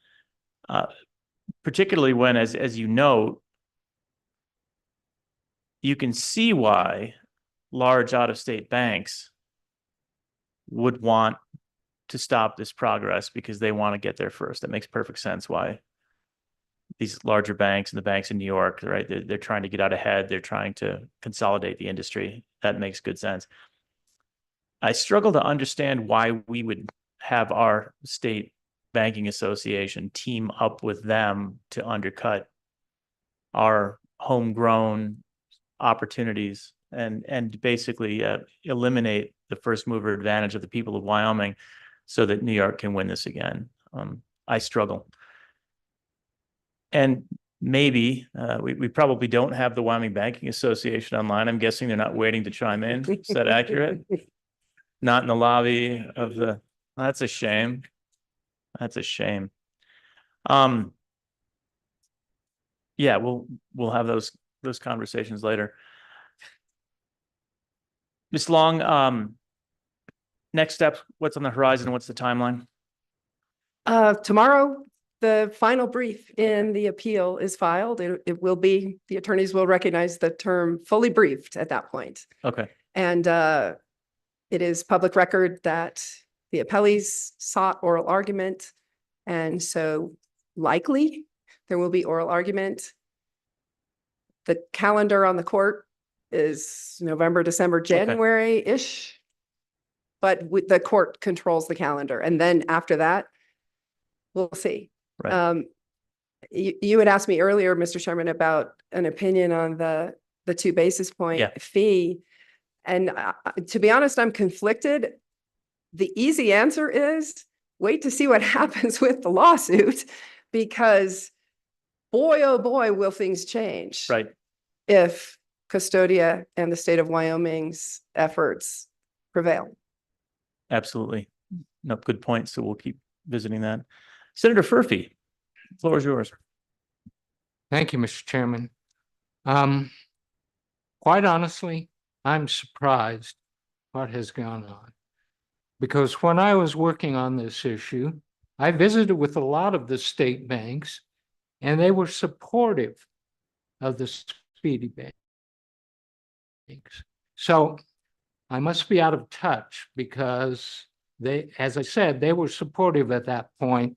A: particularly when, as you note, you can see why large out-of-state banks would want to stop this progress because they want to get there first. That makes perfect sense why these larger banks and the banks in New York, right? They're trying to get out ahead. They're trying to consolidate the industry. That makes good sense. I struggle to understand why we would have our state banking association team up with them to undercut our homegrown opportunities and basically eliminate the first mover advantage of the people of Wyoming so that New York can win this again. I struggle. And maybe, we probably don't have the Wyoming Banking Association online. I'm guessing they're not waiting to chime in. Is that accurate? Not in the lobby of the, that's a shame. That's a shame. Yeah, we'll have those conversations later. Ms. Long, next step, what's on the horizon? What's the timeline?
R: Tomorrow, the final brief in the appeal is filed. It will be, the attorneys will recognize the term fully briefed at that point.
A: Okay.
R: And it is public record that the appellees sought oral argument. And so likely there will be oral argument. The calendar on the court is November, December, January-ish. But the court controls the calendar. And then after that, we'll see.
A: Right.
R: You had asked me earlier, Mr. Chairman, about an opinion on the 2 basis point fee. And to be honest, I'm conflicted. The easy answer is wait to see what happens with the lawsuit, because boy, oh boy, will things change.
A: Right.
R: If Custodia and the state of Wyoming's efforts prevail.
A: Absolutely. No, good point. So we'll keep visiting that. Senator Furphy, the floor is yours.
E: Thank you, Mr. Chairman. Quite honestly, I'm surprised what has gone on. Because when I was working on this issue, I visited with a lot of the state banks, and they were supportive of the Speedy banks. So I must be out of touch, because they, as I said, they were supportive at that point.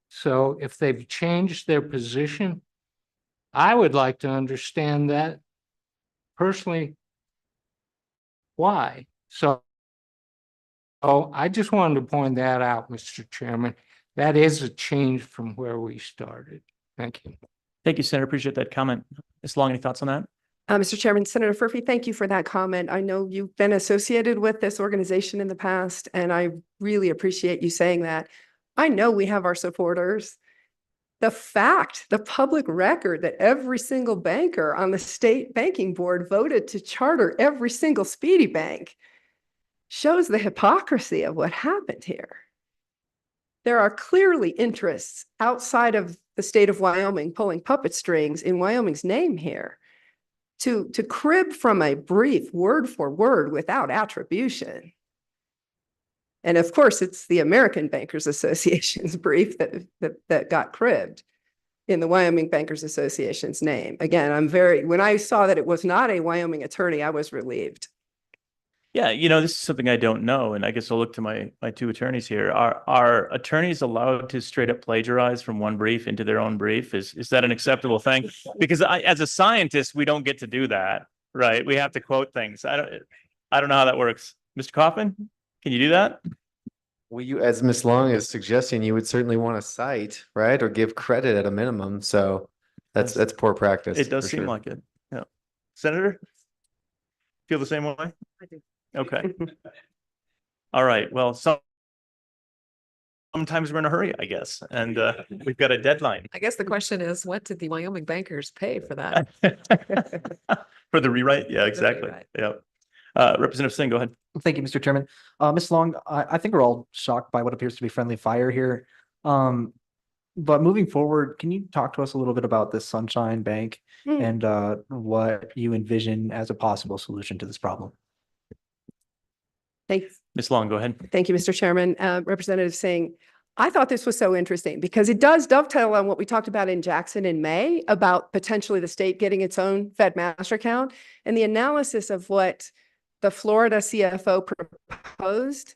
E: So if they've changed their position, I would like to understand that personally, why? So I just wanted to point that out, Mr. Chairman. That is a change from where we started. Thank you.
A: Thank you, Senator. Appreciate that comment. Ms. Long, any thoughts on that?
R: Mr. Chairman, Senator Furphy, thank you for that comment. I know you've been associated with this organization in the past, and I really appreciate you saying that. I know we have our supporters. The fact, the public record that every single banker on the state banking board voted to charter every single Speedy Bank shows the hypocrisy of what happened here. There are clearly interests outside of the state of Wyoming pulling puppet strings in Wyoming's name here. To crib from a brief word for word without attribution. And of course, it's the American Bankers Association's brief that got cribbed in the Wyoming Bankers Association's name. Again, when I saw that it was not a Wyoming attorney, I was relieved.
A: Yeah, this is something I don't know, and I guess I'll look to my 2 attorneys here. Are attorneys allowed to straight up plagiarize from one brief into their own brief? Is that an acceptable thing? Because as a scientist, we don't get to do that, right? We have to quote things. I don't know how that works. Mr. Kaufman, can you do that?
S: Well, you, as Ms. Long is suggesting, you would certainly want to cite, right, or give credit at a minimum. So that's poor practice.
A: It does
S: for
A: seem
S: sure.
A: like it. Yeah. Senator, feel the same way?
R: I do.
A: Okay. All right. Well, sometimes we're in a hurry, I guess, and we've got a deadline.
H: I guess the question is, what did the Wyoming bankers pay for that?
A: For the rewrite? Yeah, exactly.
H: rewrite.
A: Yeah. Representative Singh, go ahead.
D: Thank you, Mr. Chairman. Ms. Long, I think we're all shocked by what appears to be friendly fire here. But moving forward, can you talk to us a little bit about the Sunshine Bank and what you envision as a possible solution to this problem?
R: Thanks.
A: Ms. Long, go ahead.
R: Thank you, Mr. Chairman. Representative Singh, I thought this was so interesting because it does dovetail on what we talked about in Jackson in May about potentially the state getting its own Fed master account, and the analysis of what the Florida CFO proposed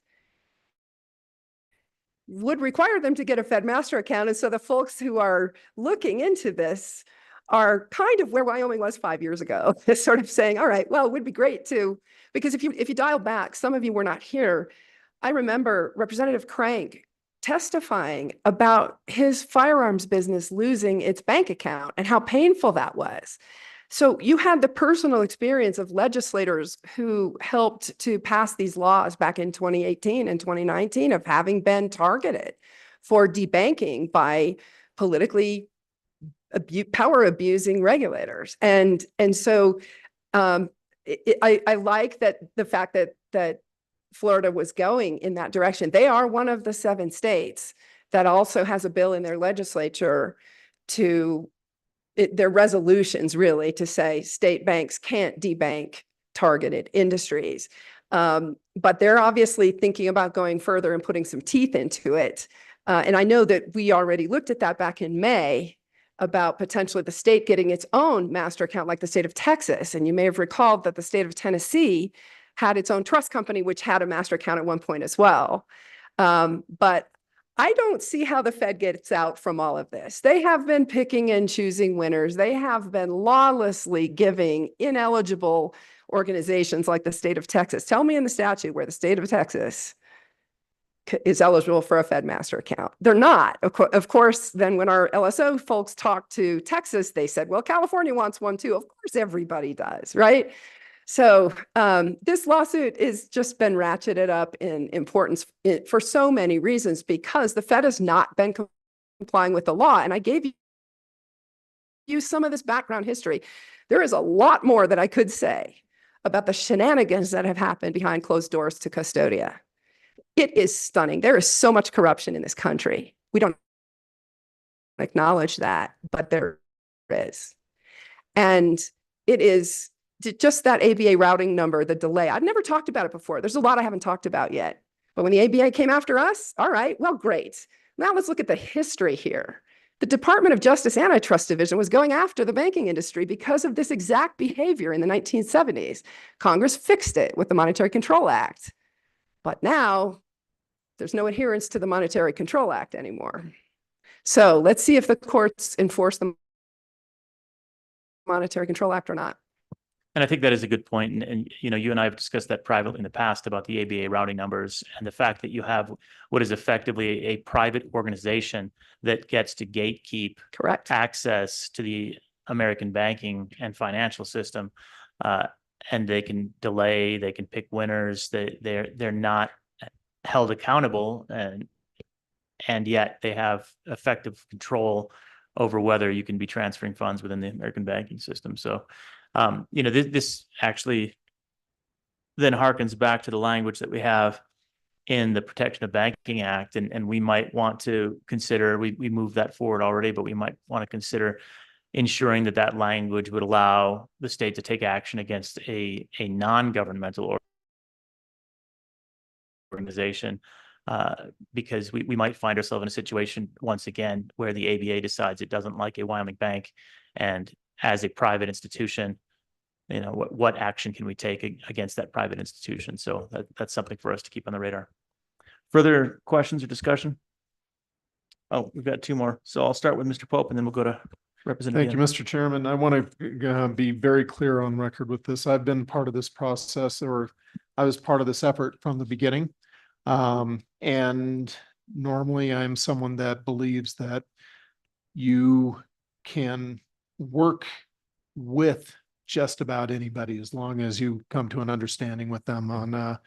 R: would require them to get a Fed master account. And so the folks who are looking into this are kind of where Wyoming was 5 years ago, sort of saying, all right, well, it would be great to, because if you dial back, some of you were not here. I remember Representative Crank testifying about his firearms business losing its bank account and how painful that was. So you had the personal experience of legislators who helped to pass these laws back in 2018 and 2019 of having been targeted for debanking by politically power abusing regulators. And so I like that the fact that Florida was going in that direction. They are one of the 7 states that also has a bill in their legislature to their resolutions really to say state banks can't debank targeted industries. But they're obviously thinking about going further and putting some teeth into it. And I know that we already looked at that back in May about potentially the state getting its own master account like the state of Texas. And you may have recalled that the state of Tennessee had its own trust company, which had a master account at one point as well. But I don't see how the Fed gets out from all of this. They have been picking and choosing winners. They have been lawlessly giving ineligible organizations like the state of Texas. Tell me in the statute where the state of Texas is eligible for a Fed master account. They're not. Of course, then when our LSO folks talked to Texas, they said, well, California wants one too. Of course, everybody does, right? So this lawsuit has just been ratcheted up in importance for so many reasons because the Fed has not been complying with the law. And I gave you some of this background history. There is a lot more that I could say about the shenanigans that have happened behind closed doors to Custodia. It is stunning. There is so much corruption in this country. We don't acknowledge that, but there is. And it is just that ABA routing number, the delay. I've never talked about it before. There's a lot I haven't talked about yet. But when the ABA came after us, all right, well, great. Now let's look at the history here. The Department of Justice Antitrust Division was going after the banking industry because of this exact behavior in the 1970s. Congress fixed it with the Monetary Control Act. But now there's no adherence to the Monetary Control Act anymore. So let's see if the courts enforce the Monetary Control Act or not.
A: And I think that is a good point. And you know, you and I have discussed that privately in the past about the ABA routing numbers and the fact that you have what is effectively a private organization that gets to gatekeep access to the American banking and financial system. And they can delay, they can pick winners, they're not held accountable, and yet they have effective control over whether you can be transferring funds within the American banking system. So you know, this actually then harkens back to the language that we have in the Protection of Banking Act, and we might want to consider, we moved that forward already, but we might want to consider ensuring that that language would allow the state to take action against a non-governmental organization, because we might find ourselves in a situation once again where the ABA decides it doesn't like a Wyoming bank, and as a private institution, you know, what action can we take against that private institution? So that's something for us to keep on the radar. Further questions or discussion? Oh, we've got 2 more. So I'll start with Mr. Pope and then we'll go to Representative.
T: Thank you, Mr. Chairman. I want to be very clear on record with this. I've been part of this process, or I was part of this effort from the beginning. And normally I'm someone that believes that you can work with just about anybody as long as you come to an understanding with them on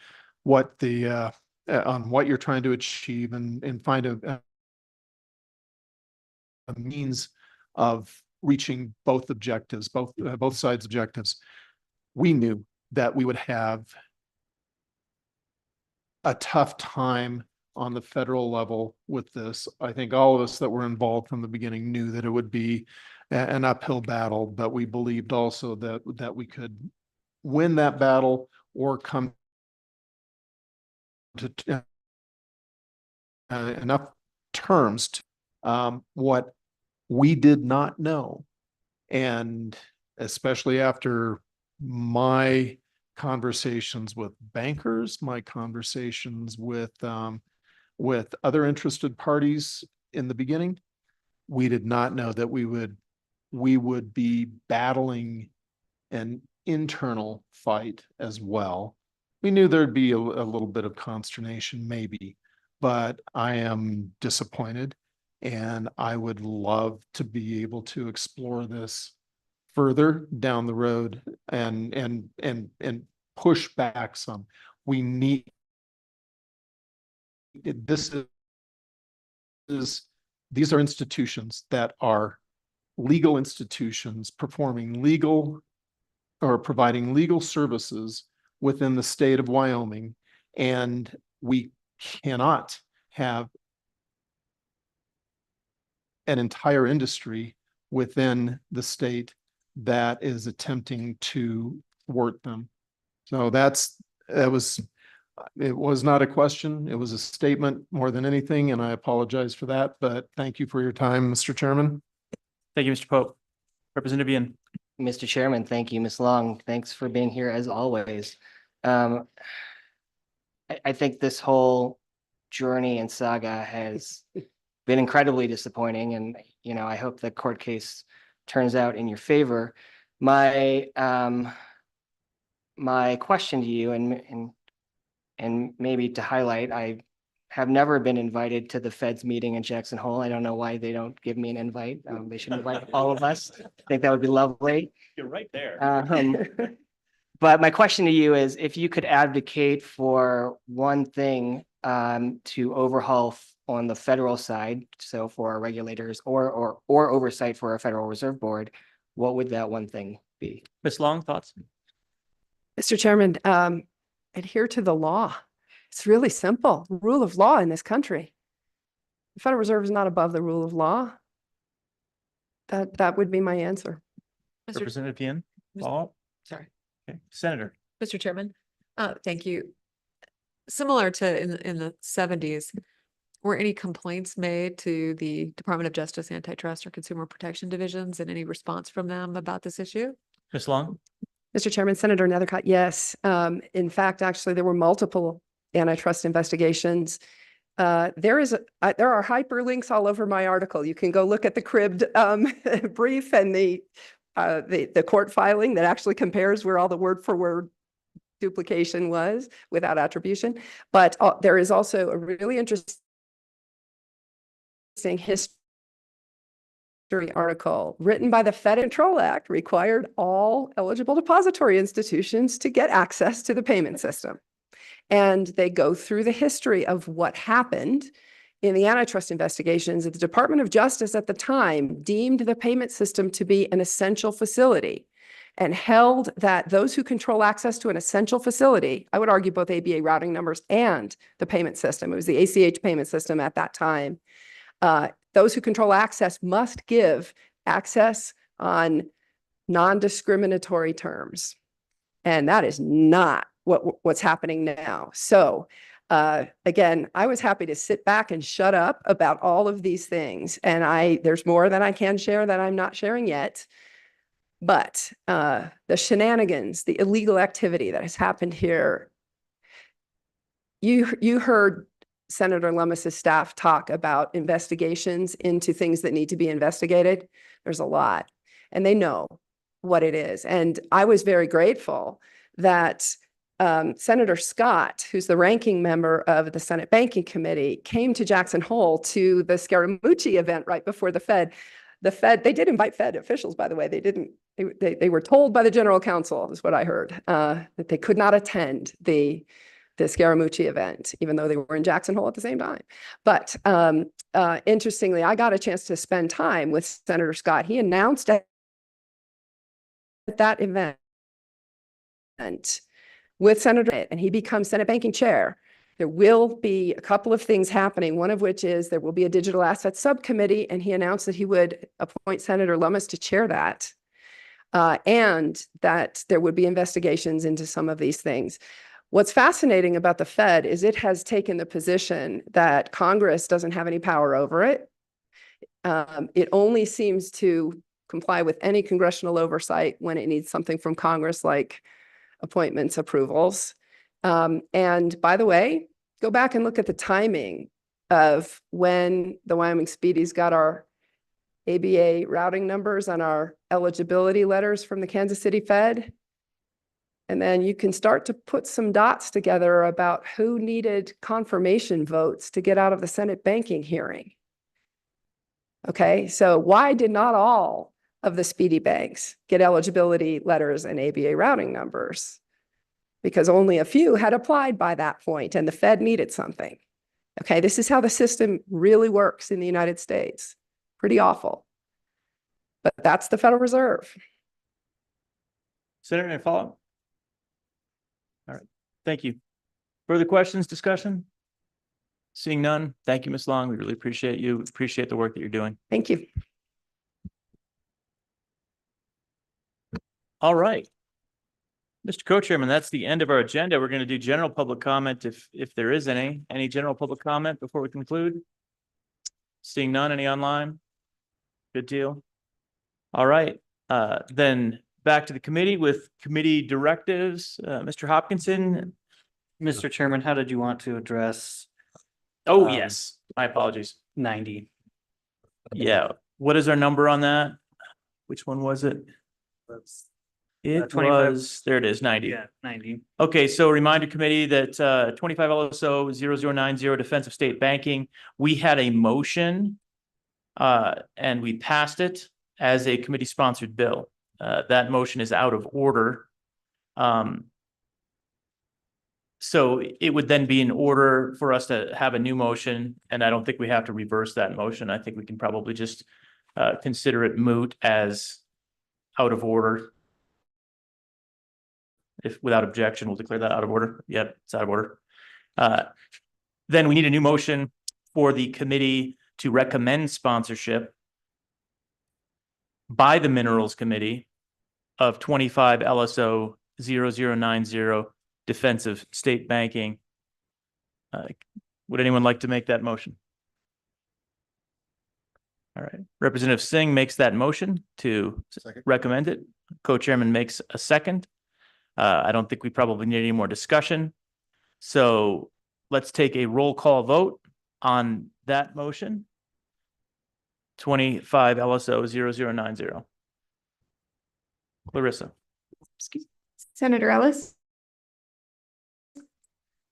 T: what you're trying to achieve, and find a means of reaching both objectives, both sides' objectives. We knew that we would have a tough time on the federal level with this. I think all of us that were involved from the beginning knew that it would be an uphill battle, but we believed also that we could win that battle or come to enough terms to what we did not know. And especially after my conversations with bankers, my conversations with other interested parties in the beginning, we did not know that we would be battling an internal fight as well. We knew there'd be a little bit of consternation, maybe, but I am disappointed, and I would love to be able to explore this further down the road and push back some. We need these are institutions that are legal institutions performing legal or providing legal services within the state of Wyoming. And we cannot have an entire industry within the state that is attempting to thwart them. So it was not a question. It was a statement more than anything, and I apologize for that, but thank you for your time, Mr. Chairman.
A: Thank you, Mr. Pope. Representative Ian.
U: Mr. Chairman, thank you. Ms. Long, thanks for being here as always. I think this whole journey and saga has been incredibly disappointing, and I hope the court case turns out in your favor. My question to you, and maybe to highlight, I have never been invited to the Fed's meeting in Jackson Hole. I don't know why they don't give me an invite. They should invite all of us. I think that would be lovely.
A: You're right there.
U: But my question to you is, if you could advocate for one thing to overhaul on the federal side, so for our regulators or oversight for our Federal Reserve Board, what would that one thing be?
A: Ms. Long, thoughts?
R: Mr. Chairman, adhere to the law. It's really simple. Rule of law in this country. The Federal Reserve is not above the rule of law. That would be my answer.
A: Representative Ian. Follow-up?
H: Sorry.
A: Okay. Senator.
H: Mr. Chairman, thank you. Similar to in the 70s, were any complaints made to the Department of Justice Antitrust or Consumer Protection Divisions and any response from them about this issue?
A: Ms. Long.
R: Mr. Chairman, Senator Nethercott, yes. In fact, actually, there were multiple antitrust investigations. There are hyperlinks all over my article. You can go look at the cribbed brief and the court filing that actually compares where all the word for word duplication was without attribution. But there is also a really interesting history article written by the Fed Control Act required all eligible depository institutions to get access to the payment system. And they go through the history of what happened in the antitrust investigations. The Department of Justice at the time deemed the payment system to be an essential facility and held that those who control access to an essential facility, I would argue both ABA routing numbers and the payment system, it was the ACH payment system at that time, those who control access must give access on non-discriminatory terms. And that is not what's happening now. So again, I was happy to sit back and shut up about all of these things. And there's more that I can share that I'm not sharing yet. But the shenanigans, the illegal activity that has happened here, you heard Senator Lummis's staff talk about investigations into things that need to be investigated. There's a lot, and they know what it is. And I was very grateful that Senator Scott, who's the ranking member of the Senate Banking Committee, came to Jackson Hole to the Scaramucci event right before the Fed. The Fed, they did invite Fed officials, by the way. They were told by the general counsel, is what I heard, that they could not attend the Scaramucci event, even though they were in Jackson Hole at the same time. But interestingly, I got a chance to spend time with Senator Scott. He announced at that event with Senator, and he becomes Senate Banking Chair. There will be a couple of things happening, one of which is there will be a digital assets subcommittee, and he announced that he would appoint Senator Lummis to chair that, and that there would be investigations into some of these things. What's fascinating about the Fed is it has taken the position that Congress doesn't have any power over it. It only seems to comply with any congressional oversight when it needs something from Congress, like appointments, approvals. And by the way, go back and look at the timing of when the Wyoming Speedies got our ABA routing numbers on our eligibility letters from the Kansas City Fed. And then you can start to put some dots together about who needed confirmation votes to get out of the Senate banking hearing. Okay, so why did not all of the Speedy banks get eligibility letters and ABA routing numbers? Because only a few had applied by that point and the Fed needed something. Okay, this is how the system really works in the United States. Pretty awful. But that's the Federal Reserve.
A: Senator, any follow-up? All right, thank you. Further questions, discussion? Seeing none, thank you, Ms. Long. We really appreciate you, appreciate the work that you're doing.
R: Thank you.
A: All right. Mr. Co-Chairman, that's the end of our agenda. We're going to do general public comment if there is any. Any general public comment before we conclude? Seeing none, any online? Good deal. All right, then back to the committee with committee directives. Mr. Hopkinson.
F: Mr. Chairman, how did you want to address?
A: Oh, yes, my apologies.
F: 90.
A: Yeah, what is our number on that? Which one was it? It
F: 25.
A: was, there it is, 90.
F: Yeah, 90.
A: Okay, so reminder committee that 25 LSO 0090 Defense of State Banking, we had a motion and we passed it as a committee sponsored bill. That motion is out of order. So it would then be in order for us to have a new motion, and I don't think we have to reverse that motion. I think we can probably just consider it moot as out of order. If without objection, we'll declare that out of order. Yep, it's out of order. Then we need a new motion for the committee to recommend sponsorship by the Minerals Committee of 25 LSO 0090 Defensive State Banking. Would anyone like to make that motion? All right, Representative Singh makes that motion to recommend it. Co-chairman makes a second. I don't think we probably need any more discussion. So let's take a roll call vote on that motion. 25 LSO 0090. Clarissa.
J: Senator Ellis,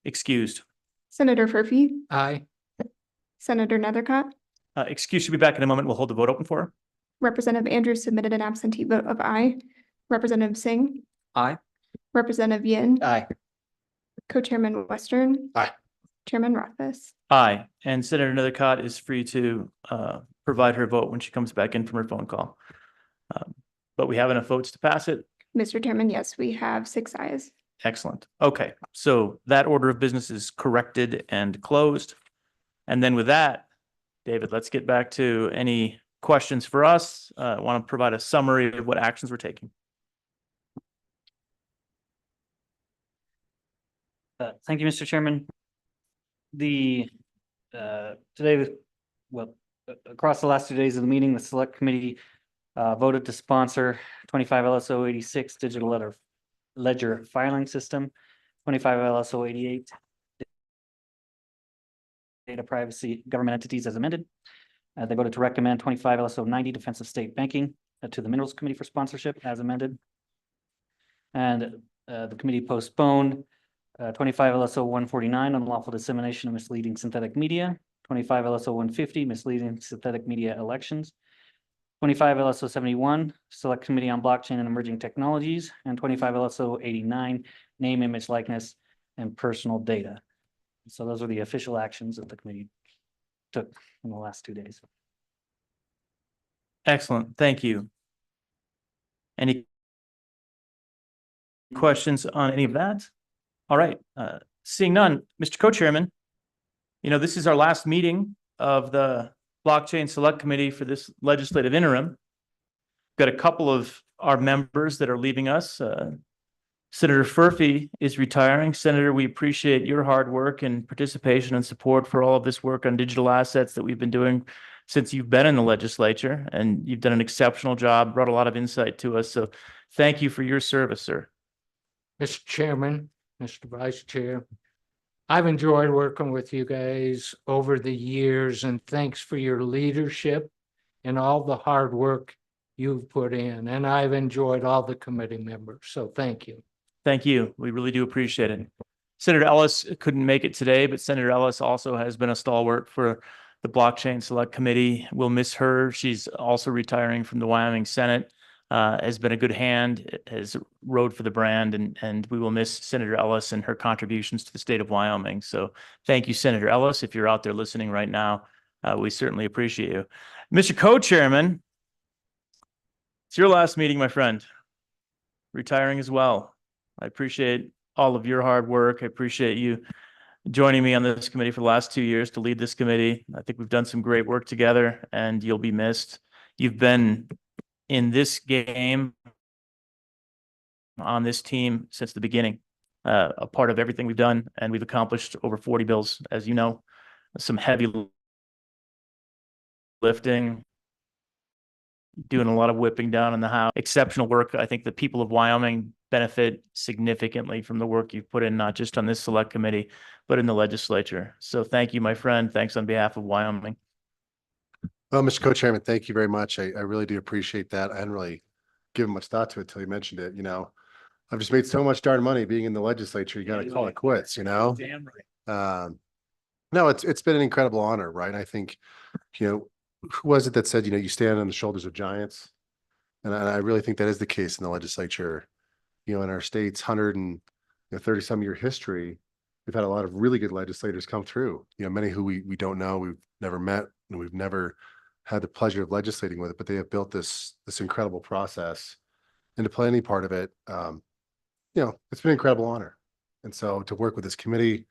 A: Excused.
J: Senator Furphy,
E: Aye.
J: Senator Nethercott,
A: Excuse should be back in a moment. We'll hold the vote open for her.
J: Representative Andrews submitted an absentee vote of aye. Representative Singh,
D: Aye.
J: Representative Yin,
U: Aye.
J: Co-Chairman Western.
B: Aye.
J: Chairman Rothfuss.
A: Aye, and Senator Nethercott is free to provide her vote when she comes back in from her phone call. But we have enough votes to pass it.
J: Mr. Chairman, yes, we have 6 ayes.
A: Excellent. Okay, so that order of business is corrected and closed. And then with that, David, let's get back to any questions for us. I want to provide a summary of what actions we're taking.
F: Thank you, Mr. Chairman. Today, across the last 2 days of the meeting, the select committee voted to sponsor 25 LSO 86 digital ledger filing system, 25 LSO 88 data privacy government entities as amended. They voted to recommend 25 LSO 90 defensive state banking to the Minerals Committee for sponsorship as amended. And the committee postponed 25 LSO 149 unlawful dissemination of misleading synthetic media, 25 LSO 150 misleading synthetic media elections, 25 LSO 71 select committee on blockchain and emerging technologies, and 25 LSO 89 name, image, likeness, and personal data. So those are the official actions that the committee took in the last 2 days.
A: Excellent, thank you. Any questions on any of that? All right, seeing none, Mr. Co-Chairman, this is our last meeting of the Blockchain Select Committee for this legislative interim. Got a couple of our members that are leaving us. Senator Furphy is retiring. Senator, we appreciate your hard work and participation and support for all of this work on digital assets that we've been doing since you've been in the legislature, and you've done an exceptional job, brought a lot of insight to us. So thank you for your service, sir.
E: Mr. Chairman, Mr. Vice Chair, I've enjoyed working with you guys over the years, and thanks for your leadership and all the hard work you've put in. And I've enjoyed all the committee members, so thank you.
A: Thank you. We really do appreciate it. Senator Ellis couldn't make it today, but Senator Ellis also has been a stalwart for the Blockchain Select Committee. We'll miss her. She's also retiring from the Wyoming Senate. Has been a good hand, has rode for the brand, and we will miss Senator Ellis and her contributions to the state of Wyoming. So thank you, Senator Ellis. If you're out there listening right now, we certainly appreciate you. Mr. Co-Chairman, It's your last meeting, my friend. Retiring as well. I appreciate all of your hard work. I appreciate you joining me on this committee for the last 2 years to lead this committee. I think we've done some great work together and you'll be missed. You've been in this game on this team since the beginning, a part of everything we've done, and we've accomplished over 40 bills, as you know, some heavy lifting, doing a lot of whipping down in the House. Exceptional work. I think the people of Wyoming benefit significantly from the work you've put in, not just on this select committee, but in the legislature. So thank you, my friend. Thanks on behalf of Wyoming.
B: Well, Mr. Co-Chairman, thank you very much. I really do appreciate that. I hadn't really given much thought to it till you mentioned it. You know, I've just made so much darn money being in the legislature. You got to call it quits, you know?
A: Damn right.
B: No, it's been an incredible honor, right? I think, you know, who was it that said, you know, you stand on the shoulders of giants? And I really think that is the case in the legislature. You know, in our state's 130 some year history, we've had a lot of really good legislators come through, you know, many who we don't know, we've never met, and we've never had the pleasure of legislating with it, but they have built this incredible process. And to play any part of it, you know, it's been an incredible honor. And so to work with this committee,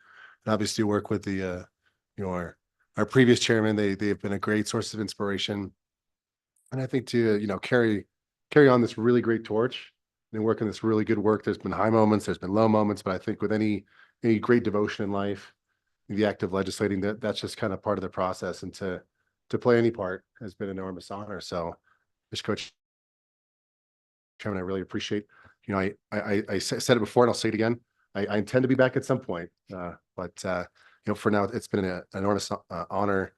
B: and obviously work with the, you know, our previous chairman, they've been a great source of inspiration. And I think to, you know, carry on this really great torch and work on this really good work. There's been high moments, there's been low moments, but I think with any great devotion in life, the act of legislating, that's just kind of part of the process. And to play any part has been an enormous honor. So, Mr. Co-Chairman, I really appreciate, you know, I said it before and I'll say it again. I intend to be back at some point, but you know, for now, it's been an enormous honor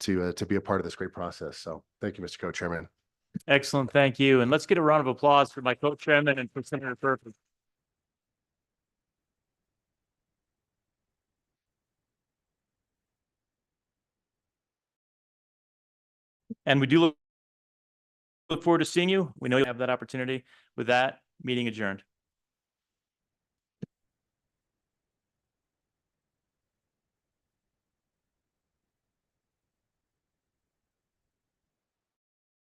B: to be a part of this great process. So thank you, Mr. Co-Chairman.
A: Excellent. Thank you. And let's get a round of applause for my co-chairman and for Senator Purpose. And we do look forward to seeing you. We know you have that opportunity. With that, meeting adjourned.